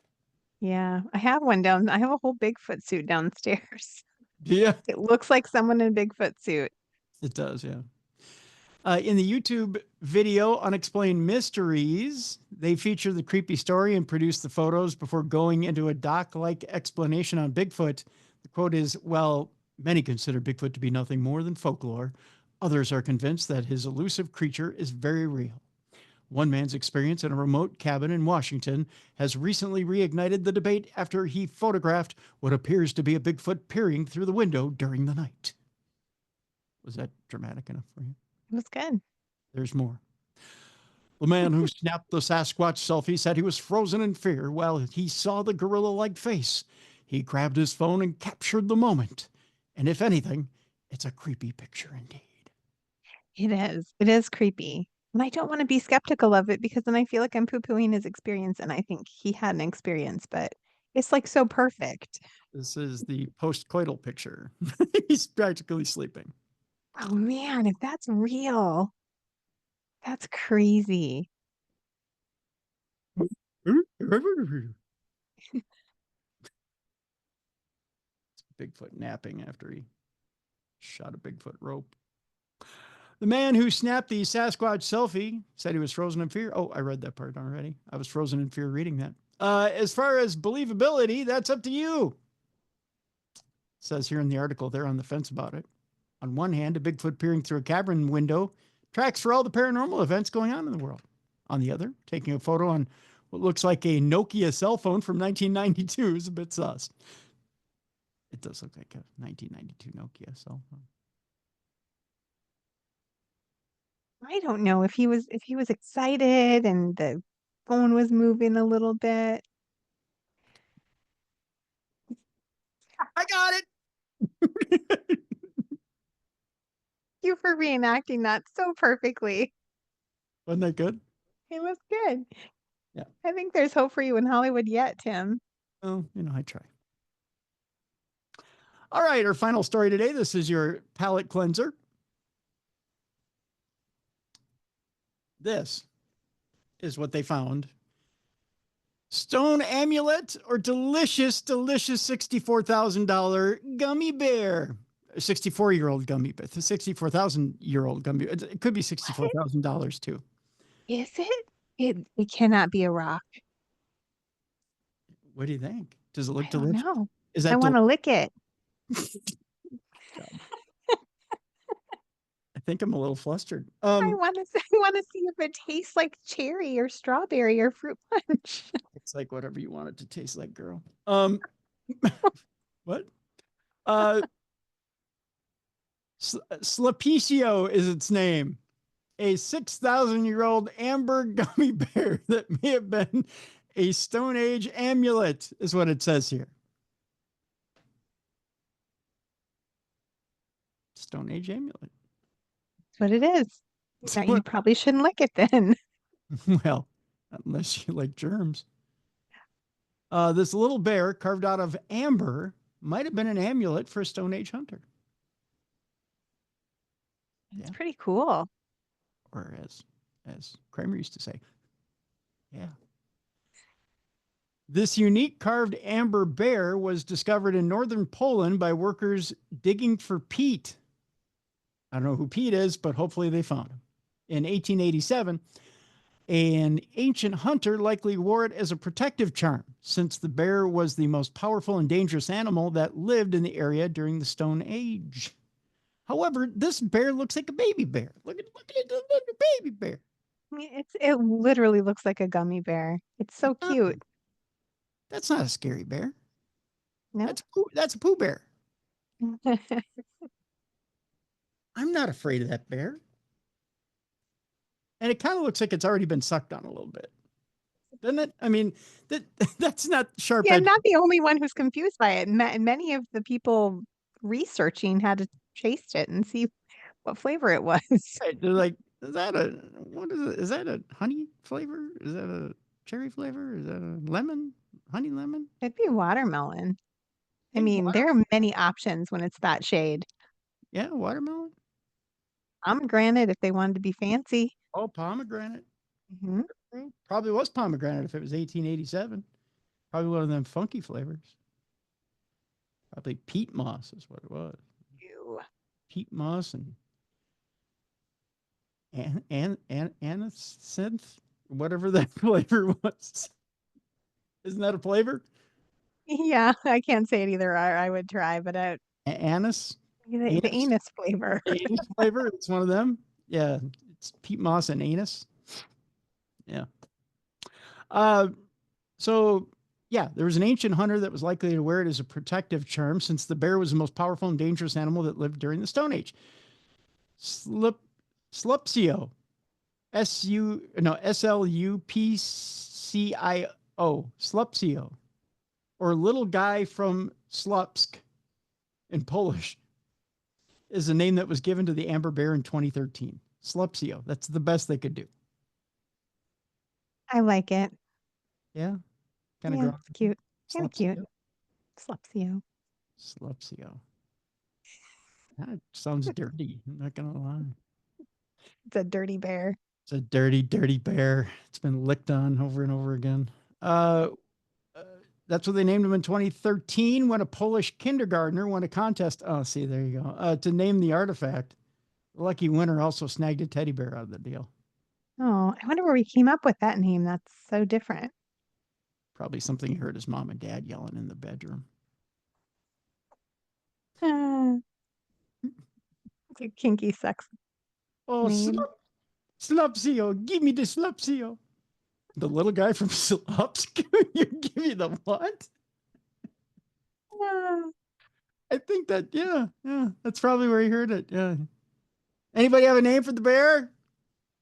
Yeah, I have one down. I have a whole Bigfoot suit downstairs.
Yeah,
It looks like someone in a Bigfoot suit.
it does. Yeah. In the YouTube video Unexplained Mysteries, they feature the creepy story and produce the photos before going into a doc-like explanation on Bigfoot. The quote is, well, many consider Bigfoot to be nothing more than folklore. Others are convinced that his elusive creature is very real. One man's experience in a remote cabin in Washington has recently reignited the debate after he photographed what appears to be a Bigfoot peering through the window during the night. Was that dramatic enough for you?
It was good.
There's more. The man who snapped the Sasquatch selfie said he was frozen in fear while he saw the gorilla-like face. He grabbed his phone and captured the moment. And if anything, it's a creepy picture indeed.
It is. It is creepy. And I don't want to be skeptical of it because then I feel like I'm poo-pooing his experience, and I think he had an experience, but it's like so perfect.
This is the post-coital picture. He's practically sleeping.
Oh man, if that's real, that's crazy.
Bigfoot napping after he shot a Bigfoot rope. The man who snapped the Sasquatch selfie said he was frozen in fear. Oh, I read that part already. I was frozen in fear reading that. As far as believability, that's up to you. It says here in the article, they're on the fence about it. On one hand, a Bigfoot peering through a cavern window tracks for all the paranormal events going on in the world. On the other, taking a photo on what looks like a Nokia cell phone from 1992 is a bit sus. It does look like a 1992 Nokia cell phone.
I don't know if he was excited and the phone was moving a little bit.
I got it.
You for reenacting that so perfectly.
Wasn't that good?
It was good.
Yeah.
I think there's hope for you in Hollywood yet, Tim.
Well, I try. All right, our final story today. This is your palate cleanser. This is what they found. Stone amulet or delicious $64,000 gummy bear. 64-year-old gummy bear. 64,000-year-old gummy bear. It could be $64,000 too.
Is it? It cannot be a rock.
What do you think? Does it look
I don't
delicious?
know.
Is
I
that
want to lick it.
I think I'm a little flustered.
I want to see if it tastes like cherry or strawberry or fruit punch.
It's like whatever you want it to taste like, girl. What? Slapicio is its name. A 6,000-year-old amber gummy bear that may have been a Stone Age amulet, is what it says here. Stone Age amulet.
That's what it is. Now, you probably shouldn't lick it then.
Well, unless you like germs. This little bear carved out of amber might have been an amulet for a Stone Age hunter.
It's pretty cool.
Or as Kramer used to say. Yeah. This unique carved amber bear was discovered in northern Poland by workers digging for peat. I don't know who Pete is, but hopefully they found him. In 1887, an ancient hunter likely wore it as a protective charm, since the bear was the most powerful and dangerous animal that lived in the area during the Stone Age. However, this bear looks like a baby bear. Look at the baby bear.
I mean, it literally looks like a gummy bear. It's so cute.
That's not a scary bear.
No?
That's a poo bear. I'm not afraid of that bear. And it kind of looks like it's already been sucked on a little bit. Doesn't it? I mean, that's not sharp.
Yeah, I'm not the only one who's confused by it. Many of the people researching had to taste it and see what flavor it was.
Right. They're like, what is it? Is that a honey flavor? Is that a cherry flavor? Is that a lemon? Honey lemon?
It'd be watermelon. I mean, there are many options when it's that shade.
Yeah, watermelon.
Pomegranate if they wanted to be fancy.
Oh, pomegranate.
Mm-hmm.
Probably was pomegranate if it was 1887. Probably one of them funky flavors. Probably peat moss is what it was.
Ew.
Peat moss and anisynth, whatever that flavor was. Isn't that a flavor?
Yeah, I can't say it either. I would try, but
Anise.
the anus flavor.
Anus flavor. It's one of them. Yeah, it's peat moss and anus. Yeah. So yeah, there was an ancient hunter that was likely to wear it as a protective charm, since the bear was the most powerful and dangerous animal that lived during the Stone Age. Slupcio, Slupcio, Slupcio, or little guy from Slupsk in Polish, is a name that was given to the amber bear in 2013. Slupsio. That's the best they could do.
I like it.
Yeah. Kind of
Yeah,
grown.
it's cute. Kind of cute.
Slupsio.
Slupsio.
Slupsio. That sounds dirty. I'm not going to lie.
It's a dirty bear.
It's a dirty, dirty bear. It's been licked on over and over again. Uh, uh, that's what they named him in 2013 when a Polish kindergartner won a contest. Oh, see, there you go. To name the artifact. The lucky winner also snagged a teddy bear out of the deal.
Oh, I wonder where we came up with that name. That's so different.
Probably something he heard his mom and dad yelling in the bedroom.
It's a kinky sex
Oh,
name.
Slupsio, give me the Slupsio. The little guy from Slups, give me the what? I think that, yeah, that's probably where he heard it. Yeah. Anybody have a name for the bear?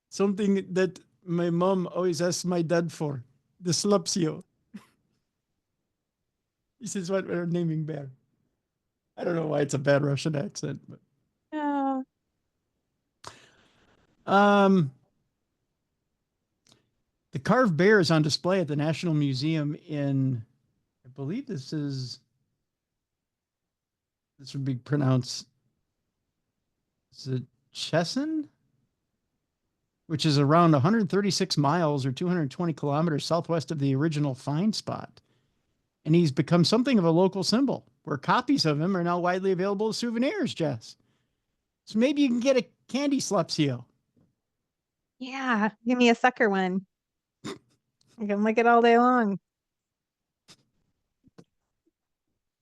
Something that my mom always asks my dad for. The Slupsio. He says, what we're naming bear. I don't know why it's a bad Russian accent, but.
Yeah.
The carved bear is on display at the National Museum in, I believe this would be pronounced, is it Chesson? Which is around 136 miles or 220 kilometers southwest of the original find spot. And he's become something of a local symbol, where copies of him are now widely available as souvenirs, Jess. So maybe you can get a candy Slupsio.
Yeah. Give me a sucker one. I can lick it all day long.
I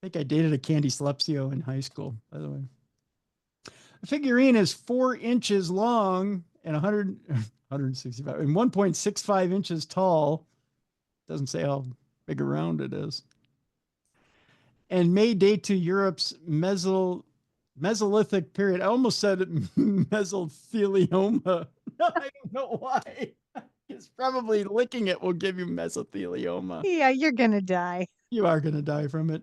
think I dated a candy Slupsio in high school, by the way. The figurine is 4 inches long and 165 and 1.65 inches tall. Doesn't say how big around it is. And may date to Europe's Mesolithic period. I almost said it, mesothelioma. I don't know why. It's probably licking it will give you mesothelioma.
Yeah, you're gonna die.
You are going to die from it.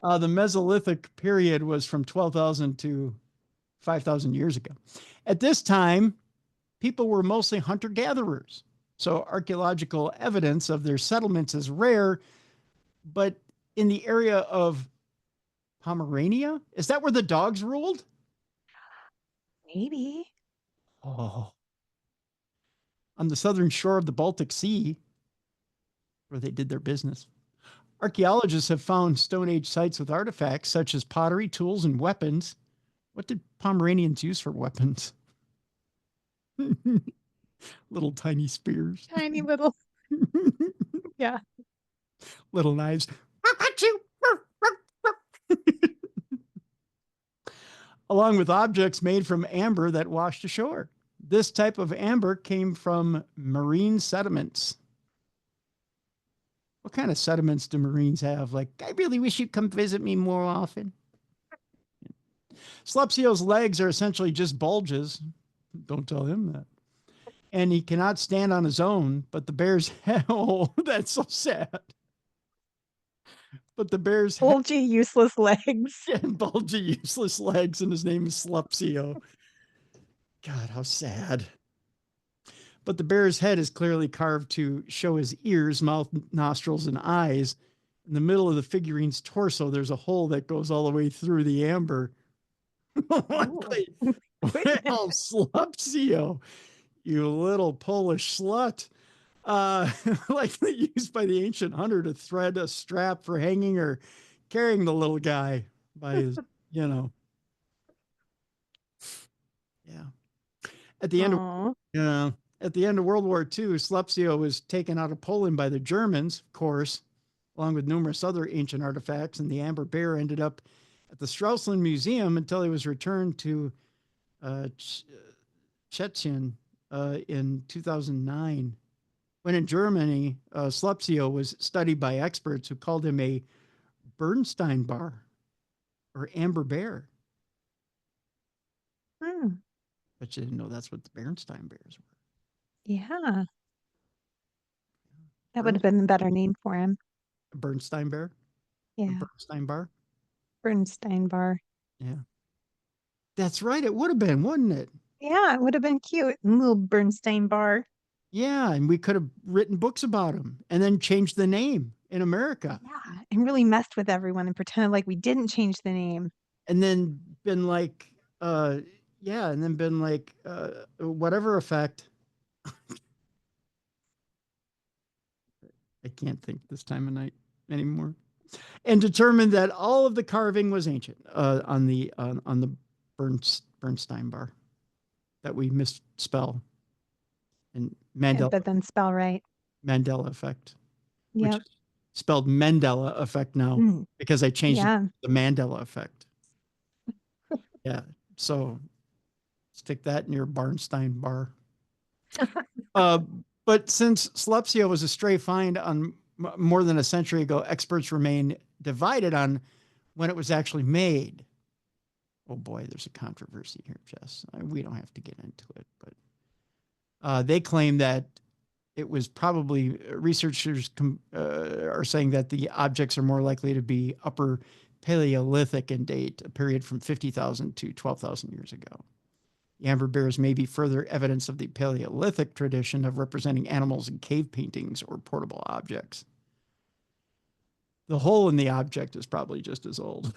The Mesolithic period was from 12,000 to 5,000 years ago. At this time, people were mostly hunter-gatherers. So archaeological evidence of their settlements is rare, but in the area of Pomerania, is that where the dogs ruled?
Maybe.
Oh. On the southern shore of the Baltic Sea, where they did their business. Archaeologists have found Stone Age sites with artifacts such as pottery, tools, and weapons. What did Pomeranians use for weapons? Little tiny spears.
Tiny little. Yeah.
Little knives. Along with objects made from amber that washed ashore. This type of amber came from marine sediments. What kind of sediments do marines have? Like, I really wish you'd come visit me more often. Slupsio's legs are essentially just bulges. Don't tell him that. And he cannot stand on his own, but the bear's head, oh, that's so sad. But the bear's
bulgy, useless legs.
And bulgy, useless legs, and his name is Slupsio. God, how sad. But the bear's head is clearly carved to show his ears, mouth, nostrils, and eyes. In the middle of the figurine's torso, there's a hole that goes all the way through the amber. Well, Slupsio, you little Polish slut. Likely used by the ancient hunter to thread a strap for hanging or carrying the little guy by his, Yeah. At the end of World War II, Slupsio was taken out of Poland by the Germans, of course, along with numerous other ancient artifacts, and the amber bear ended up at the Strausland Museum until he was returned to Szczecin in 2009. When in Germany, Slupsio was studied by experts who called him a Bernstein bar or amber bear. But you didn't know that's what the Bernstein bears were.
Yeah. That would have been a better name for him.
A Bernstein bear?
Yeah.
A Bernstein bar?
Bernstein bar.
Yeah. That's right. It would have been, wouldn't it?
Yeah, it would have been cute. Little Bernstein bar.
Yeah, and we could have written books about him and then changed the name in America.
Yeah, and really messed with everyone and pretended like we didn't change the name.
And then been like, yeah, and then been like, whatever effect. I can't think this time of night anymore. And determined that all of the carving was ancient on the Bernstein bar that we misspell and
Yeah, but then spell right.
Mandela effect, which
Yep.
is spelled Mandela effect now
Mm,
because I changed it
yeah.
to the Mandela effect. Yeah. So stick that in your Barnstein bar. Uh, but since Slepsio was a stray find on more than a century ago, experts remain divided on when it was actually made. Oh boy, there's a controversy here, Jess. We don't have to get into it, but they claim that it was probably researchers are saying that the objects are more likely to be upper Paleolithic in date, a period from 50,000 to 12,000 years ago. The amber bears may be further evidence of the Paleolithic tradition of representing animals in cave paintings or portable objects. The hole in the object is probably just as old.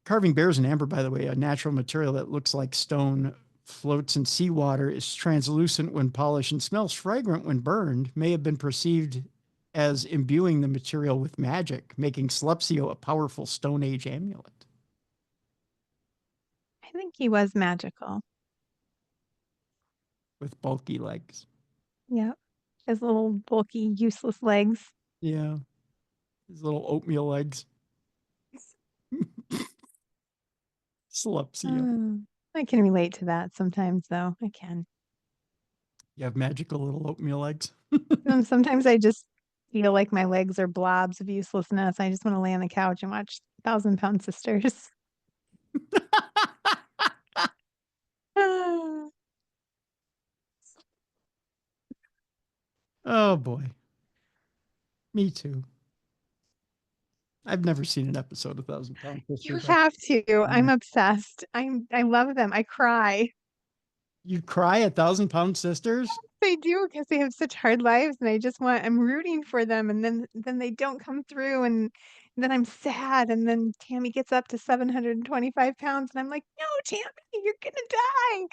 Carving bears in amber, by the way, a natural material that looks like stone, floats in seawater, is translucent when polished, and smells fragrant when burned, may have been perceived as imbuing the material with magic, making Slepsio a powerful Stone Age amulet.
I think he was magical.
With bulky legs.
Yep. His little bulky, useless legs.
Yeah. His little oatmeal legs. Slepsio.
Oh, I can relate to that sometimes, though. I can.
You have magical little oatmeal legs.
Sometimes I just feel like my legs are blobs of uselessness. I just want to lay on the couch and watch 1,000 Pound Sisters.
Oh boy. Me too. I've never seen an episode of 1,000 Pound
You
Sisters.
have to. I'm obsessed. I love them. I cry.
You cry at 1,000 Pound Sisters?
They do because they have such hard lives, and I'm rooting for them, and then they don't come through, and then I'm sad, and then Tammy gets up to 725 pounds, and I'm like, no, Tammy, you're gonna die.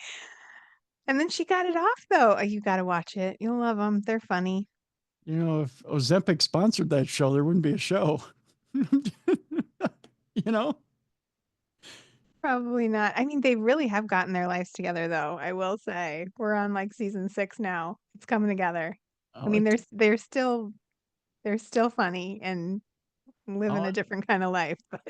And then she got it off though. Oh, you gotta watch it. You'll love them. They're funny.
You know, if Ozempic sponsored that show, there wouldn't be a show. You know?
Probably not. I mean, they really have gotten their lives together though, I will say. We're on like season 6 now. It's coming together. I
All
mean,
it,
they're still funny and living
all,
a different kind of life, but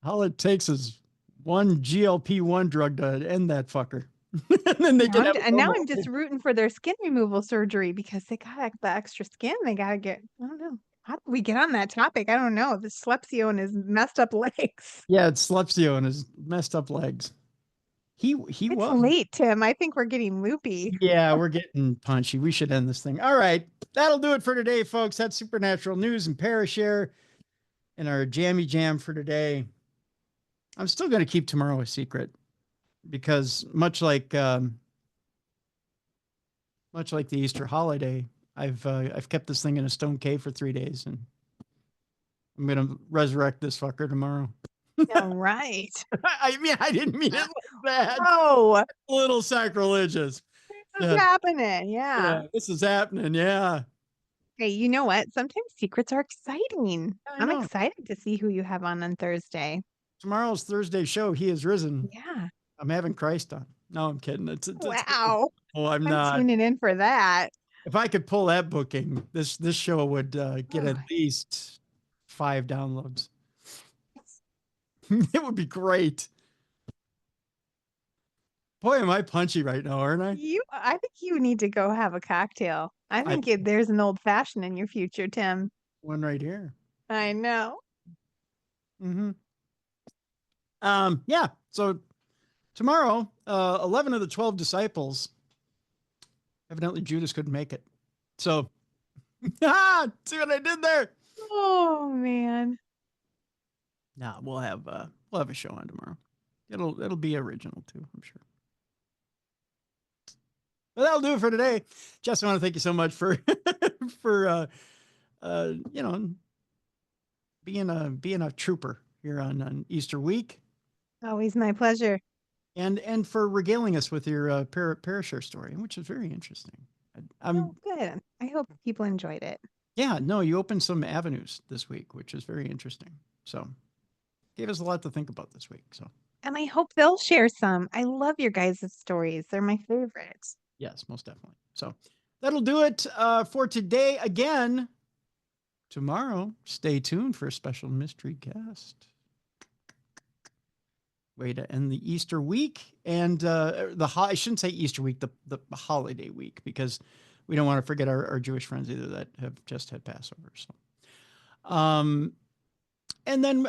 all it takes is one GLP-1 drug to end that fucker. And then they can have a
now
normal
I'm just
life.
rooting for their skin removal surgery because they got the extra skin. They gotta get, I don't know. How did we get on that topic? I don't know. The Slepsio and his messed up legs.
Yeah, it's Slepsio and his messed up legs. He
It's
was.
late, Tim. I think we're getting loopy.
Yeah, we're getting punchy. We should end this thing. All right. That'll do it for today, folks. That's Supernatural News and Parashare and our jammy jam for today. I'm still going to keep tomorrow a secret because much like the Easter holiday, I've kept this thing in a stone cave for 3 days, and I'm going to resurrect this fucker tomorrow.
All right.
I mean, I didn't mean it like that.
Oh,
A little sacrilegious.
this is happening. Yeah.
Yeah, this is happening. Yeah,
Hey, you know what? Sometimes secrets are exciting.
I
I'm
know.
excited to see who you have on Thursday.
Tomorrow's Thursday show. He is risen.
Yeah.
I'm having Christ on. No, I'm kidding. It's
Wow.
oh, I'm
I'm
not.
tuning in for that.
If I could pull that booking, this show would get at
Oh,
least 5 downloads. It would be great. Boy, am I punchy right now, aren't I?
I think you need to go have a cocktail. I
I
think there's an old fashioned in your future, Tim.
one right here.
I know.
Mm-hmm. Yeah. So tomorrow, 11 of the 12 disciples, evidently Judas couldn't make it. So, see what I did there?
Oh man.
Nah, we'll have a show on tomorrow. It'll be original too, I'm sure. But that'll do it for today. Jess, I want to thank you so much for for you know, being a trooper here on Easter week,
Always my pleasure.
and for regaling us with your Parashare story, which is very interesting. I'm
Good. I hope people enjoyed it.
Yeah, no, you opened some avenues this week, which is very interesting. So gave us a lot to think about this week. So
And I hope they'll share some. I love your guys' stories. They're my favorites.
yes, most definitely. So that'll do it for today. Again, tomorrow, stay tuned for a special mystery guest. Way to end the Easter week and I shouldn't say Easter week, the holiday week, because we don't want to forget our Jewish friends either that have just had Passover. So, and then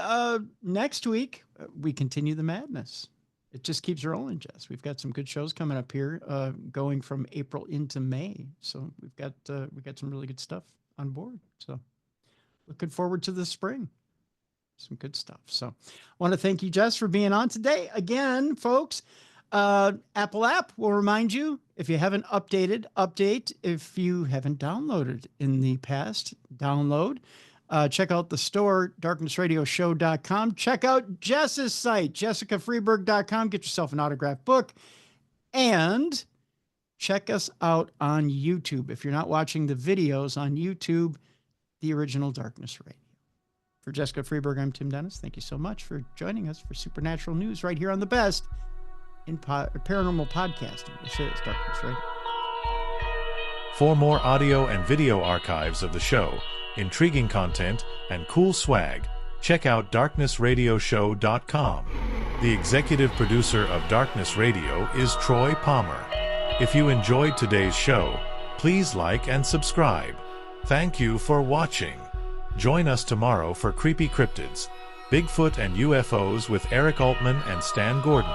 next week we continue the madness. It just keeps rolling, Jess. We've got some good shows coming up here, going from April into May. So we've got some really good stuff on board. So looking forward to the spring. Some good stuff. So I want to thank you, Jess, for being on today. Again, folks, Apple app will remind you, if you haven't update. If you haven't downloaded in the past, download. Check out the store, darknessradioshow.com. Check out Jess's site, jessicafreeburg.com. Get yourself an autographed book. And check us out on YouTube. If you're not watching the videos on YouTube, the original Darkness Radio. For Jessica Freeburg, I'm Tim Dennis. Thank you so much for joining us for Supernatural News right here on the best in paranormal podcasting. This is Darkness Radio.
For more audio and video archives of the show, intriguing content, and cool swag, check out darknessradioshow.com. The executive producer of Darkness Radio is Troy Palmer. If you enjoyed today's show, please like and subscribe. Thank you for watching. Join us tomorrow for Creepy Cryptids, Bigfoot and UFOs with Eric Altman and Stan Gordon.